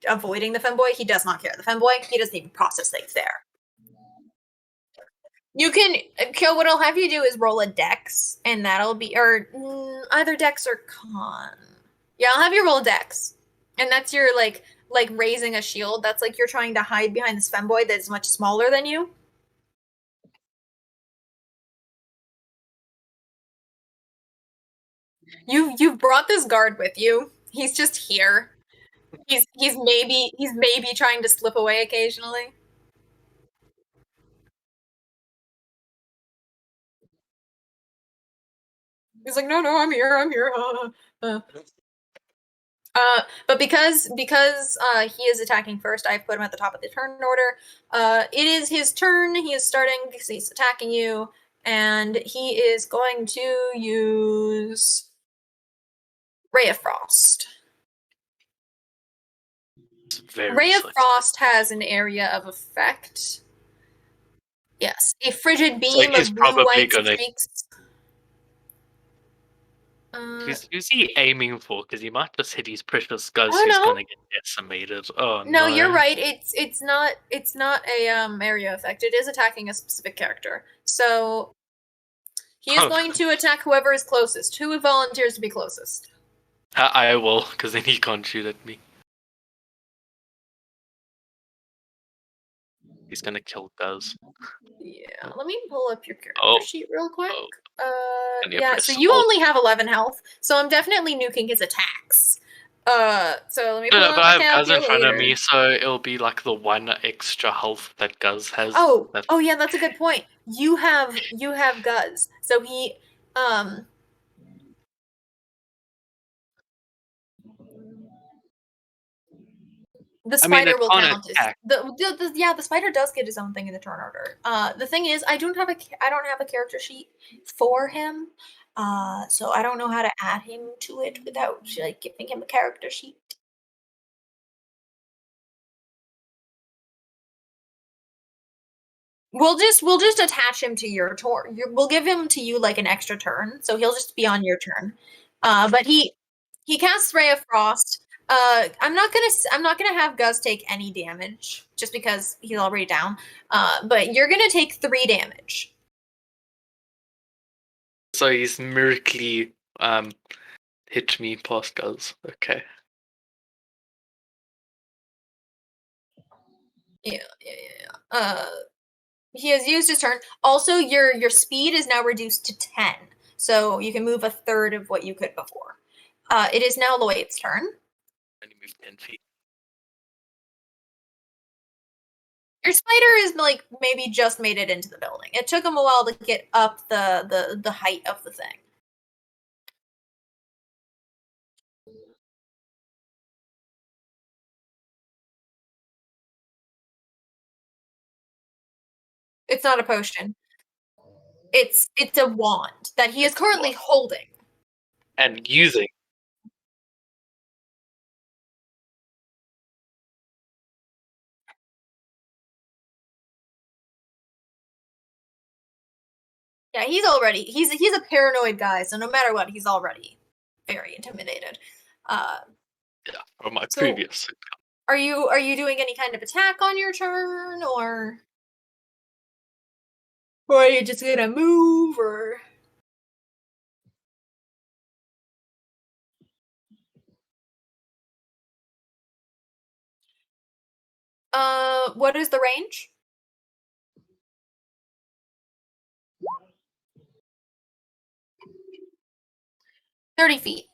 Speaker 1: avoiding the femboy. He does not care. The femboy, he doesn't even process things there. You can kill. What I'll have you do is roll a dex, and that'll be either dex or con. Yeah, I'll have you roll dex, and that's your like raising a shield. That's like you're trying to hide behind this femboy that's much smaller than you. You've brought this guard with you. He's just here. He's maybe trying to slip away occasionally. He's like, no, I'm here. But because he is attacking first, I've put him at the top of the turn order. It is his turn. He is starting because he's attacking you, and he is going to use Ray of Frost.
Speaker 2: It's very
Speaker 1: Ray of
Speaker 2: slick.
Speaker 1: Frost has an area of effect. Yes, a frigid beam
Speaker 2: he's
Speaker 1: of
Speaker 2: probably
Speaker 1: blue-white
Speaker 2: gonna-
Speaker 1: streaks.
Speaker 2: Who's he aiming for? Because he might just hit his precious Guz,
Speaker 1: Oh,
Speaker 2: who's
Speaker 1: no.
Speaker 2: gonna get decimated. Oh
Speaker 1: No,
Speaker 2: no!
Speaker 1: you're right. It's not a area effect. It is attacking a specific character. So he is
Speaker 2: Oh.
Speaker 1: going to attack whoever is closest. Who volunteers to be closest?
Speaker 2: I will, because then he can't shoot at me. He's gonna kill Guz.
Speaker 1: Yeah, let me pull up your character
Speaker 2: Oh.
Speaker 1: sheet real quick.
Speaker 2: And you
Speaker 1: Yeah,
Speaker 2: press
Speaker 1: so you
Speaker 2: Alt.
Speaker 1: only have 11 health, so I'm definitely nuking his attacks. So let me pull
Speaker 2: No,
Speaker 1: up
Speaker 2: but I
Speaker 1: my
Speaker 2: have Guz in front of
Speaker 1: calculator.
Speaker 2: me, so it'll be like the one extra health that Guz has.
Speaker 1: Oh yeah, that's a good point. You have Guz, so he the spider will count as the spider does get his own thing in the turn order. The thing is, I don't have a character sheet for him, so I don't know how to add him to it without like giving him a character sheet. We'll just attach him to your turn. We'll give him to you like an extra turn, so he'll just be on your turn. But he casts Ray of Frost. I'm not gonna have Guz take any damage just because he's already down. But you're gonna take 3 damage.
Speaker 2: So he's miraculously hit me past Guz. Okay.
Speaker 1: Yeah. He has used his turn. Also, your speed is now reduced to 10, so you can move a third of what you could before. It is now Lloyd's turn.
Speaker 2: And he moved 10 feet.
Speaker 1: Your spider is like maybe just made it into the building. It took him a while to get up the height of the thing. It's not a potion. It's a wand that he is currently holding.
Speaker 2: And using.
Speaker 1: Yeah, he's a paranoid guy, so no matter what, he's already very intimidated.
Speaker 2: Yeah, from my previous.
Speaker 1: Are you doing any kind of attack on your turn, or are you just gonna move, or? What is the range? 30 feet.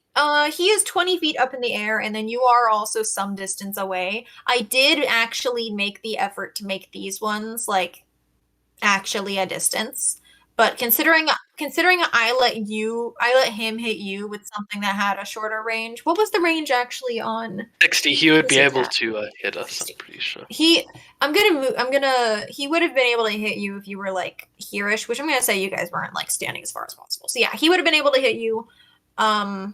Speaker 1: He is 20 feet up in the air, and then you are also some distance away. I did actually make the effort to make these ones like actually a distance, but considering I let him hit you with something that had a shorter range. What was the range actually on
Speaker 2: 60, he would be
Speaker 1: this
Speaker 2: able
Speaker 1: attack?
Speaker 2: to hit us,
Speaker 1: 60.
Speaker 2: I'm pretty sure.
Speaker 1: He would have been able to hit you if you were like here-ish, which I'm gonna say you guys weren't like standing as far as possible. So yeah, he would have been able to hit you. But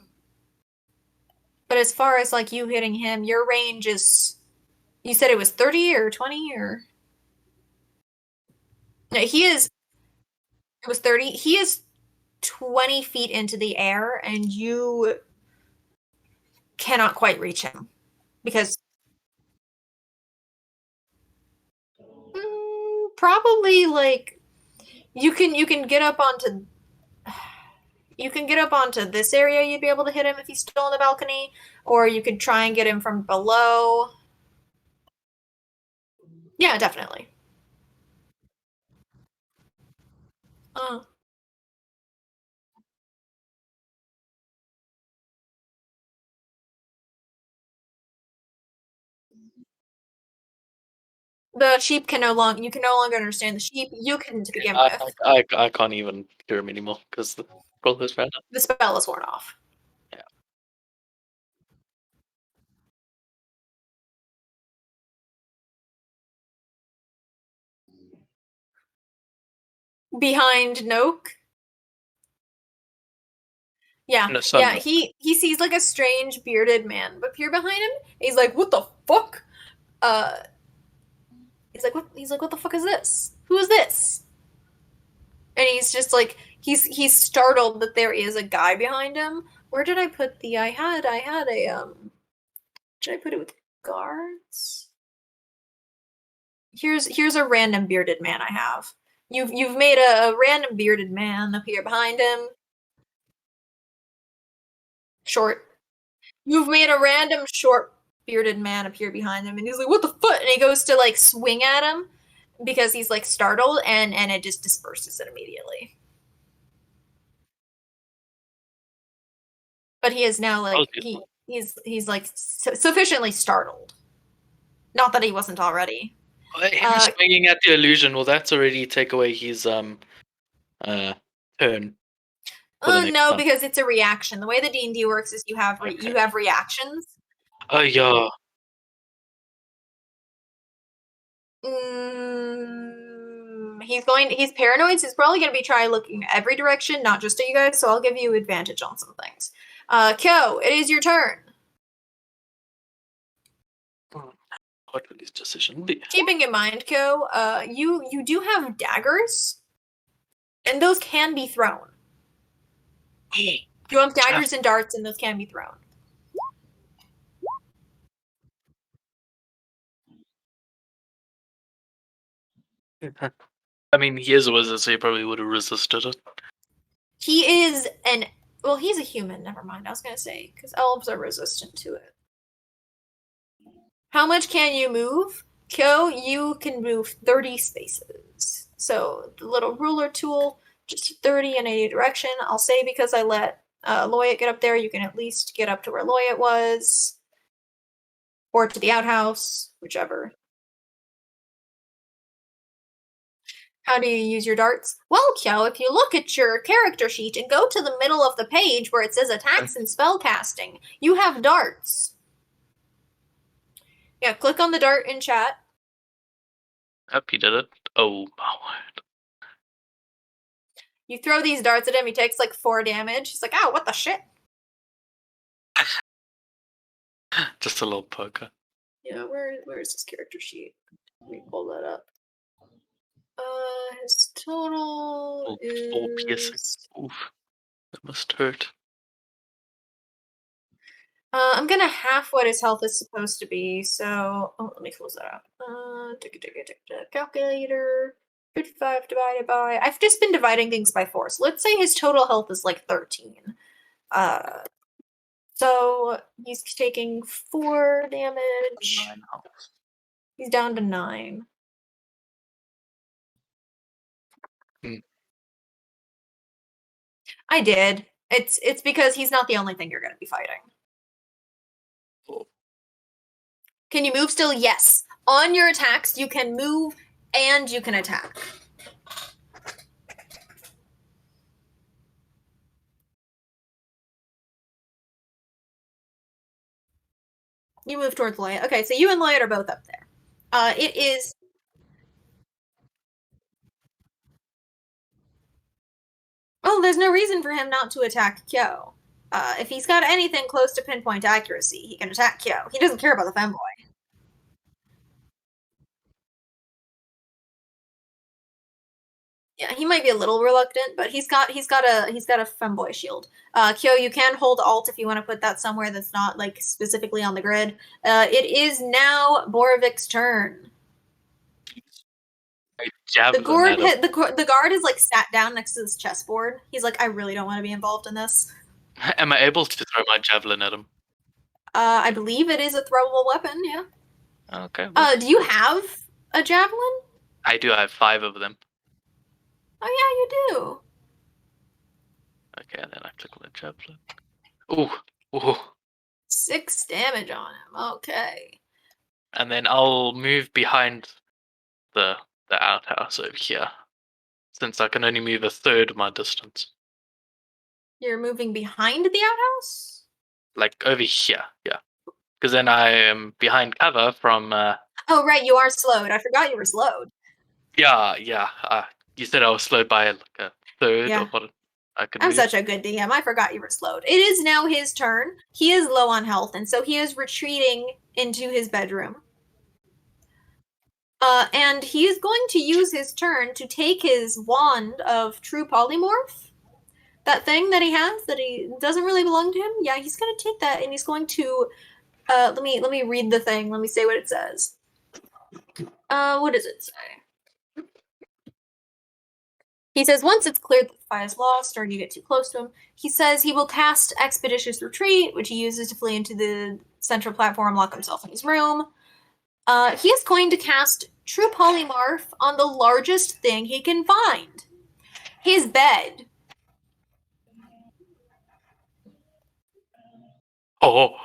Speaker 1: as far as like you hitting him, your range is, you said it was 30 or 20 or? No, it was 30. He is 20 feet into the air, and you cannot quite reach him because probably like you can get up onto this area. You'd be able to hit him if he's still on the balcony, or you could try and get him from below. Yeah, definitely. The sheep can no longer. You can no longer understand the sheep. You couldn't begin with.
Speaker 2: I can't even hear him anymore because the scroll has ran out.
Speaker 1: The spell is worn off.
Speaker 2: Yeah.
Speaker 1: Behind Noak. Yeah,
Speaker 2: No,
Speaker 1: yeah. He sees like a strange bearded man appear behind him. He's like, "What the fuck?" he's like, what the fuck is this? Who is this? And he's just like, he's startled that there is a guy behind him. Where did I put the? I had a Did I put it with guards? Here's a random bearded man I have. You've made a random bearded man appear behind him. Short. You've made a random short bearded man appear behind him, and he's like, "What the fuck?" And he goes to like swing at him because he's like startled, and it just disperses it immediately. But he is now like he's like sufficiently startled. Not that he wasn't already.
Speaker 2: Him swinging at the illusion, well, that's already take away his turn.
Speaker 1: No, because it's a reaction. The way the D&D works is you have reactions.
Speaker 2: Oh yeah.
Speaker 1: He's paranoid, so he's probably going to be trying looking every direction, not just at you guys, so I'll give you advantage on some things. Kyo, it is your turn.
Speaker 2: What will his decision be?
Speaker 1: Keeping in mind, Kyo, you do have daggers, and those can be thrown. You have daggers and darts, and those can be thrown.
Speaker 2: I mean, he is a wizard, so he probably would have resisted it.
Speaker 1: He is he's a human. Never mind. I was gonna say because elves are resistant to it. How much can you move? Kyo, you can move 30 spaces. So the little ruler tool, just 30 in any direction. I'll say because I let Loyat get up there, you can at least get up to where Loyat was. Or to the outhouse, whichever. How do you use your darts? Well, Kyo, if you look at your character sheet and go to the middle of the page where it says attacks and spellcasting, you have darts. Yeah, click on the dart in chat.
Speaker 2: Yep, he did it. Oh my word.
Speaker 1: You throw these darts at him, he takes like 4 damage. He's like, ow, what the shit?
Speaker 2: Just a little poker.
Speaker 1: Yeah, where's his character sheet? Let me pull that up. His total is
Speaker 2: 4 piercing. Oof. That must hurt.
Speaker 1: I'm gonna half what his health is supposed to be, so let me close that up. Calculator. 55 divided by. I've just been dividing things by 4. So let's say his total health is like 13. So he's taking 4 damage. He's down to 9. I did. It's because he's not the only thing you're going to be fighting. Can you move still? Yes. On your attacks, you can move and you can attack. You move towards Loyat. Okay, so you and Loyat are both up there. It is... Well, there's no reason for him not to attack Kyo. If he's got anything close to pinpoint accuracy, he can attack Kyo. He doesn't care about the femboy. Yeah, he might be a little reluctant, but he's got a femboy shield. Kyo, you can hold Alt if you want to put that somewhere that's not like specifically on the grid. It is now Borovik's turn. The guard is like sat down next to this chessboard. He's like, I really don't want to be involved in this.
Speaker 2: Am I able to throw my javelin at him?
Speaker 1: I believe it is a throwable weapon. Yeah.
Speaker 2: Okay.
Speaker 1: Do you have a javelin?
Speaker 2: I do. I have 5 of them.
Speaker 1: Oh yeah, you do.
Speaker 2: Okay, and then I click on the javelin. Ooh.
Speaker 1: 6 damage on him. Okay.
Speaker 2: And then I'll move behind the outhouse over here, since I can only move 1/3 of my distance.
Speaker 1: You're moving behind the outhouse?
Speaker 2: Like over here, yeah. Because then I am behind cover from...
Speaker 1: Oh, right, you are slowed. I forgot you were slowed.
Speaker 2: Yeah. You said I was slowed by like 1/3 of what I could move.
Speaker 1: Such a good DM. I forgot you were slowed. It is now his turn. He is low on health, and so he is retreating into his bedroom. And he is going to use his turn to take his wand of true polymorph. That thing that he has that he doesn't really belong to him. Yeah, he's gonna take that and he's going to let me read the thing. Let me say what it says. What does it say? He says once it's clear that the fight is lost or you get too close to him, he says he will cast Expeditious Retreat, which he uses to flee into the central platform, lock himself in his room. He is going to cast True Polymorph on the largest thing he can find. His bed.
Speaker 2: Oh,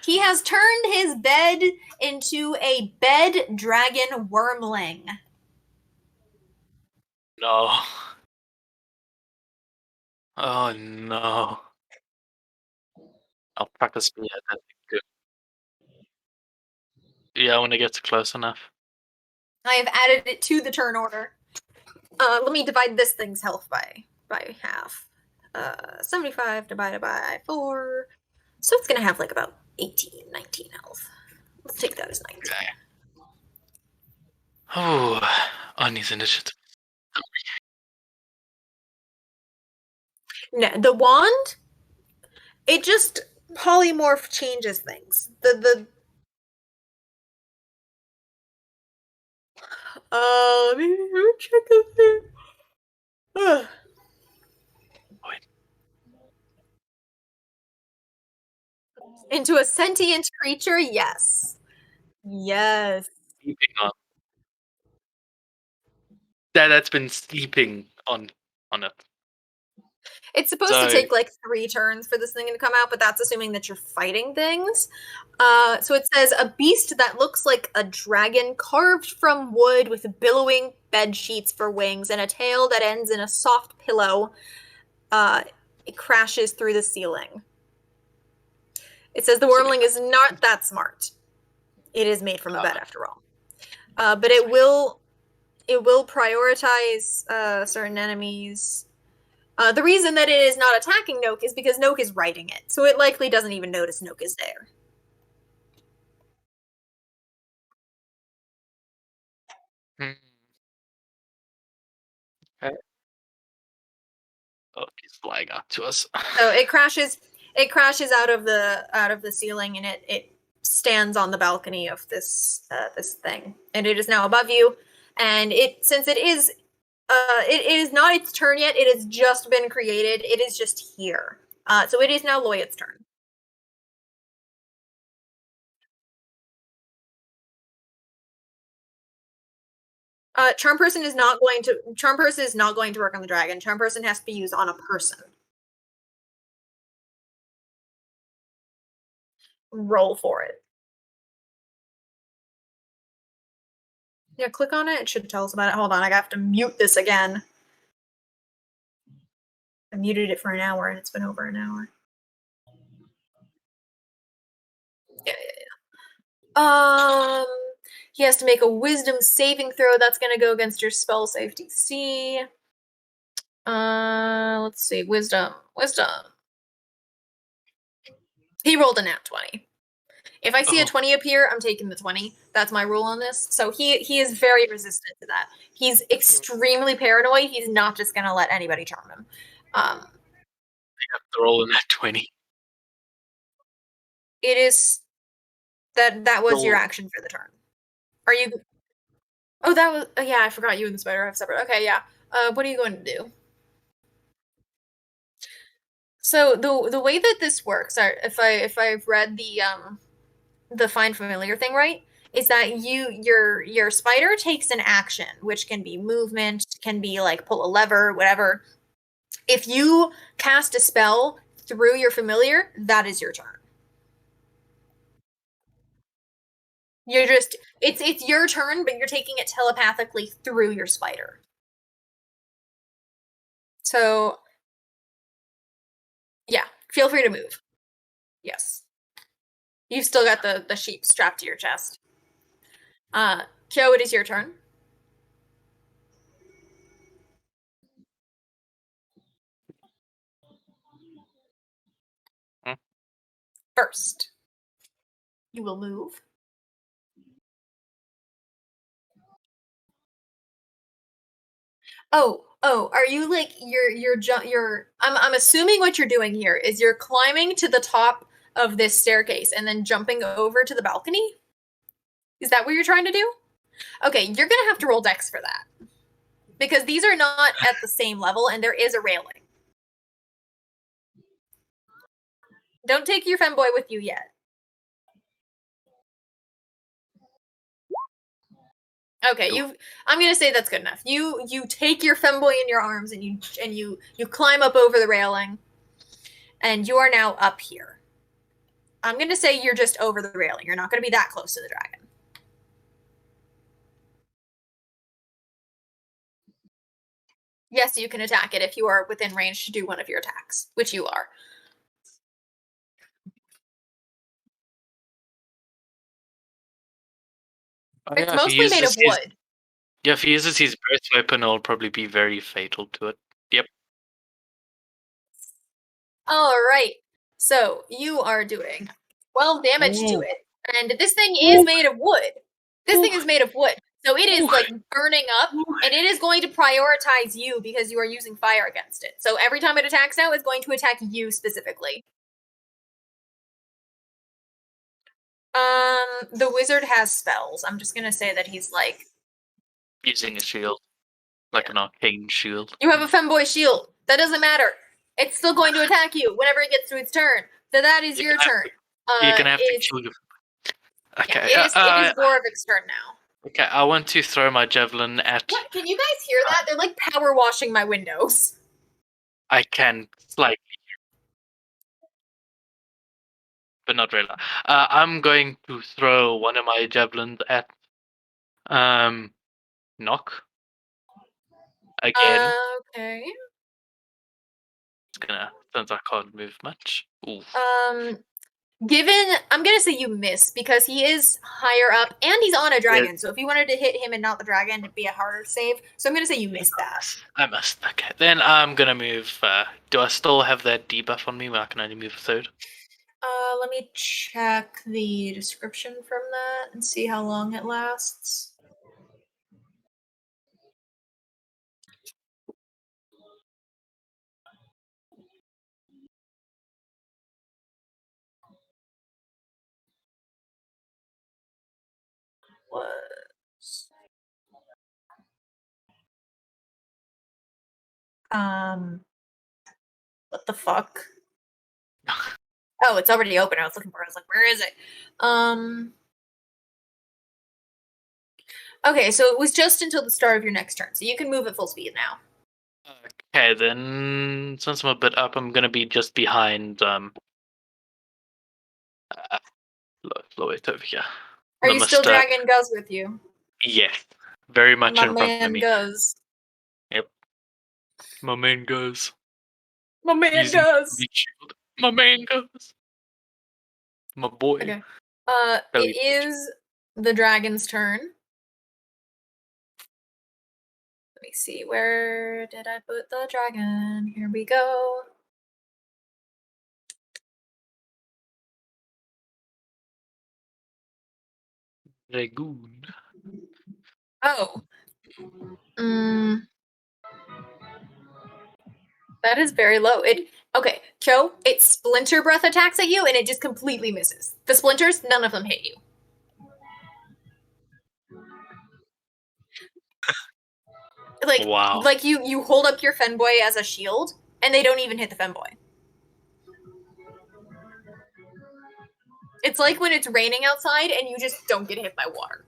Speaker 1: He has turned his bed into a bed dragon wormling.
Speaker 2: no. Oh, no. I'll practice me at that thing too. Yeah, when it gets close enough.
Speaker 1: I have added it to the turn order. Let me divide this thing's health by half. 75 divided by 4. So it's going to have like about 18, 19 health. Let's take that as 19.
Speaker 2: Okay. Oh, on his initiative.
Speaker 1: No, the wand, it just polymorph changes things. Let me check the thing. Into a sentient creature, yes. Yes.
Speaker 2: Sleeping on. That's been sleeping on it.
Speaker 1: It's supposed
Speaker 2: So,
Speaker 1: to take like 3 turns for this thing to come out, but that's assuming that you're fighting things. So it says a beast that looks like a dragon carved from wood with billowing bed sheets for wings and a tail that ends in a soft pillow. It crashes through the ceiling. It says the wormling is not that smart. It is made from a bed after all. But it will prioritize certain enemies. The reason that it is not attacking Noke is because Noke is riding it, so it likely doesn't even notice Noke is there.
Speaker 2: Okay. Oh, he's flying up to us.
Speaker 1: So it crashes out of the ceiling and it stands on the balcony of this thing, and it is now above you. And since it is not its turn yet, it has just been created. It is just here. So it is now Loyat's turn. Charm person is not going to work on the dragon. Charm person has to be used on a person. Roll for it. Yeah, click on it. It should tell us about it. Hold on, I have to mute this again. I muted it for an hour and it's been over an hour. Yeah. He has to make a wisdom saving throw. That's going to go against your spell save DC. Let's see. Wisdom. He rolled a nat 20. If I see a 20 appear, I'm taking the 20. That's my rule on this. So he is very resistant to that. He's extremely paranoid. He's not just going to let anybody charm him.
Speaker 2: I have to roll in that 20.
Speaker 1: It is that was your action for the turn. Are you? Oh, that was. Oh, yeah, I forgot you and the spider have separate. Okay, yeah. What are you going to do? So the way that this works, if I've read the find familiar thing right, is that your spider takes an action, which can be movement, can be like pull a lever, whatever. If you cast a spell through your familiar, that is your turn. You're just it's your turn, but you're taking it telepathically through your spider. So yeah, feel free to move. Yes. You've still got the sheep strapped to your chest. Kyo, it is your turn. First, you will move. Are you like I'm assuming what you're doing here is you're climbing to the top of this staircase and then jumping over to the balcony? Is that what you're trying to do? Okay, you're gonna have to roll dex for that. Because these are not at the same level and there is a railing. Don't take your femboy with you yet. Okay, I'm gonna say that's good enough. You take your femboy in your arms and you climb up over the railing, and you are now up here. I'm gonna say you're just over the railing. You're not gonna be that close to the dragon. Yes, you can attack it if you are within range to do one of your attacks, which you are. It's mostly made of wood.
Speaker 2: Yeah, if he uses his burst weapon, it'll probably be very fatal to it. Yep.
Speaker 1: All right. So you are doing 12 damage to it. And this thing is made of wood. This thing is made of wood. So it is like burning up, and it is going to prioritize you because you are using fire against it. So every time it attacks now, it's going to attack you specifically. The wizard has spells. I'm just gonna say that he's like
Speaker 2: using a shield. Like an arcane shield.
Speaker 1: You have a femboy shield. That doesn't matter. It's still going to attack you whenever it gets to its turn. So that is your turn.
Speaker 2: You're gonna have to kill your. Okay.
Speaker 1: Yeah, it is Gorovic's turn now.
Speaker 2: Okay, I want to throw my javelin at.
Speaker 1: What? Can you guys hear that? They're like power washing my windows.
Speaker 2: I can slightly, but not really. I'm going to throw one of my javelins at Knock. Again.
Speaker 1: Okay.
Speaker 2: It's gonna, since I can't move much. Ooh.
Speaker 1: I'm gonna say you miss because he is higher up and he's on a dragon. Yeah. So if you wanted to hit him and not the dragon, it'd be a harder save. So I'm gonna say you missed that.
Speaker 2: I must. Okay, then I'm gonna move. Do I still have that debuff on me where I can only move a third?
Speaker 1: Let me check the description from that and see how long it lasts. What the fuck? Oh, it's already open. I was looking for it. I was like, where is it? Okay, so it was just until the start of your next turn, so you can move at full speed now.
Speaker 2: Okay, then since I'm a bit up, I'm gonna be just behind Lloyd over here.
Speaker 1: Are you still dragging Guz with you?
Speaker 2: Yes, very much in front of me.
Speaker 1: Guz.
Speaker 2: Yep. My man Guz.
Speaker 1: My man Guz.
Speaker 2: My man Guz. My boy.
Speaker 1: Okay. It is the dragon's turn. Let me see. Where did I put the dragon? Here we go.
Speaker 2: Dragoon.
Speaker 1: Oh. That is very low. Okay, Cho, it splinter breath attacks at you and it just completely misses. The splinters, none of them hit you. Like, wow. Like you hold up your femboy as a shield and they don't even hit the femboy. It's like when it's raining outside and you just don't get hit by water.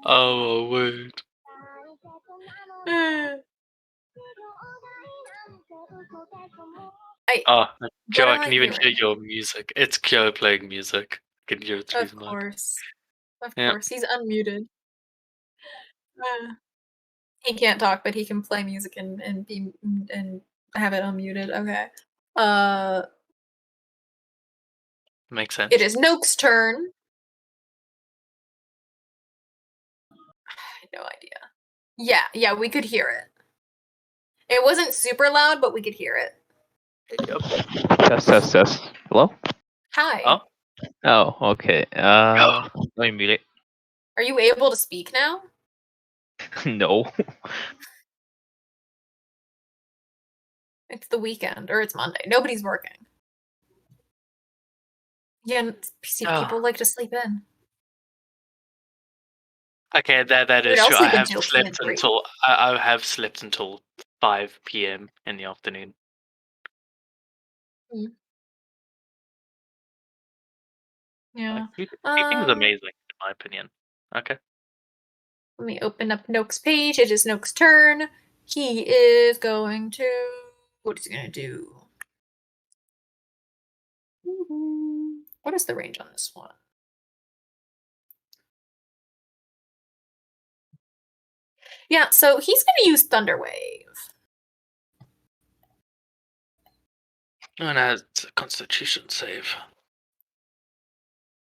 Speaker 2: Oh, word. Joe, I can even hear your music. It's Joe playing music. I can hear it through the mic.
Speaker 1: Of course. He's unmuted. He can't talk, but he can play music and have it unmuted. Okay.
Speaker 2: Makes sense.
Speaker 1: It is Noke's turn. I had no idea. Yeah, we could hear it. It wasn't super loud, but we could hear it.
Speaker 2: Yep.
Speaker 3: Test. Hello?
Speaker 1: Hi.
Speaker 2: Oh,
Speaker 3: Oh, okay. Let me mute it.
Speaker 1: Are you able to speak now?
Speaker 3: No.
Speaker 1: It's the weekend, or it's Monday. Nobody's working. Yeah, people like to sleep in.
Speaker 2: Okay, that
Speaker 1: Dude,
Speaker 2: is
Speaker 1: I'll
Speaker 2: true. I
Speaker 1: sleep
Speaker 2: have
Speaker 1: until 2
Speaker 2: slept
Speaker 1: and 3.
Speaker 2: until I have slept until 5 p.m. in the afternoon.
Speaker 1: Yeah.
Speaker 2: Sleeping is amazing, in my opinion. Okay.
Speaker 1: Let me open up Noak's page. It is Noak's turn. He is going to. What is he going to do? What is the range on this one? Yeah, so he's going to use Thunder Wave.
Speaker 2: And it's a Constitution save.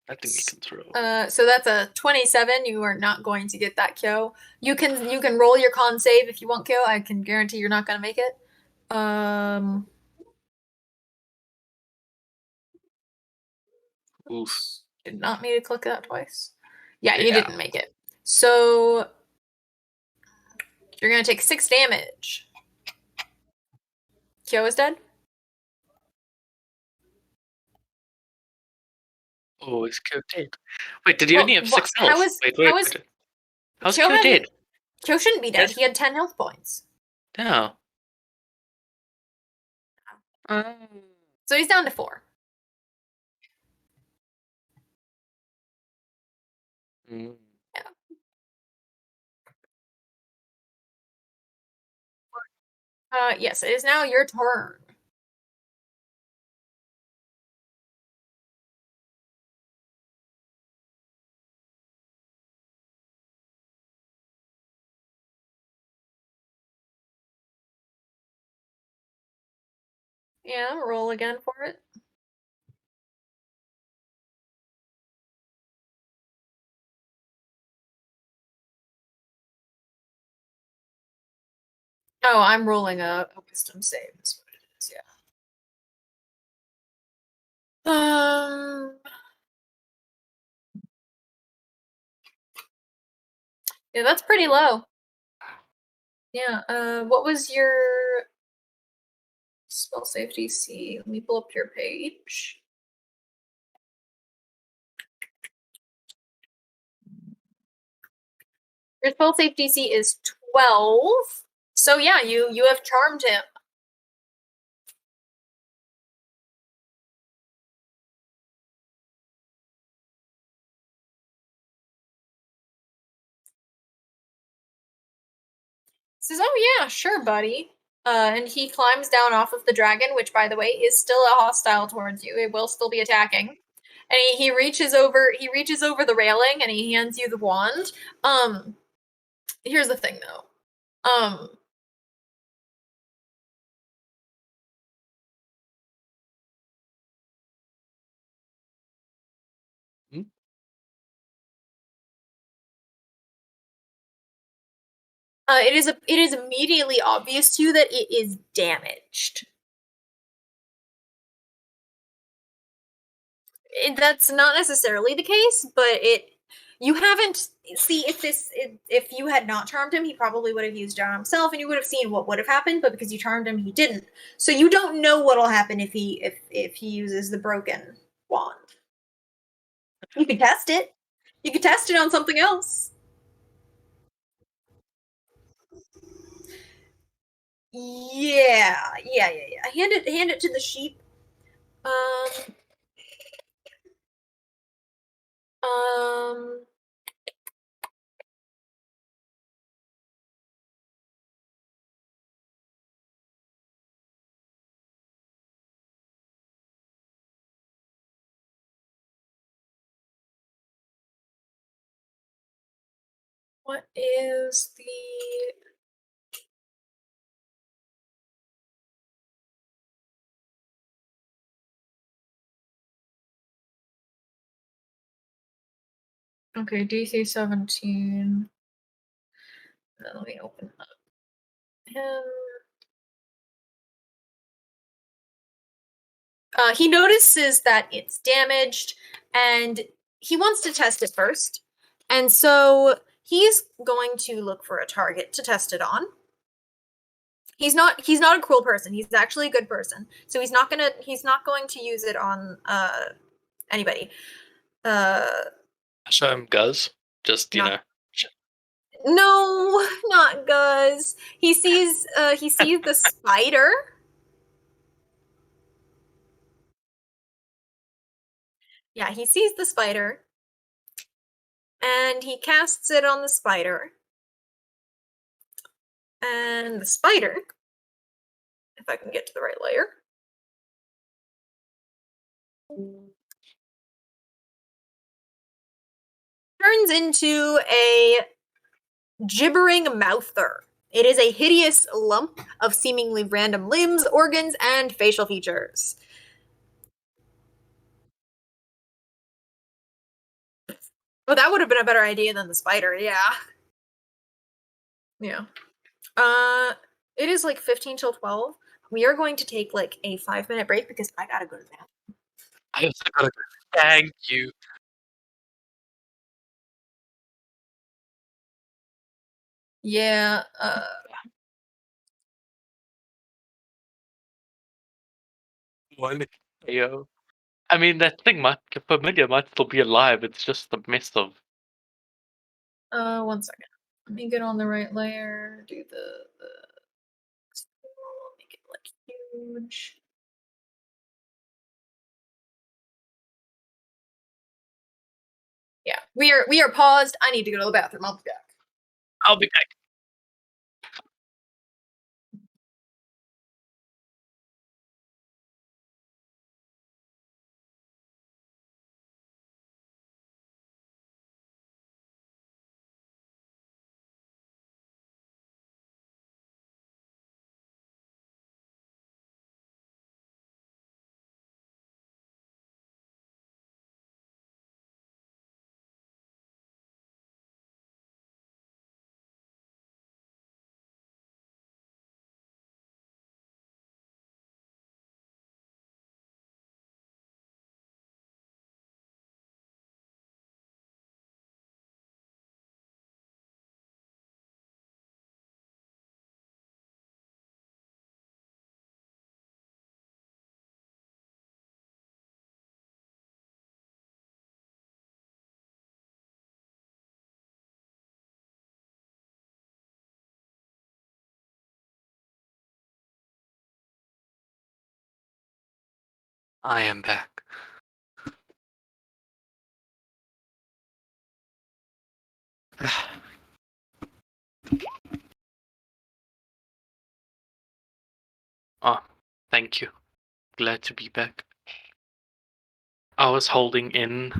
Speaker 2: I think you can throw.
Speaker 1: So that's a 27. You are not going to get that Kyo. You can roll your con save if you want Kyo. I can guarantee you're not going to make it.
Speaker 2: Oof.
Speaker 1: Did not mean to click that twice. Yeah, you
Speaker 2: Yeah.
Speaker 1: didn't make it. So you're going to take 6 damage. Kyo is dead.
Speaker 2: Oh, is Kyo dead? Wait, did he only have 6 health?
Speaker 1: How is
Speaker 2: How's
Speaker 1: Kyo
Speaker 2: Kyo dead?
Speaker 1: Kyo shouldn't be dead.
Speaker 2: Yes.
Speaker 1: He had 10 health points.
Speaker 2: No.
Speaker 1: So he's down to 4.
Speaker 2: Mm.
Speaker 1: Yes, it is now your turn. Yeah, roll again for it. Oh, I'm rolling a wisdom save. That's what it is, yeah. Yeah, that's pretty low. Yeah, what was your spell save DC? Let me pull up your page. Your spell save DC is 12. So yeah, you have charmed him. Says, "Oh yeah, sure, buddy." And he climbs down off of the dragon, which, by the way, is still hostile towards you. It will still be attacking. And he reaches over. He reaches over the railing and he hands you the wand. Here's the thing, though.
Speaker 2: Hmm?
Speaker 1: It is immediately obvious to you that it is damaged. That's not necessarily the case, but you haven't see if you had not charmed him, he probably would have used it on himself, and you would have seen what would have happened. But because you charmed him, he didn't. So you don't know what'll happen if he uses the broken wand. You could test it. You could test it on something else. Yeah. Hand it to the sheep. Um, um, what is the okay, DC 17. Let me open up him. He notices that it's damaged. and he wants to test it first. And so he's going to look for a target to test it on. He's not a cruel person. He's actually a good person. So he's not going to use it on anybody.
Speaker 2: Show him Guz. Just, you know.
Speaker 1: No, not Guz. He sees the spider. Yeah, he sees the spider. And he casts it on the spider. And the spider, if I can get to the right layer, turns into a gibbering mouther. It is a hideous lump of seemingly random limbs, organs, and facial features. Oh, that would have been a better idea than the spider, yeah. Yeah. It is like 15 till 12. We are going to take like a 5-minute break because I gotta go to the bathroom.
Speaker 2: I also gotta go. Thank you.
Speaker 1: Yeah,
Speaker 2: One KO. I mean, that thing familiar might still be alive. It's just a mess of.
Speaker 1: 1 second. Let me get on the right layer, do the make it like huge. Yeah, we are paused. I need to go to the bathroom. I'll be back.
Speaker 2: I'll be back. I am back. Oh, thank you. Glad to be back. I was holding in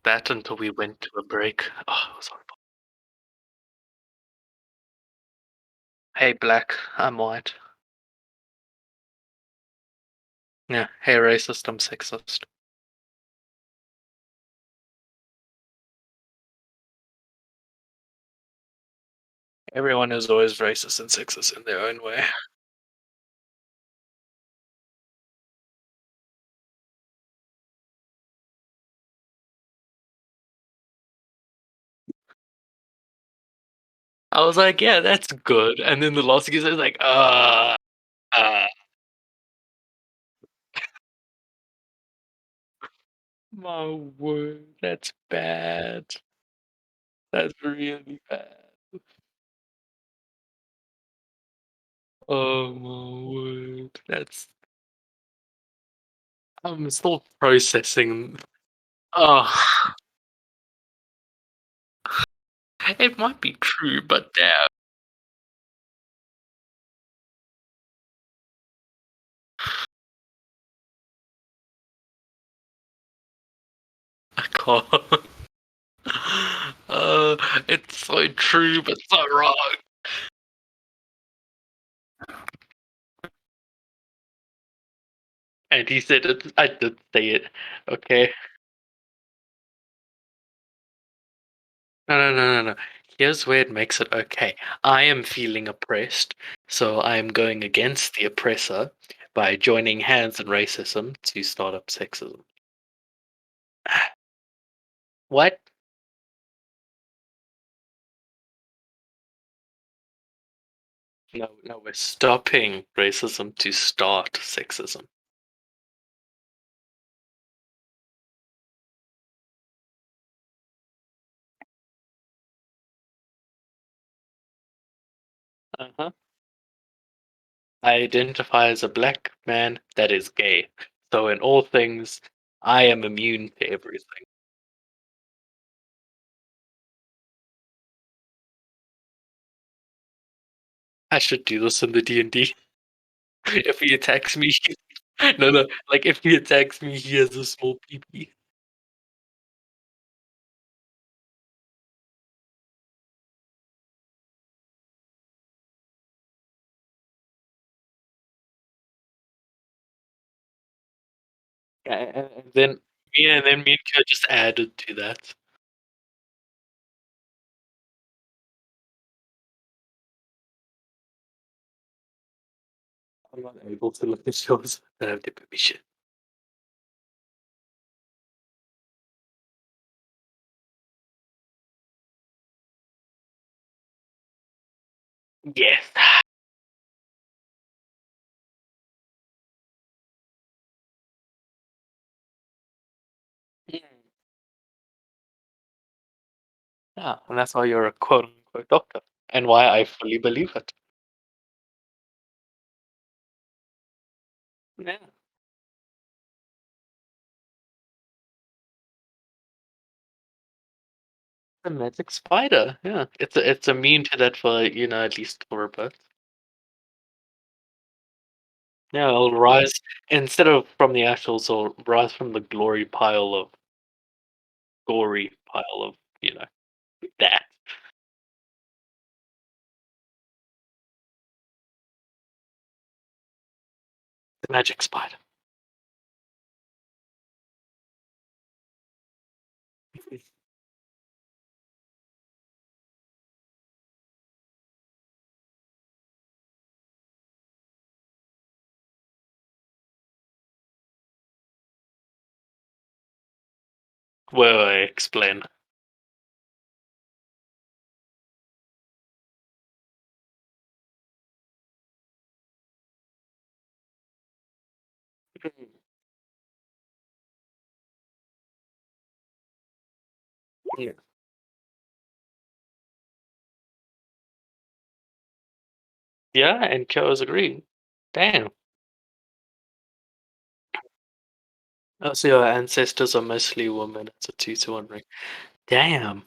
Speaker 2: that until we went to a break. Oh, it was horrible. Hey, black. I'm white. Yeah. Hey, racist. I'm sexist. Everyone is always racist and sexist in their own way. I was like, yeah, that's good. And then the last guy was like, my word, that's bad. That's really bad. Oh my word, that's. I'm still processing. Oh, it might be true, but damn. I can't. It's so true, but so wrong. And he said it. I did say it. Okay. No. Here's where it makes it okay. I am feeling oppressed, so I am going against the oppressor by joining hands in racism to start up sexism. What? No, we're stopping racism to start sexism. Uh-huh. I identify as a black man that is gay. So in all things, I am immune to everything. I should do this in the D&D. If he attacks me, no, like if he attacks me, he has a small PP. And then me and Kyo just added to that. I'm not able to look at shows that have the permission. Yes. Yeah, and that's why you're a quote unquote doctor. And why I fully believe it. Yeah. The magic spider. Yeah. It's immune to that for, at least for a bit. Yeah, it'll rise instead of from the ashes, it'll rise from the gory pile of, that. The magic spider. Well, explain. Yeah. Yeah, and Kyo's agreed. Damn. Oh, so your ancestors are mostly women. It's a 2-to-1 ring. Damn.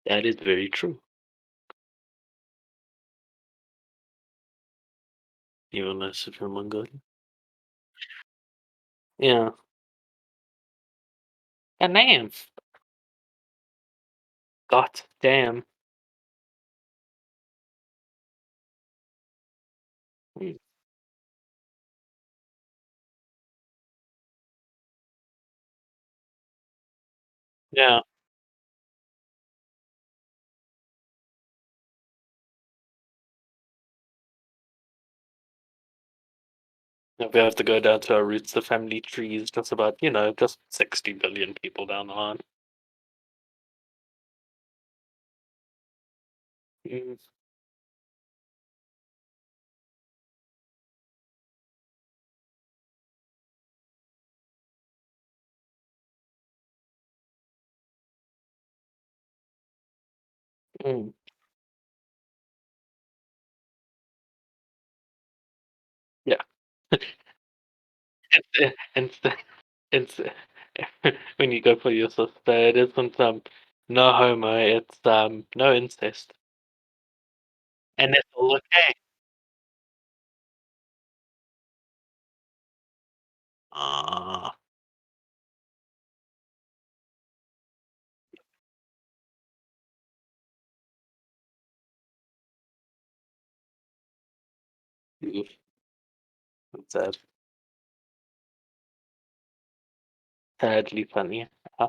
Speaker 2: That is very true. Even less if you're Mongolian. Yeah. And damn. God damn. Hmm. Yeah. If we have to go down to our roots, the family tree is just about, just 60 billion people down the line. Mm. Mm. Yeah. It's, it's, when you go for your sister, it isn't no homo, it's no incest. And it's all okay. Ah, oof, that's sad. Sadly funny. Uh,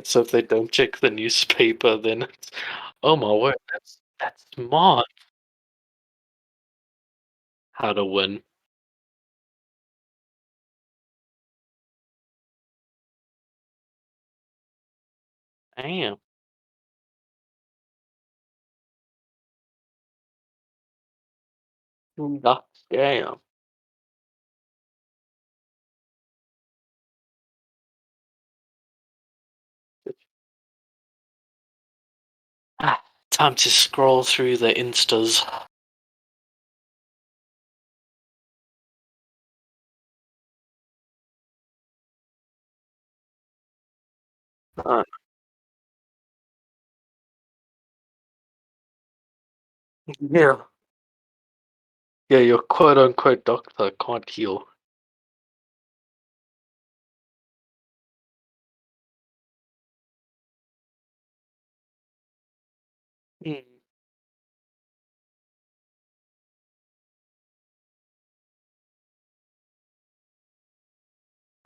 Speaker 2: so if they don't check the newspaper, then it's Oh my word, that's smart. How to win. Damn. That's damn. Ah, time to scroll through the instas. Uh, yeah. Yeah, your quote unquote doctor can't heal. Mm.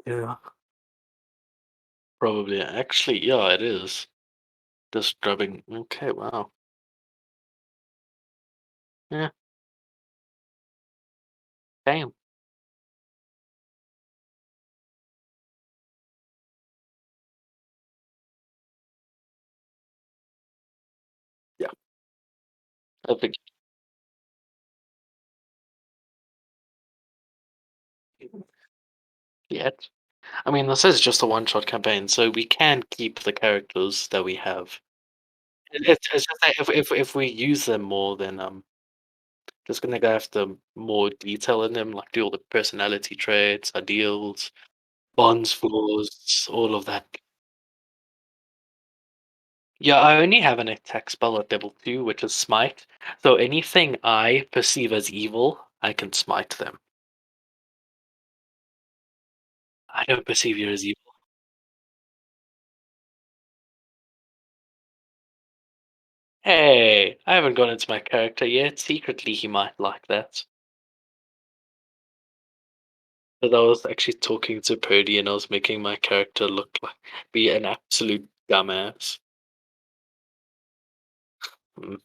Speaker 2: Yeah. Probably. Actually, yeah, it is. Disturbing. Okay, wow. Yeah, damn. Yeah, I think yeah. I mean, this is just a one-shot campaign, so we can keep the characters that we have. It's just that if we use them more, then just gonna go after more detail in them, like do all the personality traits, ideals, bonds, flaws, all of that. Yeah, I only have an attack spell at level 2, which is Smite. So anything I perceive as evil, I can smite them. I don't perceive you as evil. Hey, I haven't gone into my character yet. Secretly, he might like that. But I was actually talking to Purdy and I was making my character look like be an absolute dumbass. Mm.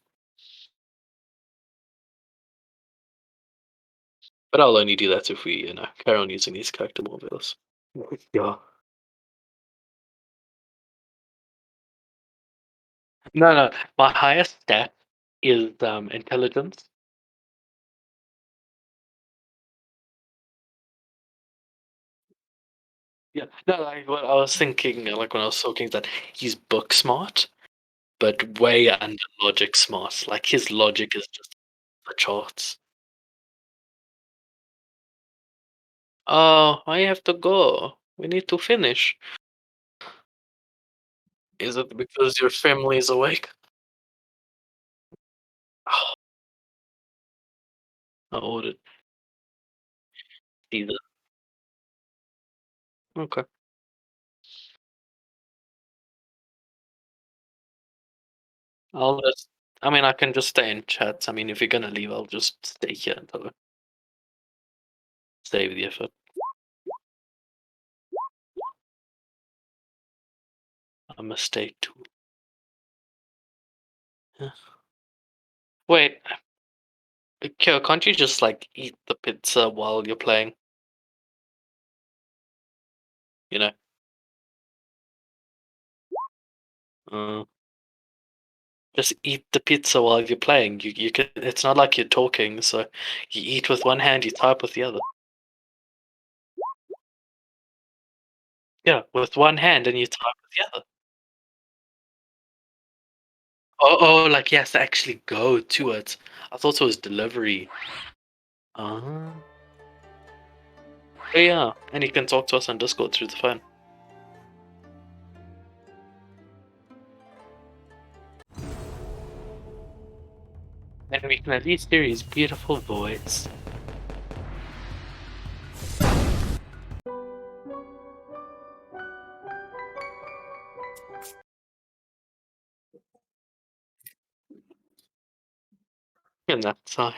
Speaker 2: But I'll only do that if we, carry on using these character models. Yeah. No, no. My highest stat is intelligence. Yeah. No, like what I was thinking, like when I was talking, that he's book smart, but way under logic smart. Like his logic is just the charts. Oh, I have to go. We need to finish. Is it because your family is awake? Oh, I ordered either. Okay. I'll just. I mean, I can just stay in chat. I mean, if you're gonna leave, I'll just stay here until I save the effort. I must stay too. Yeah. Wait, Kyo, can't you just like eat the pizza while you're playing? You know. Uh, just eat the pizza while you're playing. You can. It's not like you're talking, so you eat with one hand, you type with the other. Yeah, with one hand, and you type with the other. Oh, like he has to actually go to it. I thought it was delivery. Ah, yeah, and he can talk to us on Discord through the phone. And we can at least hear his beautiful voice. And that's
Speaker 1: I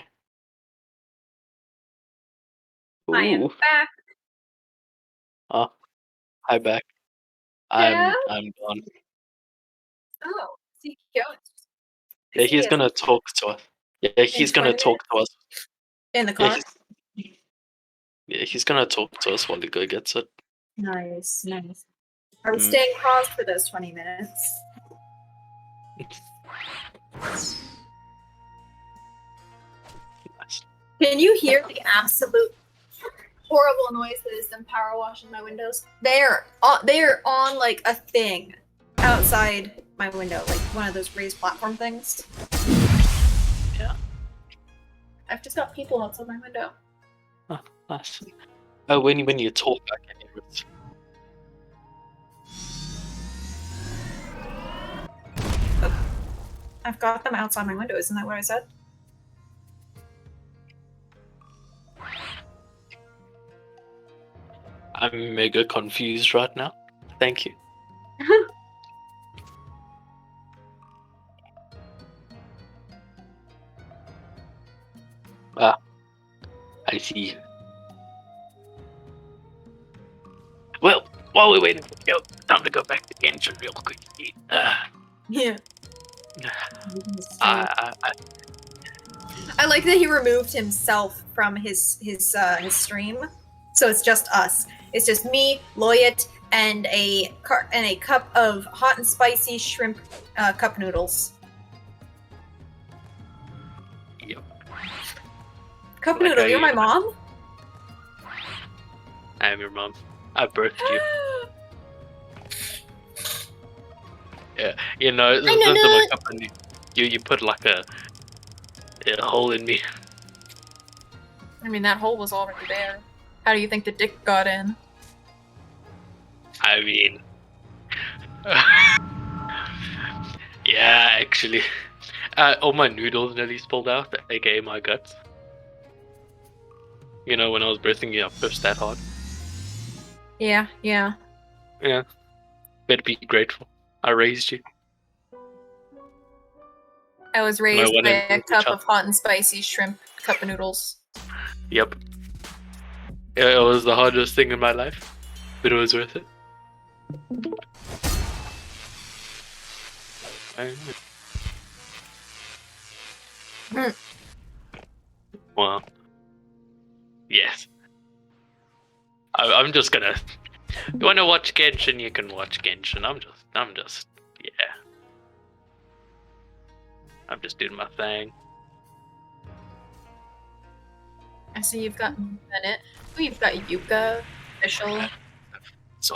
Speaker 1: am
Speaker 2: ooh.
Speaker 1: back.
Speaker 2: Oh, hi back.
Speaker 1: Yeah.
Speaker 2: I'm gone.
Speaker 1: Oh, see, Kyo.
Speaker 2: Yeah,
Speaker 1: Is he
Speaker 2: he's gonna talk to us. Yeah, he's gonna
Speaker 1: 20
Speaker 2: talk to us.
Speaker 1: in the
Speaker 2: Yeah,
Speaker 1: car?
Speaker 2: he's gonna talk to us while he go gets it.
Speaker 1: Nice, nice. Are we
Speaker 2: Mm.
Speaker 1: staying paused for those 20 minutes?
Speaker 2: Nice.
Speaker 1: Can you hear the absolute horrible noise that is them power washing my windows? They're on like a thing outside my window, like one of those raised platform things.
Speaker 2: Yeah.
Speaker 1: I've just got people outside my window.
Speaker 2: Oh, nice. Oh, when you talk, I can hear it.
Speaker 1: I've got them outside my window. Isn't that what I said?
Speaker 2: I'm mega confused right now. Thank you. Ah, I see. Well, while we're waiting for you, time to go back to Genshin real quick.
Speaker 1: Yeah.
Speaker 2: I
Speaker 1: I like that he removed himself from his stream, so it's just us. It's just me, Loyet, and a cup of hot and spicy shrimp cup noodles.
Speaker 2: Yep.
Speaker 1: Cup
Speaker 2: Like
Speaker 1: noodle,
Speaker 2: I-
Speaker 1: you're my mom?
Speaker 2: I am your mom. I birthed you. Yeah, you know, this
Speaker 1: know
Speaker 2: is
Speaker 1: that.
Speaker 2: my company. You put like a hole in me.
Speaker 1: I mean, that hole was already there. How do you think the dick got in?
Speaker 2: I mean, yeah, actually, all my noodles nearly spilled out, aka my guts. You know, when I was birthing you, I pushed that hard.
Speaker 1: Yeah, yeah.
Speaker 2: Yeah, better be grateful. I raised you.
Speaker 1: I was raised
Speaker 2: one
Speaker 1: by
Speaker 2: in
Speaker 1: a
Speaker 2: each
Speaker 1: cup
Speaker 2: other.
Speaker 1: of hot and spicy shrimp cup of noodles.
Speaker 2: Yep. Yeah, it was the hardest thing in my life, but it was worth it. Well, yes. I'm just gonna. You want to watch Genshin? You can watch Genshin. I'm just, yeah. I'm just doing my thing.
Speaker 1: I see you've got Bennett. Oh, you've got Yuka, official.
Speaker 2: So,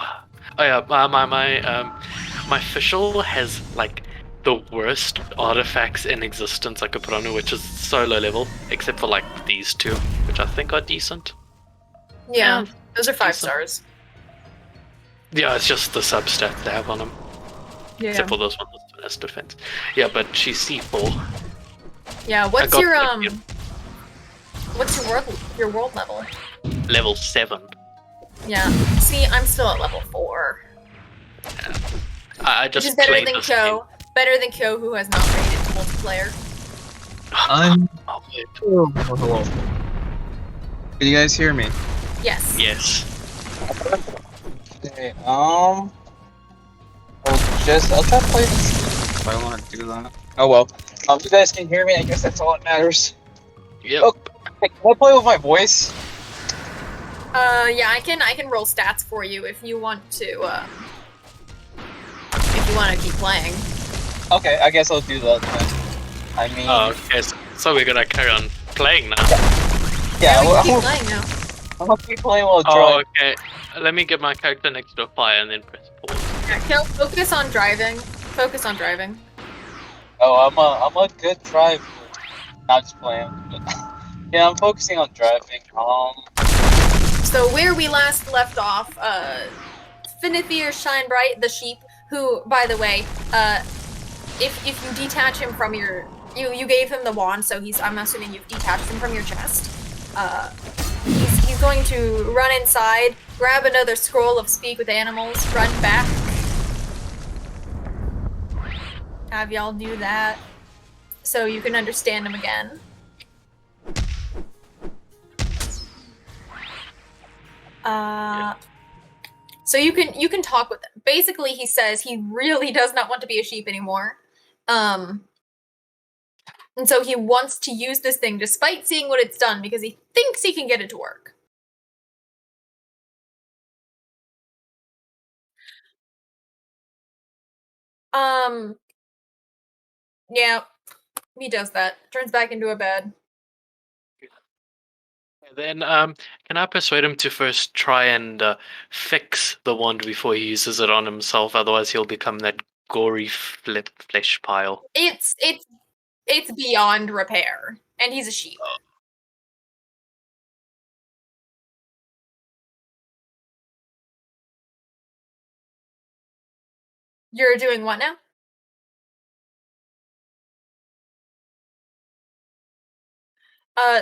Speaker 2: oh yeah, my official has like the worst artifacts in existence I could put on her, which is so low level, except for like these two, which I think are decent.
Speaker 1: Yeah,
Speaker 2: Yeah,
Speaker 1: those are 5
Speaker 2: decent.
Speaker 1: stars.
Speaker 2: Yeah, it's just the substats they have on them.
Speaker 1: Yeah.
Speaker 2: Except for those ones as defense. Yeah, but she's C4.
Speaker 1: Yeah.
Speaker 2: I
Speaker 1: What's
Speaker 2: got
Speaker 1: your
Speaker 2: like,
Speaker 1: What's your world level?
Speaker 2: level 7.
Speaker 1: Yeah. See, I'm still at level 4.
Speaker 2: I
Speaker 1: Which
Speaker 2: just
Speaker 1: is better
Speaker 2: played
Speaker 1: than
Speaker 2: this game.
Speaker 1: Kyo. Better than Kyo, who has not rated multiplayer.
Speaker 4: I'm.
Speaker 2: Oh, wait.
Speaker 4: Oh, hello. Can you guys hear me?
Speaker 1: Yes.
Speaker 2: Yes.
Speaker 4: Okay. I'll try to play this if I want to do that. Oh well. You guys can hear me. I guess that's all that matters.
Speaker 2: Yep.
Speaker 4: Oh. Hey, can I play with my voice?
Speaker 1: Yeah, I can roll stats for you if you want to. If you want to keep playing.
Speaker 4: Okay, I guess I'll do that then. I mean,
Speaker 2: Oh, okay. So we're gonna carry on playing now.
Speaker 4: yeah,
Speaker 1: we
Speaker 4: well,
Speaker 1: can keep playing now.
Speaker 4: I'm gonna keep playing while
Speaker 2: Oh,
Speaker 4: driving.
Speaker 2: okay. Let me get my character next to a fire and then press pause.
Speaker 1: Yeah, Kyo, focus on driving. Focus on driving.
Speaker 4: Oh, I'm a good driver. Not just playing. But yeah, I'm focusing on driving.
Speaker 1: So where we last left off, Finithir Shine Bright, the sheep, who, by the way, if you detach him from your, you gave him the wand, so I'm assuming you've detached him from your chest. He's going to run inside, grab another scroll of Speak with Animals, run back. Have y'all do that, so you can understand him again. So you can talk with him. Basically, he says he really does not want to be a sheep anymore. And so he wants to use this thing despite seeing what it's done because he thinks he can get it to work. Yeah, he does that. Turns back into a bed.
Speaker 2: Then, can I persuade him to first try and fix the wand before he uses it on himself? Otherwise, he'll become that gory flesh pile.
Speaker 1: It's beyond repair, and he's a sheep. You're doing what now?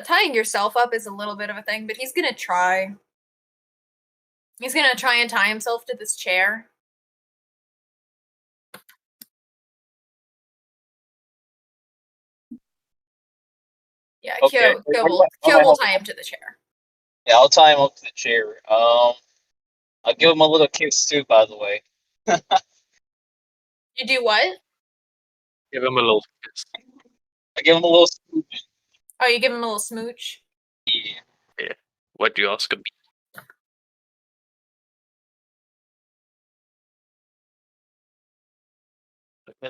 Speaker 1: Tying yourself up is a little bit of a thing, but he's gonna try. He's gonna try and tie himself to this chair. Yeah,
Speaker 4: Okay.
Speaker 1: Kyo will tie him to the chair.
Speaker 4: Yeah, I'll tie him up to the chair. I'll give him a little kiss too, by the way.
Speaker 1: You do what?
Speaker 2: Give him a little kiss.
Speaker 4: I give him a little smooch.
Speaker 1: Oh, you give him a little smooch?
Speaker 4: Yeah.
Speaker 2: What do you ask of me?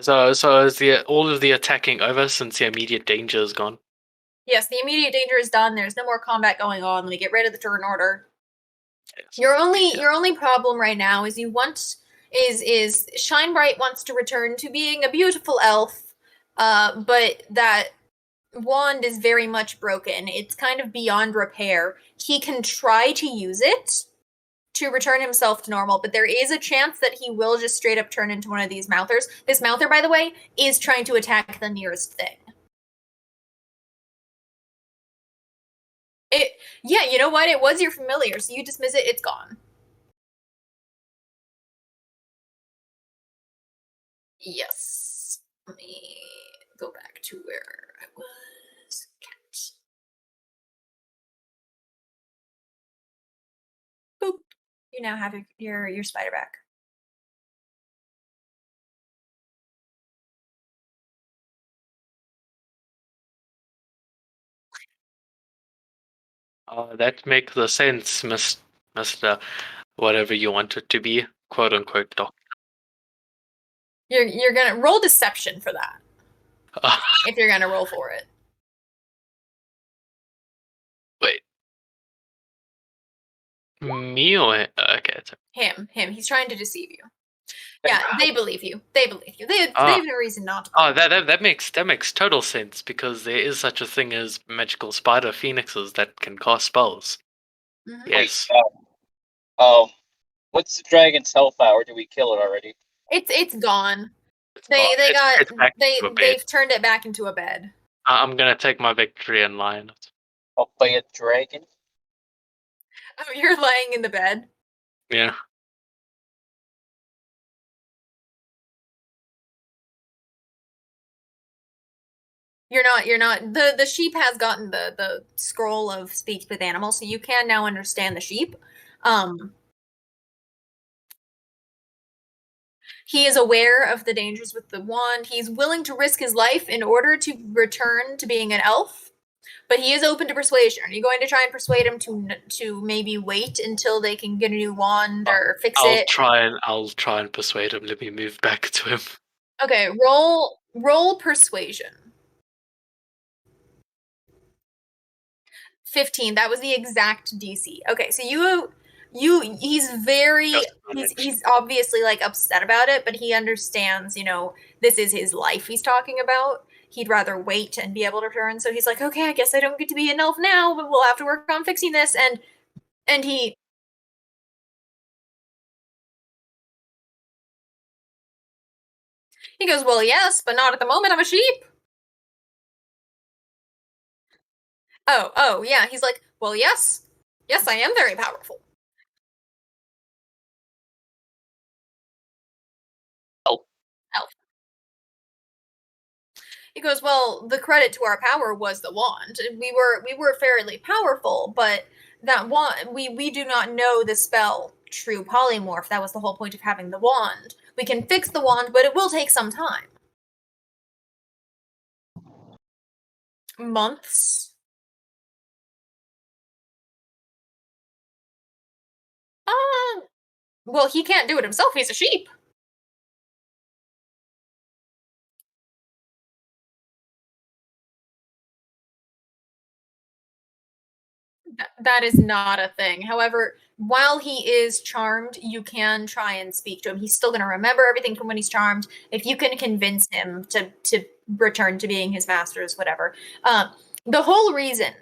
Speaker 2: So is all of the attacking over since the immediate danger is gone?
Speaker 1: Yes, the immediate danger is done. There's no more combat going on. Let me get rid of the turn order.
Speaker 2: Yes.
Speaker 1: Your only problem right now is is Shinebright wants to return to being a beautiful elf, but that wand is very much broken. It's kind of beyond repair. He can try to use it to return himself to normal, but there is a chance that he will just straight up turn into one of these mouthers. This mouther, by the way, is trying to attack the nearest thing. Yeah, you know what? It was your familiar, so you dismiss it, it's gone. Yes. Let me go back to where I was. Cat. Boop. You now have your spider back.
Speaker 2: That makes the sense, Mister whatever you want it to be, quote unquote doctor.
Speaker 1: You're gonna roll deception for that.
Speaker 2: Uh,
Speaker 1: If you're gonna roll for it.
Speaker 2: Wait. Me or okay?
Speaker 1: Him. He's trying to deceive you. Yeah, they believe you. They have no reason not to.
Speaker 2: Oh, that makes total sense because there is such a thing as magical spider phoenixes that can cast spells.
Speaker 1: Mhm.
Speaker 2: Yes.
Speaker 4: Wait, what's the dragon's hellfire? Do we kill it already?
Speaker 1: It's gone.
Speaker 2: It's
Speaker 1: They've turned it back into a bed.
Speaker 2: I'm gonna take my victory and lie in it.
Speaker 4: I'll play a dragon.
Speaker 1: Oh, you're laying in the bed.
Speaker 2: Yeah.
Speaker 1: You're not the sheep has gotten the scroll of speech with animals, so you can now understand the sheep. He is aware of the dangers with the wand. He's willing to risk his life in order to return to being an elf, but he is open to persuasion. Are you going to try and persuade him to maybe wait until they can get a new wand or fix it?
Speaker 2: I'll try and persuade him. Let me move back to him.
Speaker 1: Okay, roll persuasion. 15. That was the exact DC. Okay, so he's obviously like upset about it, but he understands, this is his life he's talking about. He'd rather wait and be able to return. So he's like, okay, I guess I don't get to be an elf now, but we'll have to work on fixing this. And he goes, well, yes, but not at the moment. I'm a sheep. Oh, yeah. He's like, well, yes, I am very powerful. Elf. He goes, well, the credit to our power was the wand. We were fairly powerful, but that wand, we do not know the spell True Polymorph. That was the whole point of having the wand. We can fix the wand, but it will take some time. Months. Well, he can't do it himself. He's a sheep. That is not a thing. However, while he is charmed, you can try and speak to him. He's still going to remember everything from when he's charmed. If you can convince him to return to being his masters, whatever. The whole reason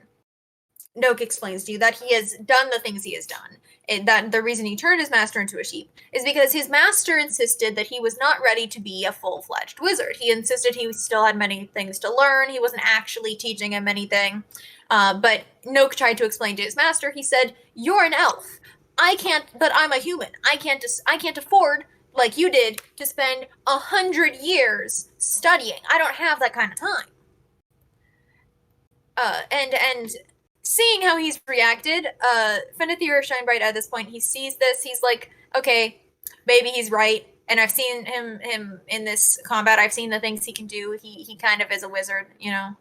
Speaker 1: Noak explains to you that he has done the things he has done, that the reason he turned his master into a sheep is because his master insisted that he was not ready to be a full-fledged wizard. He insisted he still had many things to learn. He wasn't actually teaching him anything. But Noak tried to explain to his master. He said, "You're an elf. I can't, but I'm a human. I can't afford, like you did, to spend 100 years studying. I don't have that kind of time." And seeing how he's reacted, Fenethir Shinebright at this point, he sees this, he's like, okay, maybe he's right. And I've seen him in this combat, I've seen the things he can do. He kind of is a wizard, you know.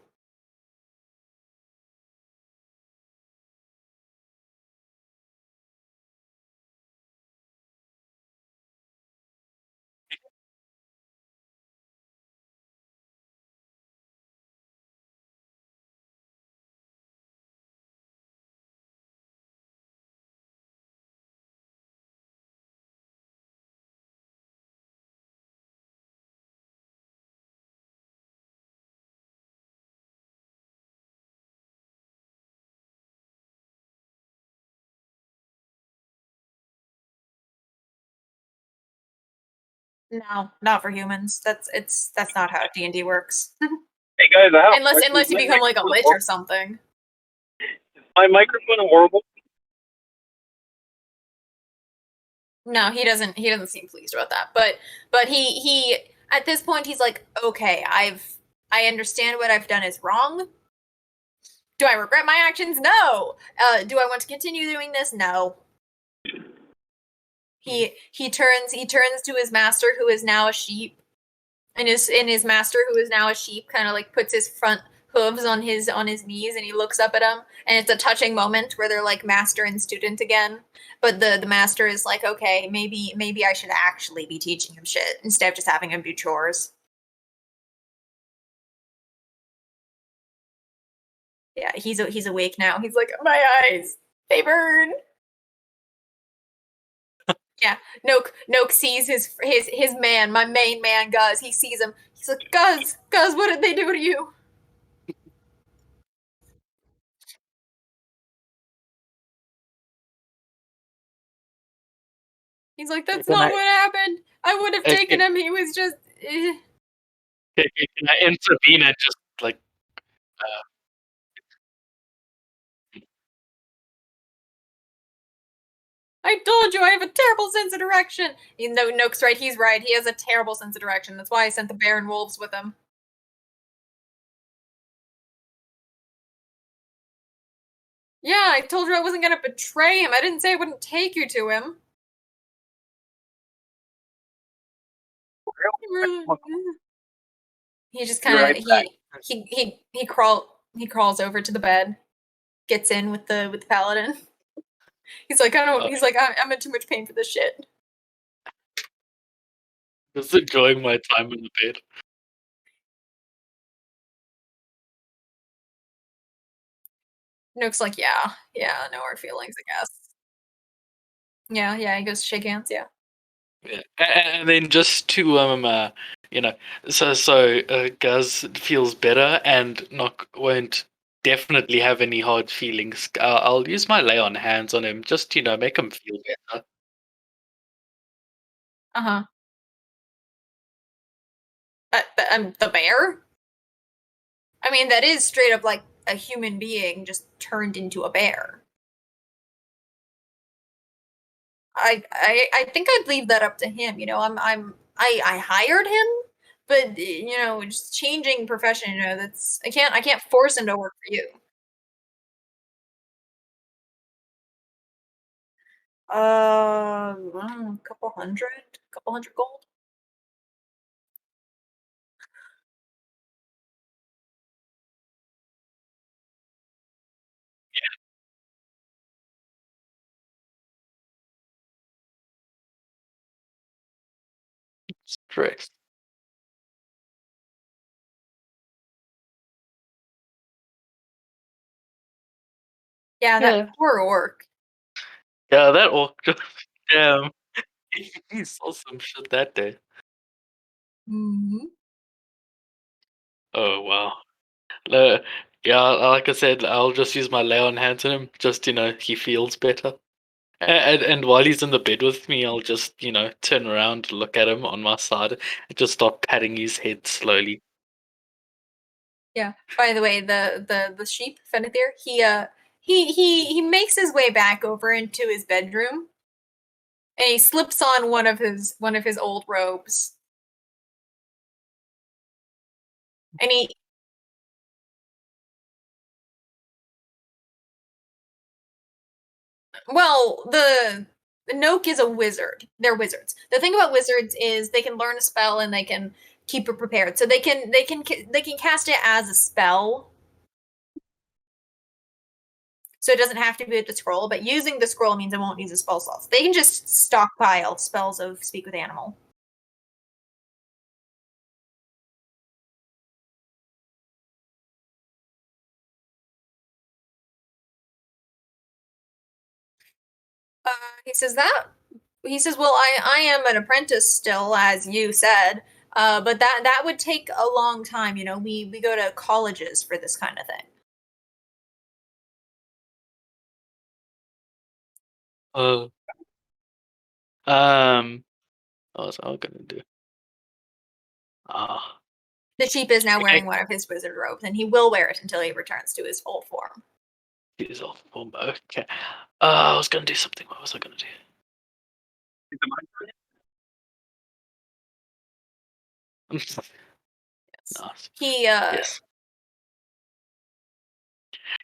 Speaker 1: No, not for humans. That's not how D&D works.
Speaker 5: Hey guys, I have
Speaker 1: unless you become like a lich or something.
Speaker 5: Is my microphone horrible?
Speaker 1: No, he doesn't seem pleased about that. But he at this point he's like, okay, I understand what I've done is wrong. Do I regret my actions? No. Do I want to continue doing this? No. He turns to his master, who is now a sheep, and his master, who is now a sheep, kind of like puts his front hooves on his knees, and he looks up at him, and it's a touching moment where they're like master and student again. But the master is like, okay, maybe I should actually be teaching him shit instead of just having him do chores. Yeah, he's awake now. He's like, my eyes, they burn. Yeah, Noak sees his man, my main man, Guz. He sees him. He's like, Guz, what did they do to you? He's like, that's not what happened. I would have taken him. He was just.
Speaker 2: Can I intervene and just like?
Speaker 1: I told you I have a terrible sense of direction. You know, Noak's right. He's right. He has a terrible sense of direction. That's why I sent the bear and wolves with him. Yeah, I told you I wasn't gonna betray him. I didn't say I wouldn't take you to him. He just kind of he crawls over to the bed, gets in with the paladin. He's like, I'm in too much pain for this shit.
Speaker 2: Just enjoying my time in the bed.
Speaker 1: Nook's like, yeah, no hard feelings, I guess. Yeah, he goes to shake hands, yeah.
Speaker 2: Yeah. And then just to so Guz feels better and won't definitely have any hard feelings. I'll use my lay on hands on him, just make him feel better.
Speaker 1: Uh-huh. The bear? I mean, that is straight up like a human being just turned into a bear. I think I'd leave that up to him. You know, I hired him, but just changing profession. That's I can't force him to work for you. I don't know, couple hundred gold.
Speaker 2: Correct.
Speaker 1: Yeah, that
Speaker 2: Yeah.
Speaker 1: poor orc.
Speaker 2: Yeah, that orc just damn. He saw some shit that day.
Speaker 1: Mm-hmm.
Speaker 2: Oh wow. Uh, yeah, like I said, I'll just use my lay on hands on him. Just he feels better. And while he's in the bed with me, I'll just turn around, look at him on my side, and just start patting his head slowly.
Speaker 1: Yeah. By the way, the sheep Fenethir, he makes his way back over into his bedroom, and he slips on one of his old robes, and he. Well, the Noke is a wizard. They're wizards. The thing about wizards is they can learn a spell and they can keep it prepared. So they can cast it as a spell. So it doesn't have to be with the scroll, but using the scroll means it won't use a spell slots. They can just stockpile spells of Speak with Animal. He says that. He says, "Well, I am an apprentice still, as you said, but that would take a long time. We go to colleges for this kind of thing."
Speaker 2: What was I gonna do? Ah,
Speaker 1: The sheep is now
Speaker 2: Okay.
Speaker 1: wearing one of his wizard robes, and he will wear it until he returns to his full form.
Speaker 2: he's off form. Okay. I was gonna do something. What was I gonna do?
Speaker 5: Is it my turn?
Speaker 2: Nice.
Speaker 1: He
Speaker 2: Yes.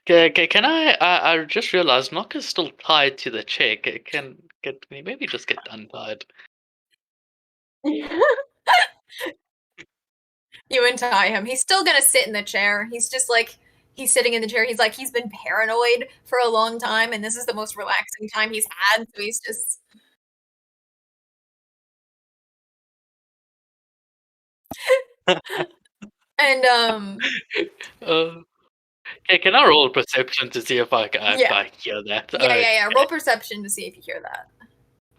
Speaker 2: Can I just realized Nock is still tied to the chair. Can he maybe just get untied?
Speaker 1: You untie him. He's still gonna sit in the chair. He's just like he's sitting in the chair. He's like he's been paranoid for a long time, and this is the most relaxing time he's had. So he's just. And
Speaker 2: Okay, can I roll perception to see if I
Speaker 1: Yeah.
Speaker 2: hear that?
Speaker 1: yeah. Roll perception to see if you hear that.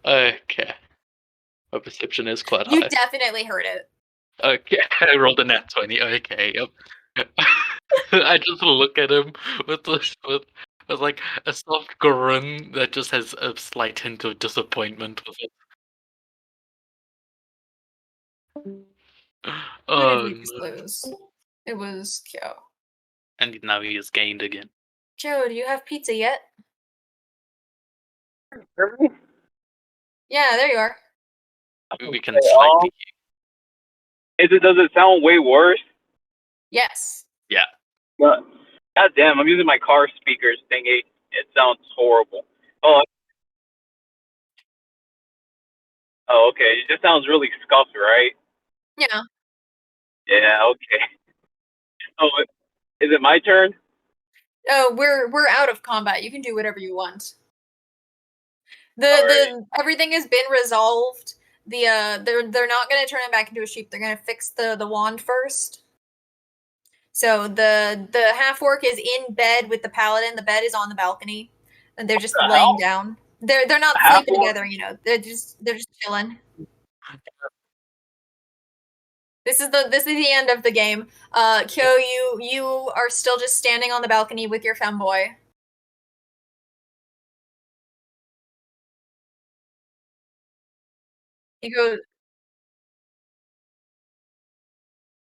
Speaker 2: Okay. My perception is quite
Speaker 1: You
Speaker 2: high.
Speaker 1: definitely heard it.
Speaker 2: Okay, I rolled a nat 20. Okay, yep. I just look at him with like a soft grin that just has a slight hint of disappointment with it.
Speaker 1: Who
Speaker 2: Oh
Speaker 1: did we just
Speaker 2: no.
Speaker 1: lose? It was Kyo.
Speaker 2: And now he is gained again.
Speaker 1: Joe, do you have pizza yet?
Speaker 5: Hear me?
Speaker 1: Yeah, there you are.
Speaker 2: We can
Speaker 5: Okay,
Speaker 2: slightly.
Speaker 5: Does it sound way worse?
Speaker 1: Yes.
Speaker 5: God damn, I'm using my car speakers thingy. It sounds horrible. Oh, okay. It just sounds really scuffed, right?
Speaker 1: Yeah.
Speaker 5: Yeah, okay. Oh, is it my turn?
Speaker 1: Oh, we're out of combat. You can do whatever you want.
Speaker 5: Alright.
Speaker 1: Everything has been resolved. They're not gonna turn it back into a sheep. They're gonna fix the wand first. So the half orc is in bed with the paladin. The bed is on the balcony, and they're just
Speaker 5: the
Speaker 1: laying
Speaker 5: hell?
Speaker 1: down. They're not
Speaker 5: Half
Speaker 1: sleeping
Speaker 5: orc?
Speaker 1: together. They're just chilling. This is the end of the game. Kyo, you are still just standing on the balcony with your femboy. He goes.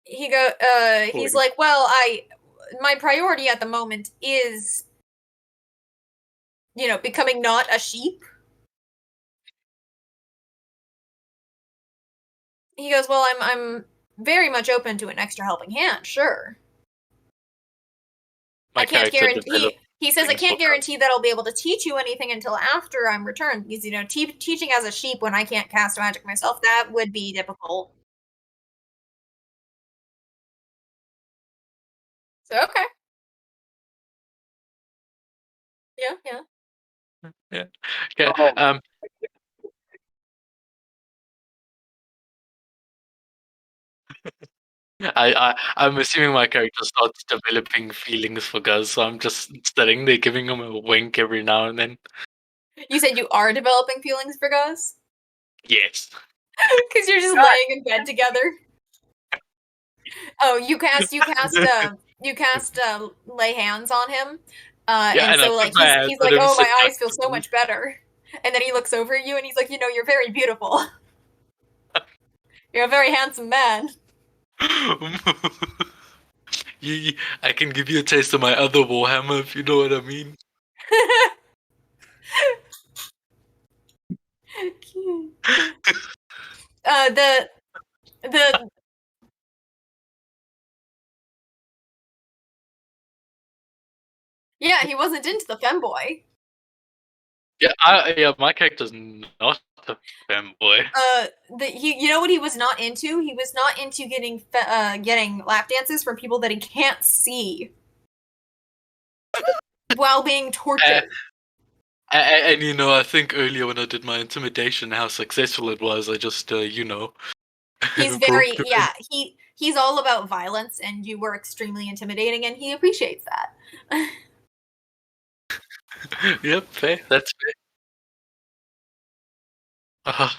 Speaker 1: He's like, well, my priority at the moment is, becoming not a sheep. He goes, well, I'm very much open to an extra helping hand, sure.
Speaker 2: My
Speaker 1: I can't
Speaker 2: character
Speaker 1: guarantee.
Speaker 2: developed
Speaker 1: He says, I
Speaker 2: things
Speaker 1: can't
Speaker 2: for
Speaker 1: guarantee that I'll be able to teach you anything until after I'm returned. Because, teaching as a sheep when I can't cast magic myself, that would be difficult. So, okay. Yeah.
Speaker 2: Yeah. Okay.
Speaker 5: Oh.
Speaker 2: I'm assuming my character starts developing feelings for Guz, so I'm just sitting there giving him a wink every now and then.
Speaker 1: You said you are developing feelings for Gus?
Speaker 2: Yes.
Speaker 1: Because you're just laying in bed together. Oh, you cast lay hands on him.
Speaker 2: Yeah,
Speaker 1: and
Speaker 2: and I
Speaker 1: so
Speaker 2: put
Speaker 1: like
Speaker 2: my hands
Speaker 1: he's
Speaker 2: on
Speaker 1: like,
Speaker 2: him
Speaker 1: oh, my eyes feel so
Speaker 2: seductively.
Speaker 1: much better. And then he looks over at you and he's like, you're very beautiful. You're a very handsome man.
Speaker 2: I can give you a taste of my other Warhammer if you know what I mean.
Speaker 1: The yeah, he wasn't into the femboy.
Speaker 2: Yeah, my character's not a femboy.
Speaker 1: You know what he was not into? He was not into getting lap dances from people that he can't see while being tortured.
Speaker 2: And you know, I think earlier when I did my intimidation, how successful it was, I just,
Speaker 1: He's very he's all about violence, and you were extremely intimidating, and he appreciates that.
Speaker 2: Yep, fair. That's fair.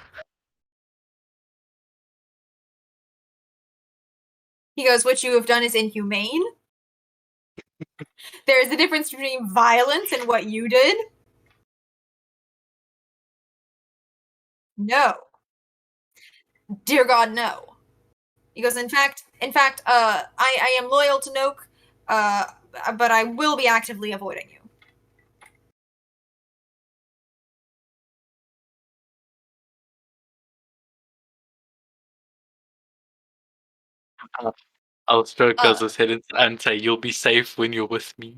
Speaker 1: He goes, "What you have done is inhumane. There is a difference between violence and what you did." No. Dear God, no. He goes, in fact, I am loyal to Noke, but I will be actively avoiding you.
Speaker 2: I'll stroke Guz's head and say, "You'll be safe when you're with me."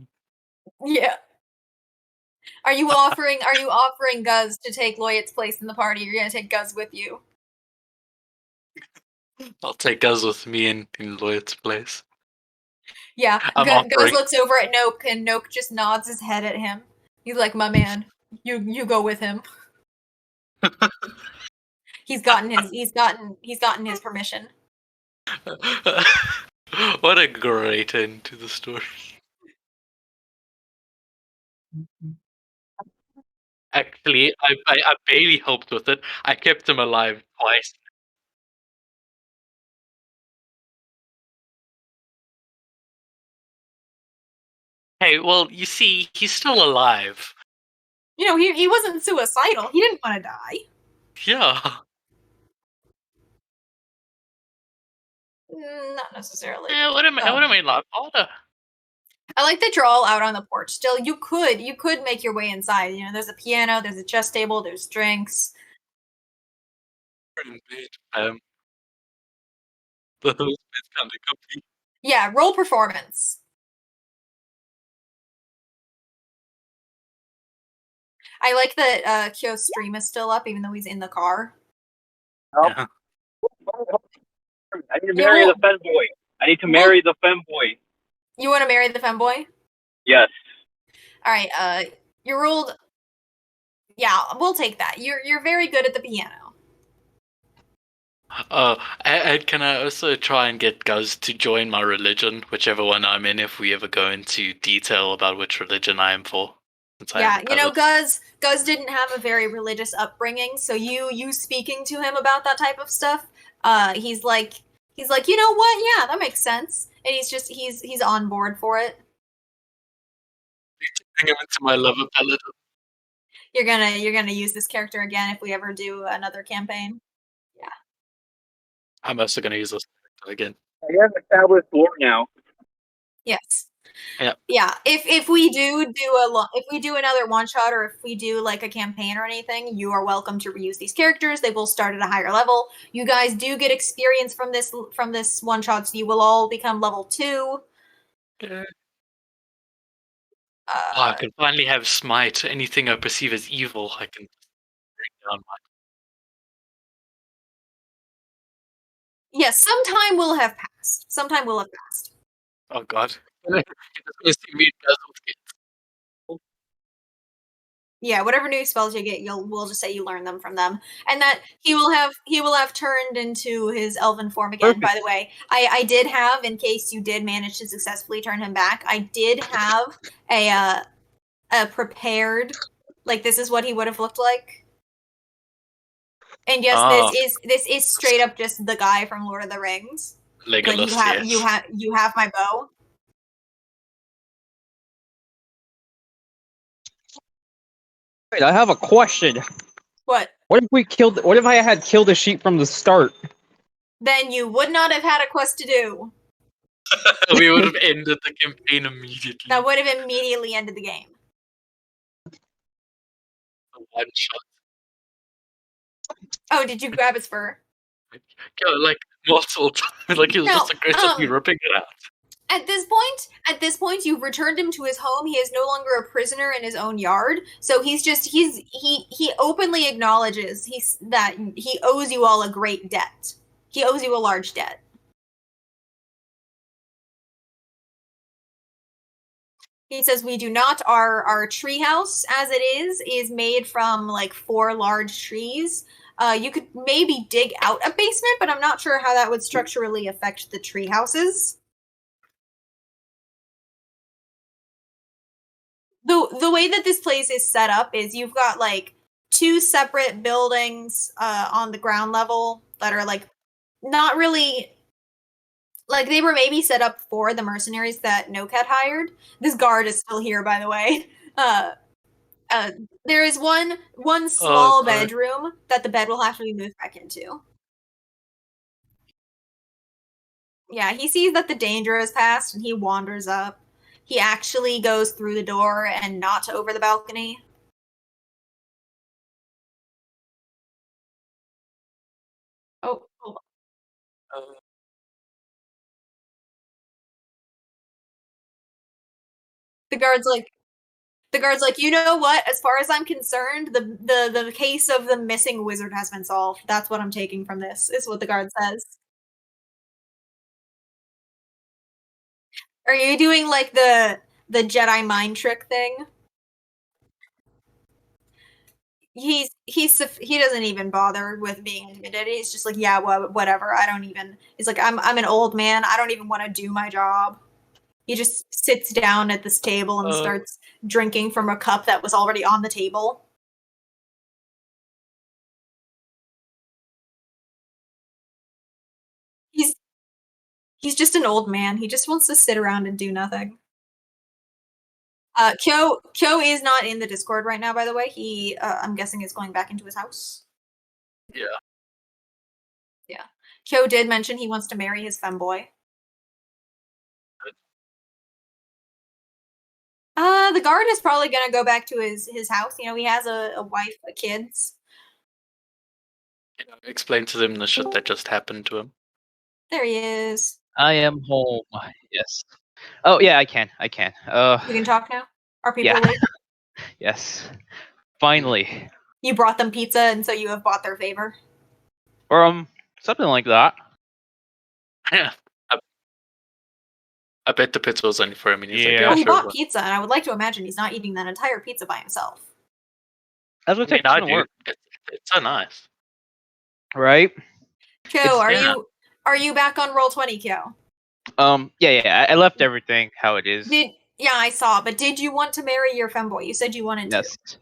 Speaker 1: Yeah. Are you offering Guz to take Loyat's place in the party? You're gonna take Guz with you?
Speaker 2: I'll take Guz with me in Lloyd's place.
Speaker 1: Yeah.
Speaker 2: I'm
Speaker 1: Guz looks over at Noke, and Noke just nods his head at him. He's like, "My man, you go with him." He's gotten his permission.
Speaker 2: What a great end to the story. Actually, I barely helped with it. I kept him alive twice. Hey, well, you see, he's still alive.
Speaker 1: You know, he wasn't suicidal. He didn't want to die.
Speaker 2: Yeah.
Speaker 1: Not necessarily.
Speaker 2: What am I like, Potter?
Speaker 1: I like that you're all out on the porch. Still, you could make your way inside. You know, there's a piano, there's a chess table, there's drinks.
Speaker 2: The host is kind of comfy.
Speaker 1: Yeah, roll performance. I like that Kyo's stream is still up, even though he's in the car.
Speaker 2: Yeah.
Speaker 5: I need to marry the femboy. I need to marry the femboy.
Speaker 1: You want to marry the femboy?
Speaker 5: Yes.
Speaker 1: All right. You rolled. Yeah, we'll take that. You're very good at the piano.
Speaker 2: And can I also try and get Guz to join my religion, whichever one I'm in, if we ever go into detail about which religion I am for?
Speaker 1: Yeah, you know, Guz didn't have a very religious upbringing, so you speaking to him about that type of stuff, he's like, you know what? Yeah, that makes sense, and he's on board for it.
Speaker 2: Bring him into my lover paladin.
Speaker 1: You're gonna use this character again if we ever do another campaign. Yeah.
Speaker 2: I'm also gonna use this character again.
Speaker 5: I have established lore now.
Speaker 1: Yes.
Speaker 2: Yeah.
Speaker 1: Yeah. If we do another one shot, or if we do like a campaign or anything, you are welcome to reuse these characters. They will start at a higher level. You guys do get experience from this one shot, so you will all become level 2.
Speaker 2: Yeah. I can finally have smite. Anything I perceive as evil, I can bring down my.
Speaker 1: Yes, some time will have passed.
Speaker 2: Oh God. You just see me
Speaker 1: Yeah, whatever new spells you get, we'll just say you learn them from them, and that he will have turned into his elven form again.
Speaker 3: Perfect.
Speaker 1: By the way, I did have, in case you did manage to successfully turn him back, I did have a prepared, like, this is what he would have looked like. And yes,
Speaker 2: Oh.
Speaker 1: this is straight up just the guy from Lord of the Rings. Like,
Speaker 2: Legolas, yes.
Speaker 1: you have my bow.
Speaker 6: Wait, I have a question.
Speaker 1: What?
Speaker 6: What if I had killed a sheep from the start?
Speaker 1: Then you would not have had a quest to do.
Speaker 2: We would have ended the campaign immediately.
Speaker 1: That would have immediately ended the game.
Speaker 2: One shot.
Speaker 1: Oh, did you grab his fur?
Speaker 2: Yeah, like multiple times. Like he was
Speaker 1: No,
Speaker 2: just aggressively ripping it out.
Speaker 1: At this point, you've returned him to his home. He is no longer a prisoner in his own yard. So he openly acknowledges that he owes you all a great debt. He owes you a large debt. He says we do not. Our treehouse, as it is made from like 4 large trees. You could maybe dig out a basement, but I'm not sure how that would structurally affect the tree houses. The way that this place is set up is you've got like 2 separate buildings on the ground level that are like not really, like, they were maybe set up for the mercenaries that Nokat hired. This guard is still here, by the way. There is one small bedroom that the bed will have to be moved back into. Yeah, he sees that the danger has passed and he wanders up. He actually goes through the door and not over the balcony. Oh, hold on. The guard's like, you know what? As far as I'm concerned, the case of the missing wizard has been solved. That's what I'm taking from this, is what the guard says. Are you doing like the Jedi mind trick thing? He doesn't even bother with being intimidated. He's just like, yeah, well, whatever. I don't even. He's like, I'm an old man. I don't even want to do my job. He just sits down at this table and starts drinking from a cup that was already on the table. He's just an old man. He just wants to sit around and do nothing. Kyo is not in the Discord right now, by the way. He, I'm guessing, is going back into his house.
Speaker 2: Yeah.
Speaker 1: Yeah. Kyo did mention he wants to marry his femboy. The guard is probably gonna go back to his house. You know, he has a wife, kids.
Speaker 2: You know, explain to them the shit that just happened to him.
Speaker 1: There he is.
Speaker 3: I am home. Yes. Oh yeah, I can.
Speaker 1: You can talk now? Are people
Speaker 3: Yeah.
Speaker 1: awake?
Speaker 3: Yes. Finally.
Speaker 1: You brought them pizza, and so you have bought their favor.
Speaker 3: Or something like that.
Speaker 2: Yeah. I bet the pizza was only for him. And he's like,
Speaker 3: Yeah.
Speaker 2: yeah,
Speaker 1: Well, he
Speaker 2: sure,
Speaker 1: bought
Speaker 2: but-
Speaker 1: pizza, and I would like to imagine he's not eating that entire pizza by himself.
Speaker 3: That's what
Speaker 2: I mean,
Speaker 3: takes
Speaker 2: I
Speaker 3: to
Speaker 2: do.
Speaker 3: work,
Speaker 2: It's so nice.
Speaker 3: right?
Speaker 1: Kyo,
Speaker 2: yeah.
Speaker 1: are you back on Roll20, Kyo?
Speaker 3: Yeah. I left everything how it is.
Speaker 1: Yeah, I saw, but did you want to marry your femboy? You said you wanted
Speaker 3: Yes.
Speaker 1: to.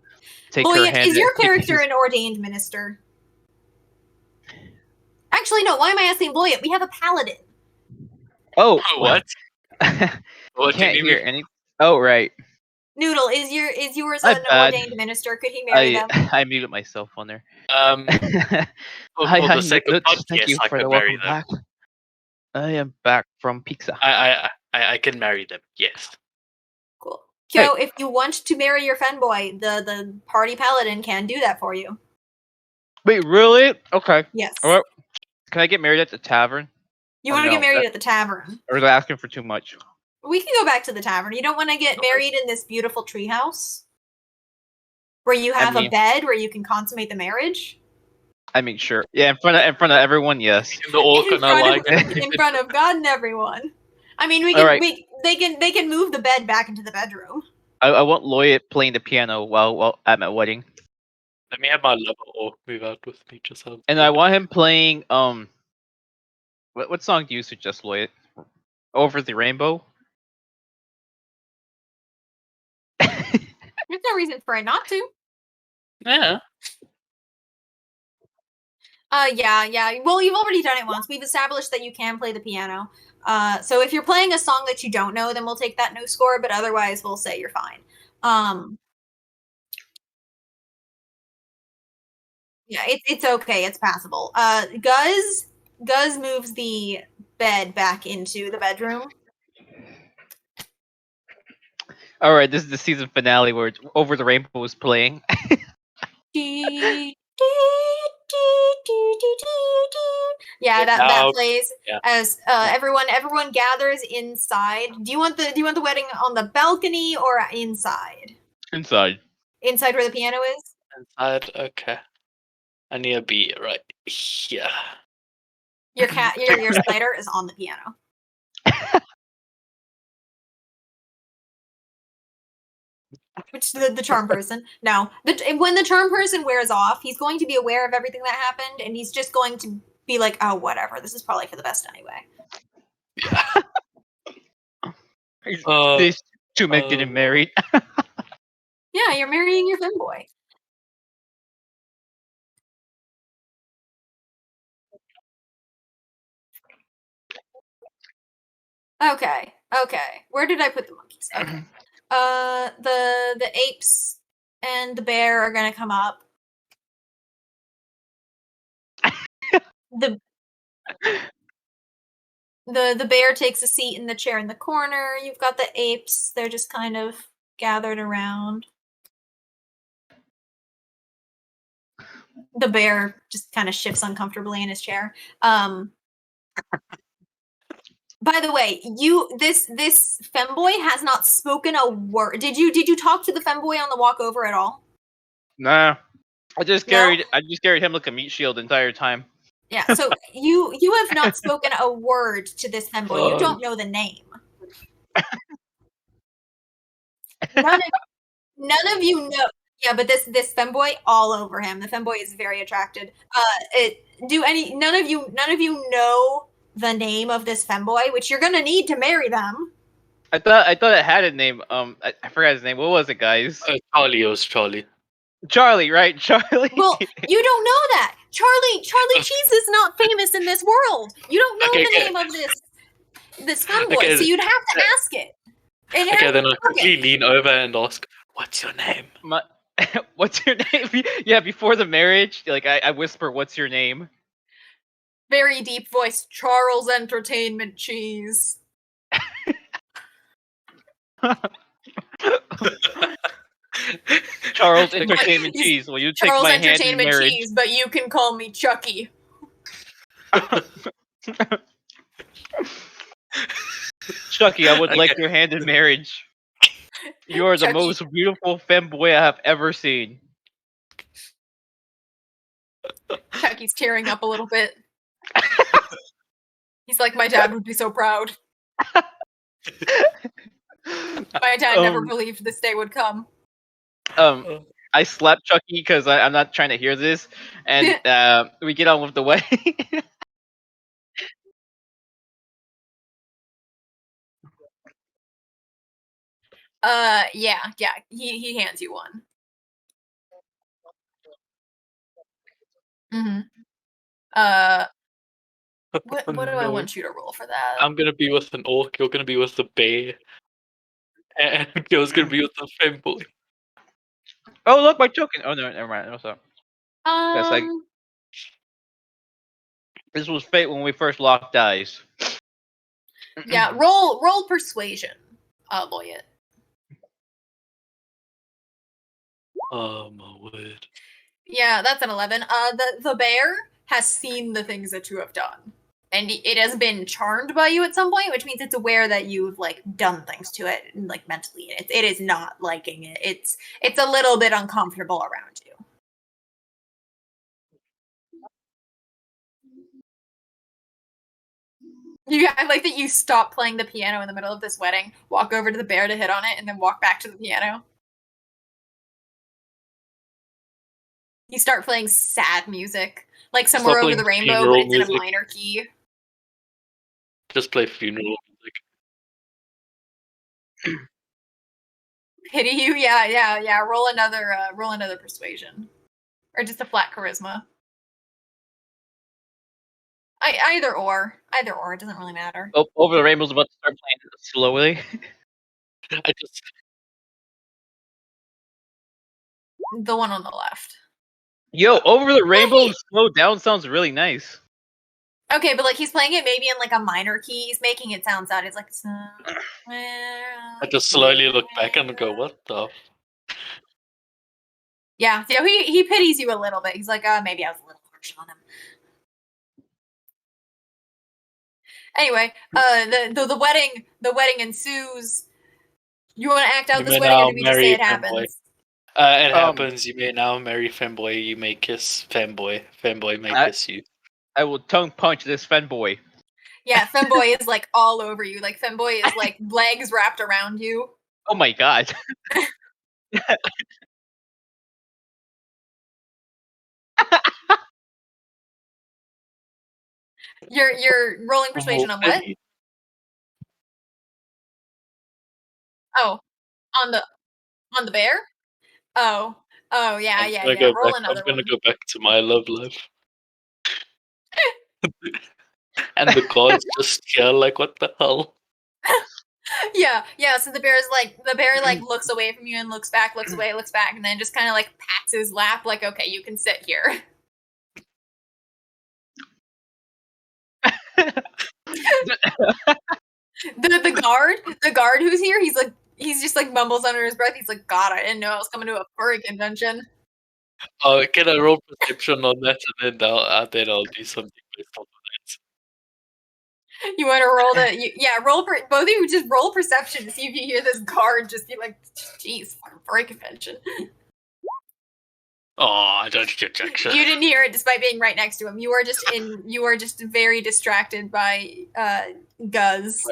Speaker 3: Take her
Speaker 1: Bullion,
Speaker 3: hand.
Speaker 1: is your
Speaker 3: and-
Speaker 1: character an ordained minister? Actually, no. Why am I asking Bullion? We have a paladin.
Speaker 3: Oh,
Speaker 2: What? What do
Speaker 3: Can't
Speaker 2: you
Speaker 3: hear
Speaker 2: mean?
Speaker 3: any. Oh, right.
Speaker 1: Noodle, is yours
Speaker 3: My
Speaker 1: an
Speaker 3: bad.
Speaker 1: ordained minister? Could he marry them?
Speaker 3: I muted myself on there.
Speaker 2: For
Speaker 3: Hi,
Speaker 2: the sake of
Speaker 3: Nuts.
Speaker 2: fun,
Speaker 3: Thank
Speaker 2: yes,
Speaker 3: you
Speaker 2: I
Speaker 3: for
Speaker 2: could
Speaker 3: the
Speaker 2: marry
Speaker 3: welcome
Speaker 2: them.
Speaker 3: back. I am back from pizza.
Speaker 2: I can marry them. Yes.
Speaker 1: Cool. Kyo, if you want to marry your femboy, the party paladin can do that for you.
Speaker 3: Wait, really? Okay.
Speaker 1: Yes.
Speaker 3: Alright. Can I get married at the tavern?
Speaker 1: You
Speaker 3: Oh,
Speaker 1: want to
Speaker 3: no,
Speaker 1: get married
Speaker 3: that-
Speaker 1: at the tavern.
Speaker 3: Or is I asking for too much?
Speaker 1: We can go back to the tavern. You don't want to get
Speaker 2: Okay.
Speaker 1: married in this beautiful treehouse? Where you have a
Speaker 3: mean-
Speaker 1: bed where you can consummate the marriage?
Speaker 3: I mean, sure. Yeah, in front of everyone, yes.
Speaker 2: In the orc
Speaker 1: in,
Speaker 2: and I like
Speaker 1: front of,
Speaker 2: it.
Speaker 1: in front of God and everyone. I mean, we can
Speaker 3: Alright.
Speaker 1: they can move the bed back into the bedroom.
Speaker 3: I want Lloyd playing the piano while at my wedding,
Speaker 2: Let me have my lover orc move out with me just so.
Speaker 3: and I want him playing what song do you suggest, Lloyd? Over the Rainbow.
Speaker 1: There's no reason for it not to.
Speaker 2: Yeah.
Speaker 1: Yeah. Well, you've already done it once. We've established that you can play the piano. So if you're playing a song that you don't know, then we'll take that no score, but otherwise we'll say you're fine. Yeah, it's okay. It's passable. Guz moves the bed back into the bedroom.
Speaker 3: All right, this is the season finale where Over the Rainbow is playing.
Speaker 1: Yeah, that
Speaker 2: Now-
Speaker 1: plays
Speaker 2: yeah.
Speaker 1: as everyone gathers inside. Do you want the wedding on the balcony or inside?
Speaker 3: Inside.
Speaker 1: Inside where the piano is?
Speaker 2: Inside. Okay. I need a B right here.
Speaker 1: Your cat your spider is on the piano. Which the charm person. No. When the charm person wears off, he's going to be aware of everything that happened, and he's just going to be like, oh, whatever. This is probably for the best anyway.
Speaker 3: These two men getting married.
Speaker 1: Yeah, you're marrying your femboy. Okay. Where did I put the monkeys? Okay. The apes and the bear are gonna come up. The bear takes a seat in the chair in the corner. You've got the apes, they're just kind of gathered around. The bear just kind of shifts uncomfortably in his chair. By the way, this femboy has not spoken a word. Did you talk to the femboy on the walk over at all?
Speaker 3: Nah. I just
Speaker 1: No?
Speaker 3: carried him like a meat shield the entire time.
Speaker 1: Yeah, so you have not spoken a word to this femboy. You don't know the name. None of you know. Yeah, but this femboy all over him. The femboy is very attracted. None of you know the name of this femboy, which you're gonna need to marry them.
Speaker 3: I thought it had a name. I forgot his name. What was it, guys?
Speaker 2: Charlie was Charlie.
Speaker 3: Charlie, right? Charlie.
Speaker 1: Well, you don't know that. Charlie Cheese is not famous in this world. You don't know the name of this femboy,
Speaker 2: Okay,
Speaker 1: so you'd have to ask it. And
Speaker 2: Okay, then I
Speaker 1: okay.
Speaker 2: quickly lean over and ask, "What's your name?"
Speaker 3: What's your name? Yeah, before the marriage, like I whisper, "What's your name?"
Speaker 1: Very deep voice, Charles Entertainment Cheese.
Speaker 3: Charles Entertainment
Speaker 1: He's
Speaker 3: Cheese. Will you take
Speaker 1: Charles
Speaker 3: my hand in
Speaker 1: Entertainment
Speaker 3: marriage?
Speaker 1: Cheese, but you can call me Chucky.
Speaker 3: Chucky, I would like
Speaker 2: Okay.
Speaker 3: your hand in marriage. You are the
Speaker 1: Chucky.
Speaker 3: most beautiful femboy I have ever seen.
Speaker 1: Chucky's tearing up a little bit. He's like, my dad would be so proud. My dad never believed this day would come.
Speaker 3: I slapped Chucky because I'm not trying to hear this, and we get on with the wedding.
Speaker 1: Yeah. He hands you one. Mm-hmm. What do I
Speaker 2: No.
Speaker 1: want you to roll for that?
Speaker 2: I'm gonna be with an orc. You're gonna be with the bear, and Gil's gonna be with the femboy.
Speaker 3: Oh, look, my token. Oh no, never mind. What's up? Yes, This was fate when we first locked eyes.
Speaker 1: Yeah, roll persuasion, Boyet.
Speaker 2: Oh my word!
Speaker 1: Yeah, that's an 11. The bear has seen the things that you have done, and it has been charmed by you at some point, which means it's aware that you've like done things to it, like mentally. It is not liking it. It's a little bit uncomfortable around you. I like that you stop playing the piano in the middle of this wedding, walk over to the bear to hit on it, and then walk back to the piano. You start playing sad music, like Somewhere
Speaker 2: Start
Speaker 1: Over
Speaker 2: playing
Speaker 1: the Rainbow, but
Speaker 2: funeral
Speaker 1: it's in a
Speaker 2: music.
Speaker 1: minor key.
Speaker 2: Just play funeral music.
Speaker 1: Pity you? Yeah. Roll another persuasion, or just a flat charisma. Either or. It doesn't really matter.
Speaker 3: Over the Rainbow's about to start playing slowly.
Speaker 2: I just
Speaker 1: The one on the left.
Speaker 3: Yo, Over the Rainbow slow down sounds really nice.
Speaker 1: Okay, but like he's playing it maybe in like a minor key. He's making it sound sad. It's like.
Speaker 2: I just slowly look back and go, what the?
Speaker 1: Yeah, he pities you a little bit. He's like, maybe I was a little harsh on him. Anyway, the wedding ensues. You want to act out
Speaker 2: You
Speaker 1: this
Speaker 2: may
Speaker 1: wedding,
Speaker 2: now
Speaker 1: or do we just
Speaker 2: marry
Speaker 1: say it
Speaker 2: Femboy.
Speaker 1: happens?
Speaker 2: It happens. You may now marry Femboy. You may kiss Femboy. Femboy may kiss you.
Speaker 3: I will tongue punch this Femboy.
Speaker 1: Yeah, Femboy is like all over you. Like Femboy is like legs wrapped around you.
Speaker 3: Oh my god.
Speaker 1: You're rolling persuasion on what? Oh, on the bear? Oh, yeah. Roll another
Speaker 2: I'm gonna
Speaker 1: one.
Speaker 2: go back to my love life. And the gods just here like, what the hell?
Speaker 1: Yeah. So the bear looks away from you and looks back, looks away, looks back, and then just kind of like pats his lap, like, okay, you can sit here. the guard who's here, he's just like mumbles under his breath. He's like, God, I didn't know I was coming to a furry convention.
Speaker 2: Oh, can I roll perception on that, and then I'll do something based off of
Speaker 1: You want to roll both of you just roll perception to see if you hear this guard just be like, geez, fucking furry convention.
Speaker 2: Oh, I don't get Jackson.
Speaker 1: You didn't hear it despite being right next to him. You are just very distracted by Guz.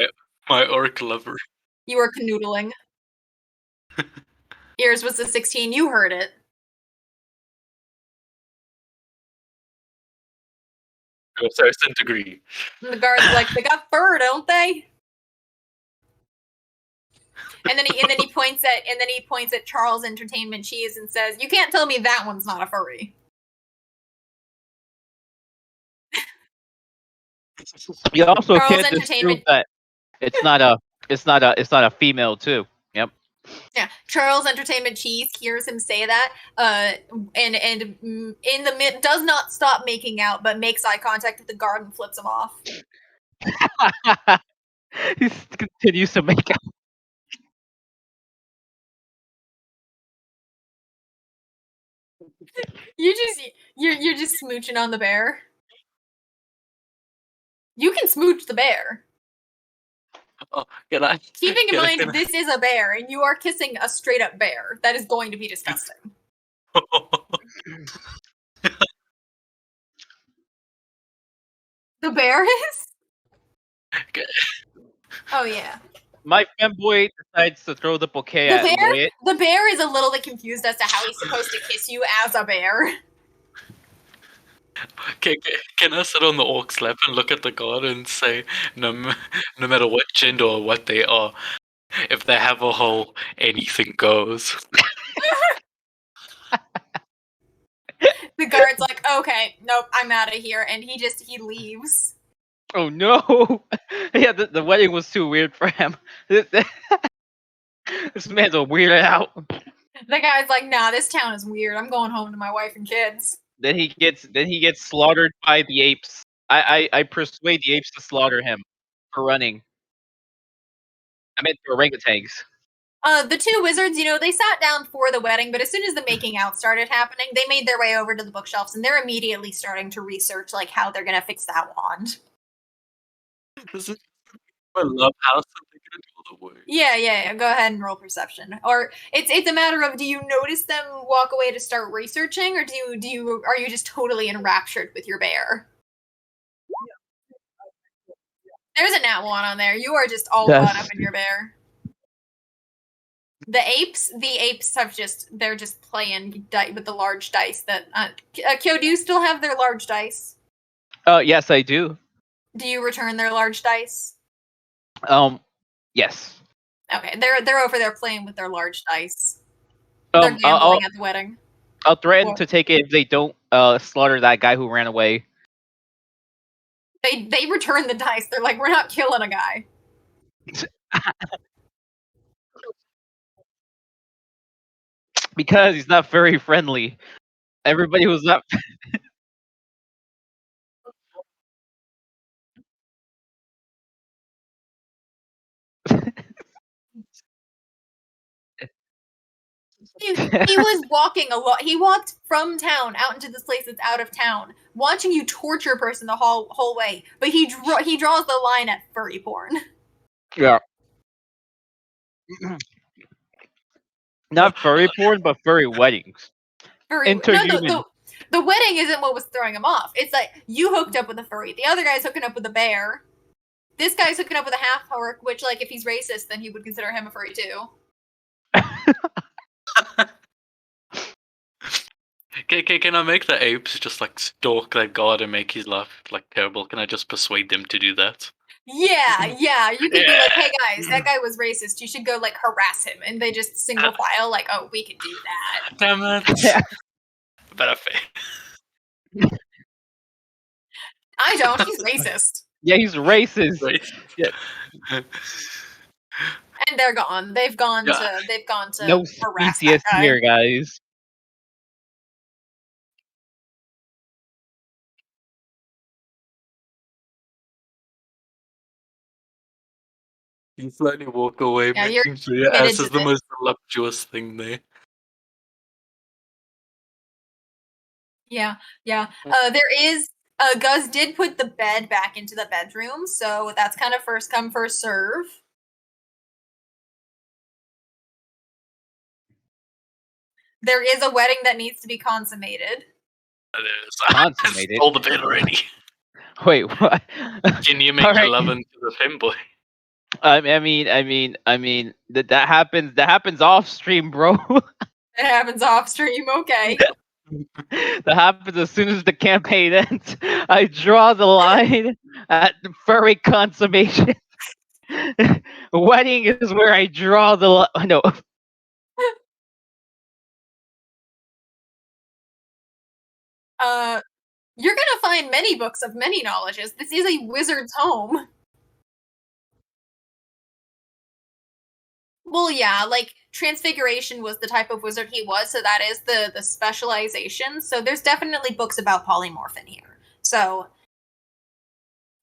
Speaker 2: My orc lover.
Speaker 1: You are canoodling. Yours was a 16. You heard it.
Speaker 2: Oh, sorry, centigrade.
Speaker 1: And the guard's like, they got fur, don't they? And then he points at Charles Entertainment Cheese and says, "You can't tell me that one's not a furry."
Speaker 3: You also
Speaker 1: Charles
Speaker 3: can't
Speaker 1: Entertainment-
Speaker 3: dispute that it's not a female too. Yep.
Speaker 1: Yeah, Charles Entertainment Cheese hears him say that, and in the mid does not stop making out, but makes eye contact with the guard and flips him off.
Speaker 3: He continues to make out.
Speaker 1: You're just smooching on the bear. You can smooch the bear.
Speaker 2: Oh, can I?
Speaker 1: Keeping in mind this is a bear, and you are kissing a straight up bear. That is going to be disgusting. The bear is?
Speaker 2: Okay.
Speaker 1: Oh yeah.
Speaker 3: My femboy decides to throw the bouquet at Lloyd.
Speaker 1: The bear is a little bit confused as to how he's supposed to kiss you as a bear.
Speaker 2: Can I sit on the orc's lap and look at the god and say, no matter what gender or what they are, if they have a hole, anything goes.
Speaker 1: The guard's like, okay, nope, I'm out of here, and he leaves.
Speaker 3: Oh no! Yeah, the wedding was too weird for him. This man's a weirded out.
Speaker 1: The guy's like, nah, this town is weird. I'm going home to my wife and kids.
Speaker 3: Then he gets slaughtered by the apes. I persuade the apes to slaughter him for running. I meant the orangutans.
Speaker 1: The two wizards, they sat down for the wedding, but as soon as the making out started happening, they made their way over to the bookshelves, and they're immediately starting to research like how they're gonna fix that wand.
Speaker 2: This is my love house that they're gonna do all the work.
Speaker 1: Yeah. Go ahead and roll perception. Or it's a matter of, do you notice them walk away to start researching, or are you just totally enraptured with your bear? There's a nat 1 on there. You are just all
Speaker 6: Yes.
Speaker 1: caught up in your bear. The apes have they're just playing with the large dice that Kyo, do you still have their large dice?
Speaker 3: Yes, I do.
Speaker 1: Do you return their large dice?
Speaker 3: Yes.
Speaker 1: Okay, they're over there playing with their large dice. They're
Speaker 3: I'll
Speaker 1: gambling at the wedding.
Speaker 3: I'll threaten
Speaker 1: What?
Speaker 3: to take it if they don't slaughter that guy who ran away.
Speaker 1: They return the dice. They're like, we're not killing a guy.
Speaker 3: Because he's not very friendly. Everybody who's not
Speaker 1: He was walking a lot. He walked from town out into this place that's out of town, watching you torture a person the whole way. But he draws the line at furry porn.
Speaker 3: Yeah. Not furry porn, but furry weddings. Interhuman.
Speaker 1: The wedding isn't what was throwing him off. It's like you hooked up with a furry. The other guy's hooking up with a bear. This guy's hooking up with a half orc, which, like, if he's racist, then he would consider him a furry too.
Speaker 2: Can I make the apes just like stalk their god and make his life like terrible? Can I just persuade them to do that?
Speaker 1: Yeah. You could be like, hey guys, that guy was racist. You should go like harass him, and they just single file like, oh, we can do that.
Speaker 2: Damn it! Better fail.
Speaker 1: I don't. He's racist.
Speaker 3: Yeah, he's racist.
Speaker 2: Right.
Speaker 3: Yeah.
Speaker 1: And they're gone. They've gone to
Speaker 3: No
Speaker 1: harass
Speaker 3: speciest
Speaker 1: that guy.
Speaker 3: here, guys.
Speaker 2: You slowly walk away,
Speaker 1: Yeah, you're
Speaker 2: making sure your
Speaker 1: committed
Speaker 2: ass
Speaker 1: to
Speaker 2: is the
Speaker 1: this.
Speaker 2: most voluptuous thing there.
Speaker 1: Yeah. There is Guz did put the bed back into the bedroom, so that's kind of first come, first serve. There is a wedding that needs to be consummated.
Speaker 2: It is.
Speaker 3: Consummated?
Speaker 2: All the bed already.
Speaker 3: Wait, what?
Speaker 2: Can you make
Speaker 3: Alright.
Speaker 2: love into the femboy?
Speaker 3: I mean that happens off stream, bro.
Speaker 1: It happens off stream, okay.
Speaker 3: That happens as soon as the campaign ends. I draw the line at furry consummation. Wedding is where I draw the line. No.
Speaker 1: You're gonna find many books of many knowledges. This is a wizard's home. Well, yeah, like Transfiguration was the type of wizard he was, so that is the specialization. So there's definitely books about polymorph in here. So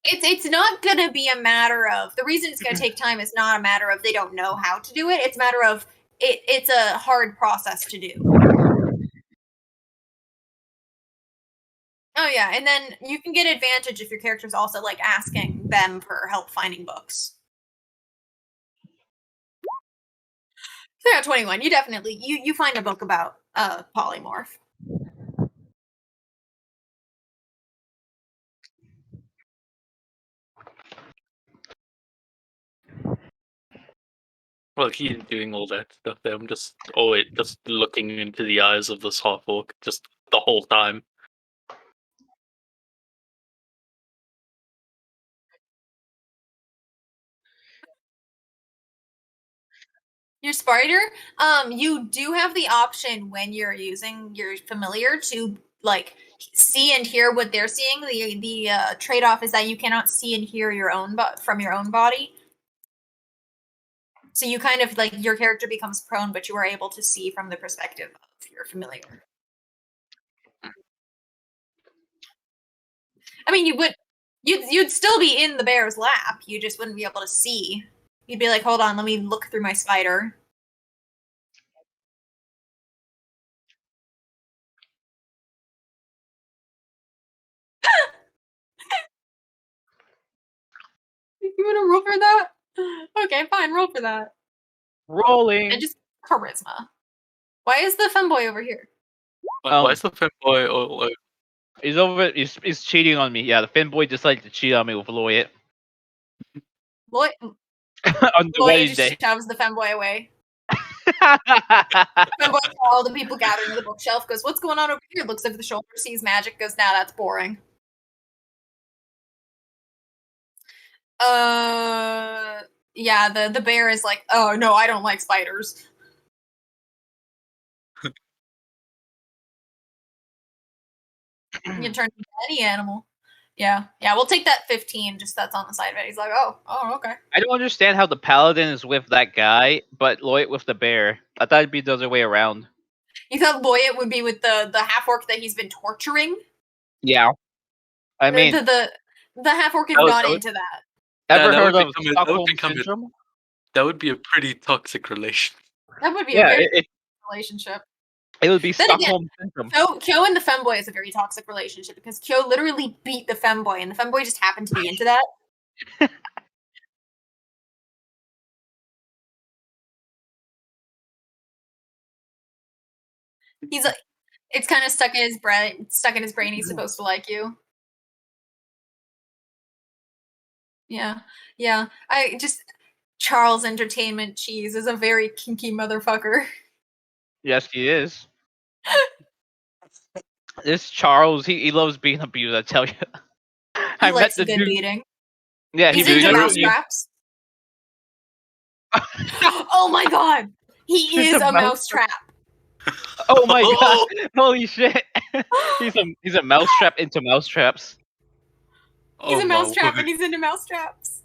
Speaker 1: it's not gonna be a matter of the reason it's gonna take time is not a matter of they don't know how to do it. It's a matter of it's a hard process to do. Oh yeah, and then you can get advantage if your character's also like asking them for help finding books. So yeah, 21. You definitely you find a book about polymorph.
Speaker 2: Well, he's doing all that stuff there. I'm just just looking into the eyes of this half orc just the whole time.
Speaker 1: Your spider, you do have the option when you're using your familiar to like see and hear what they're seeing. The trade-off is that you cannot see and hear your own from your own body. So you kind of like your character becomes prone, but you are able to see from the perspective of your familiar. I mean, you'd still be in the bear's lap. You just wouldn't be able to see. You'd be like, hold on, let me look through my spider. You want to roll for that? Okay, fine, roll for that.
Speaker 3: Rolling.
Speaker 1: And just charisma. Why is the femboy over here?
Speaker 2: Why is the femboy all over?
Speaker 3: He's cheating on me. Yeah, the fanboy decided to cheat on me with Lloyd.
Speaker 1: Lloyd,
Speaker 3: On the
Speaker 1: Lloyd
Speaker 3: wedding
Speaker 1: just
Speaker 3: day.
Speaker 1: shoves the femboy away. Femboy, all the people gathering to the bookshelf, goes, "What's going on over here?" Looks over the shoulder, sees magic, goes, "Nah, that's boring." Yeah, the bear is like, "Oh no, I don't like spiders." You can turn into any animal. Yeah, we'll take that 15, just that's on the side of it. He's like, oh, okay.
Speaker 3: I don't understand how the paladin is with that guy, but Lloyd with the bear. I thought it'd be the other way around.
Speaker 1: You thought Lloyd would be with the half-orc that he's been torturing?
Speaker 3: Yeah. I mean,
Speaker 1: the half-orc is
Speaker 2: That
Speaker 1: not
Speaker 2: would-
Speaker 1: into that.
Speaker 3: ever
Speaker 2: that
Speaker 3: heard
Speaker 2: would
Speaker 3: of
Speaker 2: become a- that would
Speaker 3: Stockholm
Speaker 2: become a-
Speaker 3: Syndrome?
Speaker 2: That would be a pretty toxic relation.
Speaker 1: That would be a
Speaker 3: Yeah,
Speaker 1: very
Speaker 3: it
Speaker 1: relationship.
Speaker 3: would be
Speaker 1: Then again,
Speaker 3: Stockholm Syndrome.
Speaker 1: Kyo and the femboy is a very toxic relationship because Kyo literally beat the femboy, and the femboy just happened to be into that. He's like, it's kind of stuck in his brain. He's supposed to like you. Yeah. I just Charles Entertainment Cheese is a very kinky motherfucker.
Speaker 3: Yes, he is. This Charles, he loves being abused, I tell you.
Speaker 1: He likes a good beating.
Speaker 3: Yeah,
Speaker 1: He's
Speaker 3: he
Speaker 1: into
Speaker 3: literally-
Speaker 1: mousetraps. Oh my god! He
Speaker 3: He's
Speaker 1: is
Speaker 3: a
Speaker 1: a mousetrap.
Speaker 3: Oh my god! Holy shit! he's a mousetrap into mousetraps.
Speaker 1: He's
Speaker 2: Oh
Speaker 1: a
Speaker 2: my
Speaker 1: mousetrap
Speaker 2: word.
Speaker 1: and he's into mousetraps.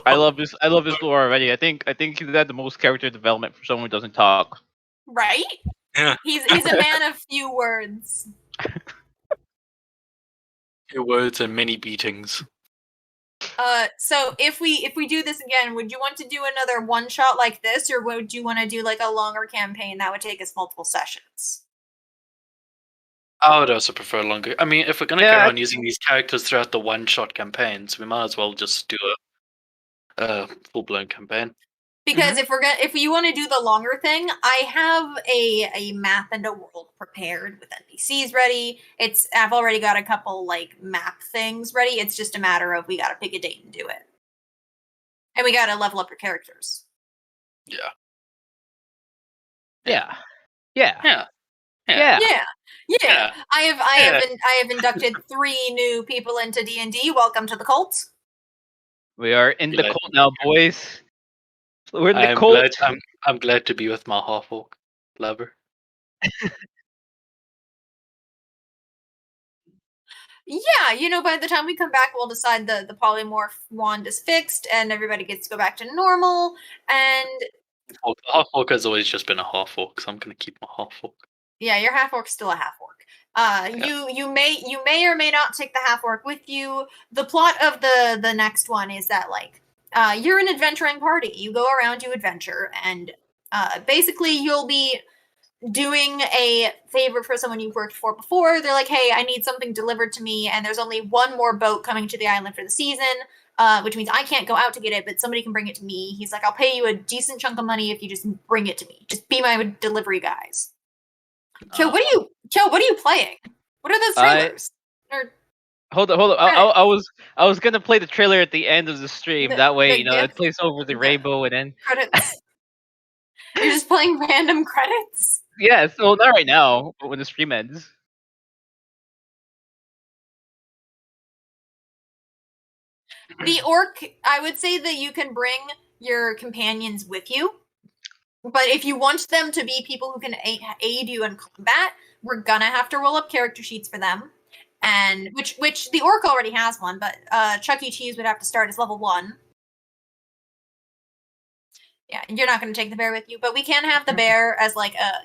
Speaker 3: I love this lore already. I think he's had the most character development for someone who doesn't talk.
Speaker 1: Right?
Speaker 2: Yeah.
Speaker 1: He's a man of few words.
Speaker 2: Few words and many beatings.
Speaker 1: So if we do this again, would you want to do another one shot like this, or would you want to do like a longer campaign that would take us multiple sessions?
Speaker 2: I would also prefer longer. I mean, if we're gonna
Speaker 3: Yeah,
Speaker 2: carry
Speaker 3: I-
Speaker 2: on using these characters throughout the one-shot campaigns, we might as well just do a full-blown campaign.
Speaker 1: Because if you want to do the longer thing, I have a map and a world prepared with NPCs ready. I've already got a couple like map things ready. It's just a matter of we gotta pick a date and do it. And we gotta level up your characters.
Speaker 2: Yeah.
Speaker 3: Yeah.
Speaker 2: Yeah.
Speaker 1: Yeah. I have inducted 3 new people into D&D. Welcome to the cult.
Speaker 3: We are in the
Speaker 2: Yeah.
Speaker 3: cult now, boys. We're in the
Speaker 2: I'm
Speaker 3: cult.
Speaker 2: glad, I'm glad to be with my half-orc lover.
Speaker 1: Yeah, by the time we come back, we'll decide the polymorph wand is fixed and everybody gets to go back to normal. And
Speaker 2: Half-orc has always just been a half-orc, so I'm gonna keep my half-orc.
Speaker 1: yeah, your half orc's still a half orc. You may or may not take the half orc with you. The plot of the next one is that you're an adventuring party. You go around, you adventure, and basically you'll be doing a favor for someone you've worked for before. They're like, hey, I need something delivered to me, and there's only one more boat coming to the island for the season, which means I can't go out to get it, but somebody can bring it to me. He's like, I'll pay you a decent chunk of money if you just bring it to me. Just be my delivery guys. Kyo, what are you playing? What are those trailers?
Speaker 3: Hold on. I was gonna play the trailer at the end of the stream. That way, it
Speaker 1: GIF?
Speaker 3: plays over the rainbow and then.
Speaker 1: Credits. You're just playing random credits?
Speaker 3: Yes, well, not right now, but when the stream ends.
Speaker 1: The orc, I would say that you can bring your companions with you. But if you want them to be people who can aid you in combat, we're gonna have to roll up character sheets for them. And which the orc already has one, but Chuck E. Cheese would have to start as level 1. Yeah, you're not going to take the bear with you, but we can have the bear as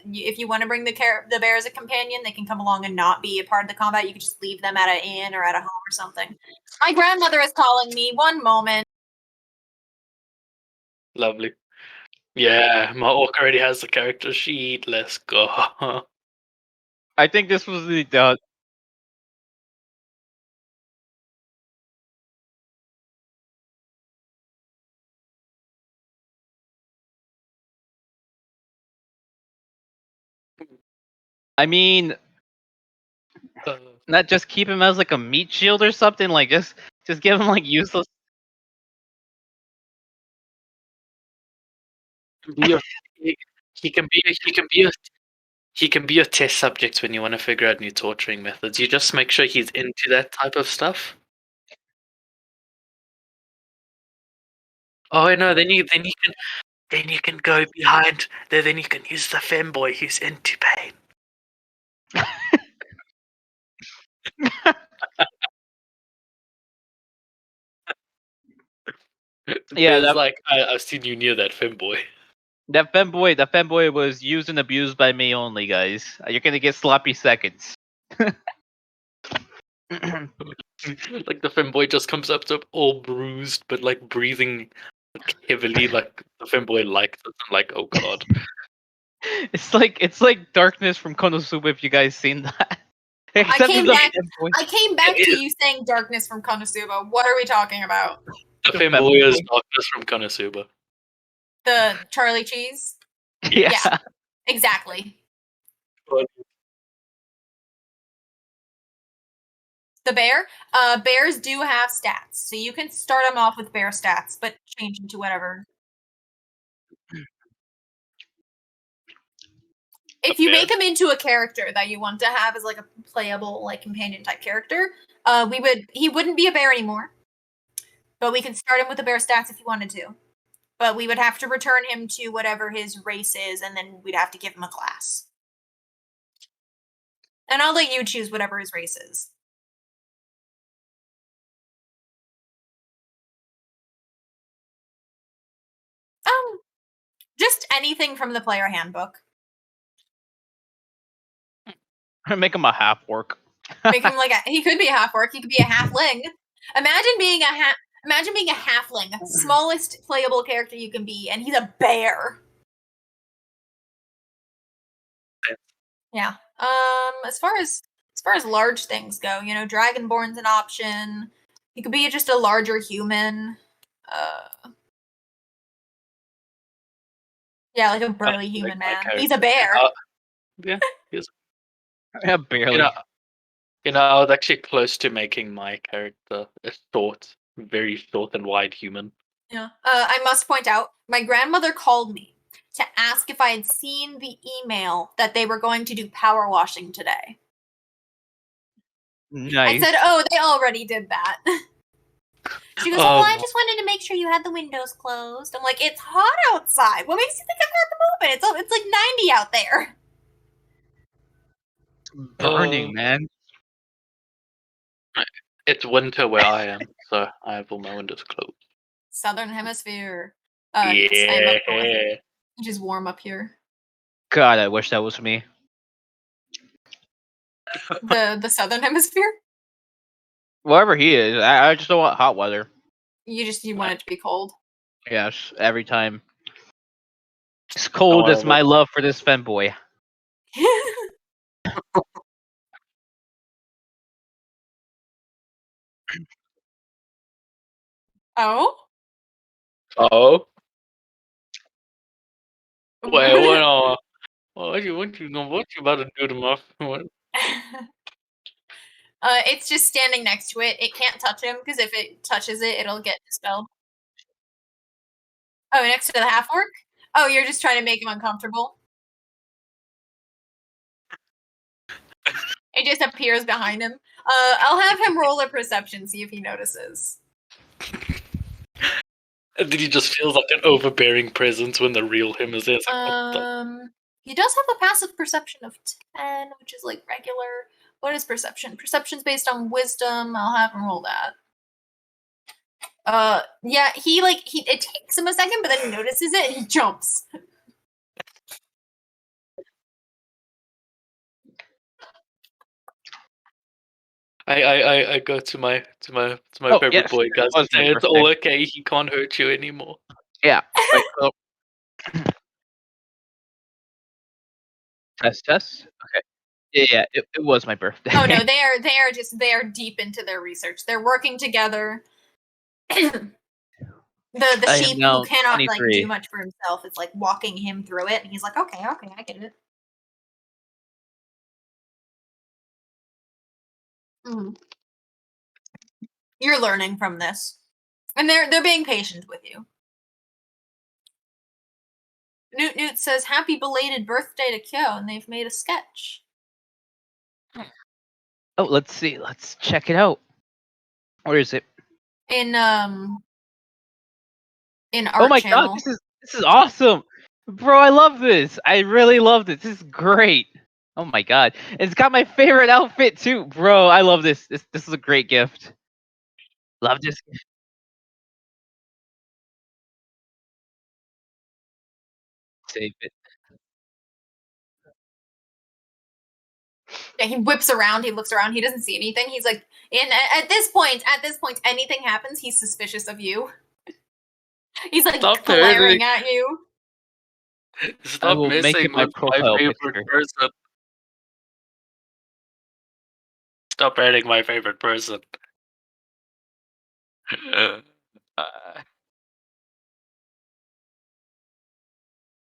Speaker 1: if you want to bring the bear as a companion, they can come along and not be a part of the combat. You could just leave them at an inn or at a home or something. My grandmother is calling me. One moment.
Speaker 2: Lovely. Yeah, my orc already has the character sheet. Let's go.
Speaker 3: I think this was the I mean, not just keep him as like a meat shield or something. Like just give him like useless.
Speaker 2: Be your, he can be he can be your test subject when you want to figure out new torturing methods. You just make sure he's into that type of stuff. Oh no, then you can go behind there. Then you can use the femboy who's into pain.
Speaker 3: Yeah,
Speaker 2: It's like I've seen you near that femboy.
Speaker 3: that femboy was used and abused by me only, guys. You're gonna get sloppy seconds.
Speaker 2: Like the femboy just comes up to all bruised, but like breathing like, heavily, like the femboy likes it. I'm like, oh god.
Speaker 3: It's like Darkness from Konosuba. If you guys seen that, except
Speaker 1: came
Speaker 3: it's a
Speaker 1: back-
Speaker 3: femboy.
Speaker 1: I came back to you saying Darkness from Konosuba. What are we talking about?
Speaker 2: The
Speaker 3: The
Speaker 2: femboy is
Speaker 3: femboy.
Speaker 2: Darkness from Konosuba.
Speaker 1: The Charlie Cheese?
Speaker 3: Yeah.
Speaker 1: Yeah. Exactly. The bear? Bears do have stats, so you can start them off with bear stats, but change them to whatever. If you
Speaker 2: bear?
Speaker 1: make him into a character that you want to have as like a playable, like companion type character, he wouldn't be a bear anymore. But we can start him with the bear stats if you wanted to. But we would have to return him to whatever his race is, and then we'd have to give him a class. And I'll let you choose whatever his race is. Just anything from the player handbook.
Speaker 3: Make him a half orc.
Speaker 1: Make him he could be a half orc, he could be a halfling. Imagine being a halfling, smallest playable character you can be, and he's a bear. Yeah. As far as large things go, Dragonborn's an option. He could be just a larger human. Yeah, like a burly human man. He's a bear.
Speaker 2: Yeah, he is.
Speaker 3: Yeah, barely.
Speaker 2: You know, I was actually close to making my character a very short and wide human.
Speaker 1: Yeah. I must point out, my grandmother called me to ask if I had seen the email that they were going to do power washing today.
Speaker 3: Nice.
Speaker 1: I said, "Oh, they already did that." She goes, "Oh, I just wanted to make sure you had the windows closed." I'm like, "It's hot outside. What makes you think I'm not moving? It's like 90 out there."
Speaker 3: Burning, man.
Speaker 2: It's winter where I am, so I have all my windows closed.
Speaker 1: Southern Hemisphere. Yes, I'm up north, which is warm up here.
Speaker 3: God, I wish that was me.
Speaker 1: The Southern Hemisphere.
Speaker 3: Wherever he is, I just don't want hot weather.
Speaker 1: You want it to be cold.
Speaker 3: Yes, every time. As cold as my love for this femboy.
Speaker 1: Oh?
Speaker 2: Oh? Wait, what you about to do to my what?
Speaker 1: It's just standing next to it. It can't touch him because if it touches it, it'll get dispelled. Oh, next to the half orc? Oh, you're just trying to make him uncomfortable. It just appears behind him. I'll have him roll a perception, see if he notices.
Speaker 2: And then he just feels like an overbearing presence when the real him is there. It's like, what the-
Speaker 1: He does have a passive perception of 10, which is like regular. What is perception? Perception's based on wisdom. I'll have him roll that. Yeah, it takes him a second, but then he notices it and he jumps.
Speaker 2: I go to my
Speaker 3: Oh,
Speaker 2: favorite
Speaker 3: yes,
Speaker 2: boy, guys,
Speaker 3: it was
Speaker 2: and say
Speaker 3: my
Speaker 2: it's all okay. He can't hurt you anymore.
Speaker 3: Yeah. Right, so. Test. Okay. Yeah, it was my birthday.
Speaker 1: Oh no, they are deep into their research. They're working together. the
Speaker 3: I am
Speaker 1: sheep
Speaker 3: now
Speaker 1: who cannot
Speaker 3: 23.
Speaker 1: do much for himself. It's like walking him through it, and he's like, okay, I get it. You're learning from this, and they're being patient with you. Newt says happy belated birthday to Kyo, and they've made a sketch.
Speaker 3: Oh, let's see. Let's check it out. Where is it?
Speaker 1: In art
Speaker 3: Oh my
Speaker 1: channel.
Speaker 3: god, this is awesome, bro! I love this. I really love this. This is great. Oh my god, it's got my favorite outfit too, bro. I love this. This is a great gift. Love this. Save it.
Speaker 1: Yeah, he whips around, he looks around, he doesn't see anything. He's like, at this point, anything happens, he's suspicious of you. He's like
Speaker 2: Stop
Speaker 1: glaring
Speaker 2: hurting.
Speaker 1: at you.
Speaker 2: Stop
Speaker 3: will make
Speaker 2: messing
Speaker 3: it my
Speaker 2: with my
Speaker 3: profile
Speaker 2: favorite
Speaker 3: picture.
Speaker 2: person. Stop hurting my favorite person.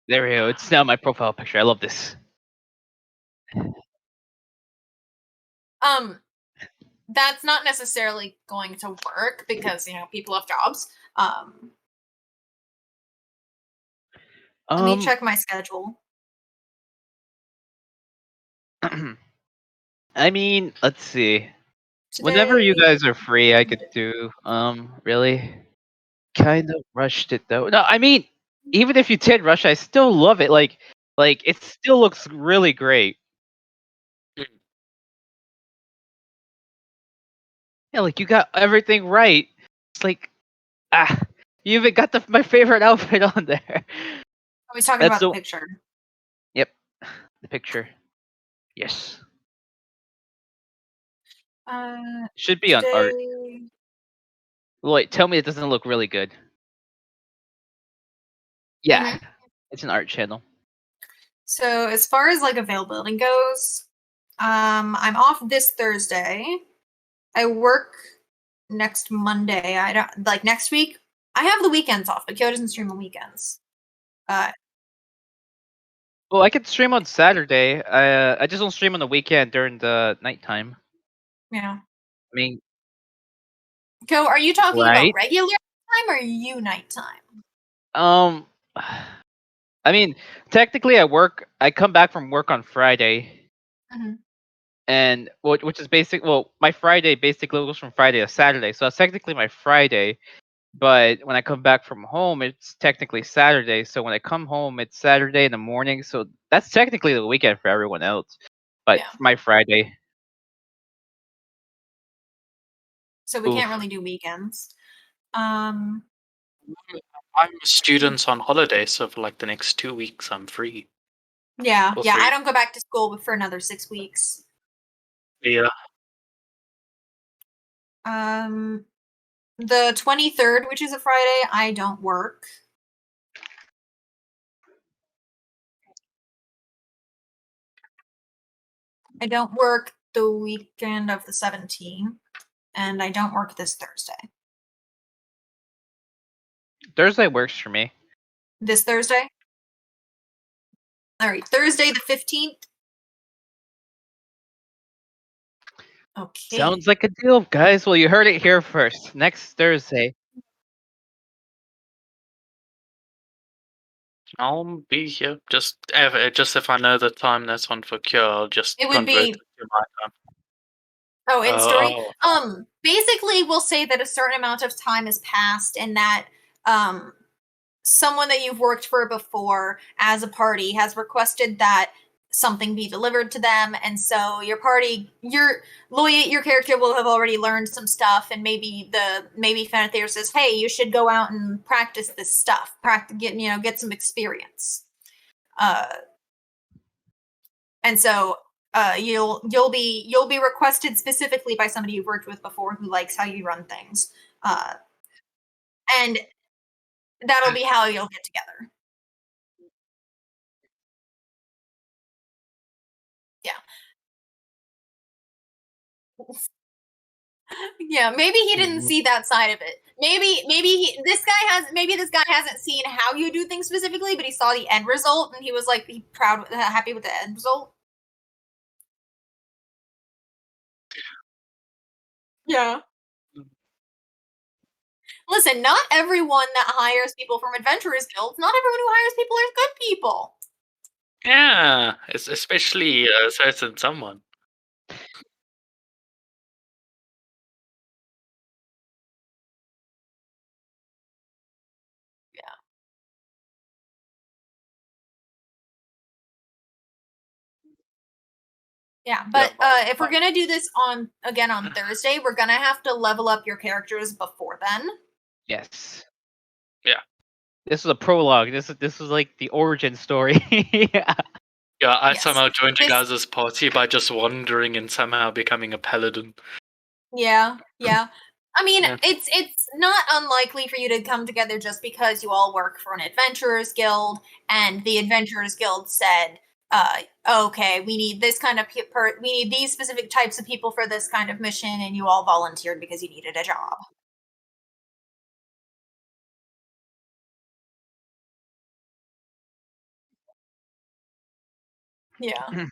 Speaker 3: There we go. It's now my profile picture. I love this.
Speaker 1: That's not necessarily going to work because people have jobs. Let me check my schedule.
Speaker 3: I mean, let's see. Whenever you
Speaker 1: Today-
Speaker 3: guys are free, I could do. Really, kind of rushed it though. No, I mean, even if you did rush, I still love it. Like it still looks really great. Yeah, like you got everything right. It's like, you even got my favorite outfit on there.
Speaker 1: Are we talking
Speaker 3: That's
Speaker 1: about the
Speaker 3: the-
Speaker 1: picture?
Speaker 3: Yep, the picture. Yes, should be on art.
Speaker 1: Today-
Speaker 3: Wait, tell me it doesn't look really good. Yeah,
Speaker 1: Mhm.
Speaker 3: it's an art channel.
Speaker 1: So as far as like availability goes, I'm off this Thursday. I work next Monday. I don't like next week. I have the weekends off, but Kyo doesn't stream on weekends.
Speaker 3: Well, I could stream on Saturday. I just don't stream on the weekend during the nighttime.
Speaker 1: Yeah.
Speaker 3: I mean,
Speaker 1: Kyo, are you talking
Speaker 3: Right.
Speaker 1: about regular time or you nighttime?
Speaker 3: I mean, technically, I come back from work on Friday,
Speaker 1: Mhm.
Speaker 3: and which is basic. Well, my Friday basically goes from Friday to Saturday, so that's technically my Friday. But when I come back from home, it's technically Saturday. So when I come home, it's Saturday in the morning. So that's technically the weekend for everyone else. But
Speaker 1: Yeah.
Speaker 3: my Friday,
Speaker 1: So we can't
Speaker 3: Oof.
Speaker 1: really do weekends.
Speaker 2: I'm a student on holiday, so for like the next 2 weeks, I'm free.
Speaker 1: Yeah,
Speaker 2: Or
Speaker 1: yeah. I
Speaker 2: 3.
Speaker 1: don't go back to school for another 6 weeks.
Speaker 2: Yeah.
Speaker 1: The 23rd, which is a Friday, I don't work. I don't work the weekend of the 17th, and I don't work this Thursday.
Speaker 3: Thursday works for me.
Speaker 1: This Thursday? All right, Thursday the 15th. Okay.
Speaker 3: Sounds like a deal, guys. Well, you heard it here first. Next Thursday.
Speaker 2: I'll be here. Just if I know the time that's on for Cure, I'll just
Speaker 1: It would
Speaker 2: convert
Speaker 1: be-
Speaker 2: it to my time.
Speaker 1: Oh, in story.
Speaker 2: Oh.
Speaker 1: Basically, we'll say that a certain amount of time has passed, and that someone that you've worked for before as a party has requested that something be delivered to them, and so your character will have already learned some stuff, and maybe Fanathere says, "Hey, you should go out and practice this stuff. Get some experience." And so you'll be requested specifically by somebody you've worked with before who likes how you run things, and that'll be how you'll get together. Yeah, maybe he didn't see that side of it. Maybe this guy hasn't seen how you do things specifically, but he saw the end result and he was like happy with the end result. Yeah. Listen, not everyone that hires people from Adventurers Guilds, not everyone who hires people are good people.
Speaker 2: Yeah, especially a certain someone.
Speaker 1: Yeah, but if we're
Speaker 2: my-
Speaker 1: gonna do this on Thursday, we're gonna have to level up your characters before then.
Speaker 3: Yes.
Speaker 2: Yeah.
Speaker 3: This was a prologue. This was like the origin story. Yeah.
Speaker 2: Yeah, I
Speaker 1: Yes.
Speaker 2: somehow joined you
Speaker 1: This-
Speaker 2: guys' party by just wandering and somehow becoming a paladin.
Speaker 1: Yeah, yeah. I mean,
Speaker 2: Yeah.
Speaker 1: it's not unlikely for you to come together just because you all work for an adventurers guild, and the adventurers guild said, "Okay, we need this kind of we need these specific types of people for this kind of mission," and you all volunteered because you needed a job. Yeah.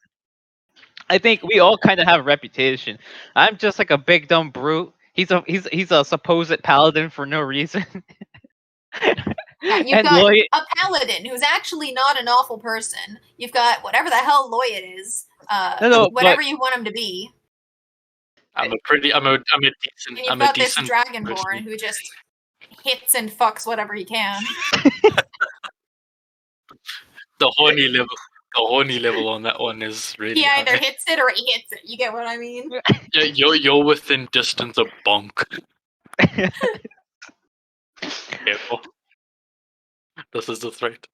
Speaker 3: I think we all kind of have a reputation. I'm just like a big dumb brute. He's a supposed paladin for no reason.
Speaker 1: Yeah, you've
Speaker 3: And
Speaker 1: got
Speaker 3: Lloyd,
Speaker 1: a paladin who's actually not an awful person. You've got whatever the hell Lloyd is.
Speaker 3: No,
Speaker 1: Whatever you want him to be.
Speaker 2: I'm a decent.
Speaker 1: And you've
Speaker 2: I'm a
Speaker 1: got this
Speaker 2: decent
Speaker 1: dragonborn
Speaker 2: person.
Speaker 1: who just hits and fucks whatever he can.
Speaker 2: The horny level on that one is really
Speaker 1: He either
Speaker 2: high.
Speaker 1: hits it or he hits it. You get what I mean?
Speaker 2: You're within distance of bonk. Careful. This is the threat.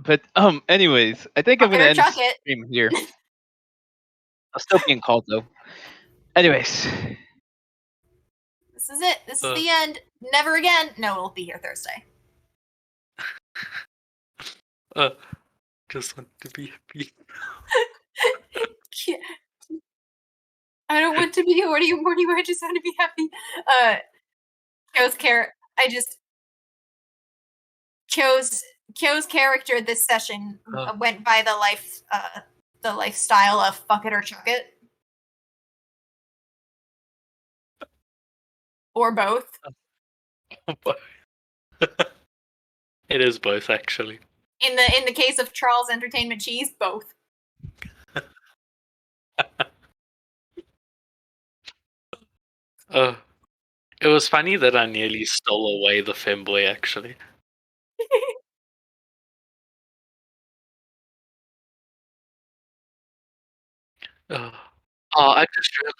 Speaker 3: but anyways, I think I'm
Speaker 1: Fuck it
Speaker 3: gonna
Speaker 1: or
Speaker 3: end the
Speaker 1: chuck it.
Speaker 3: stream here. I'm still being called though. Anyways,
Speaker 1: This is it. This is
Speaker 2: Uh.
Speaker 1: the end. Never again. No, we'll be here Thursday.
Speaker 2: Just want to be happy.
Speaker 1: I don't want to be. What do you? I just want to be happy. Kyo's character this session went by the lifestyle of fuck it or chuck it, or both.
Speaker 2: It is both, actually.
Speaker 1: In the case of Charles Entertainment Cheese, both.
Speaker 2: It was funny that I nearly stole away the femboy, actually. Oh, I just realized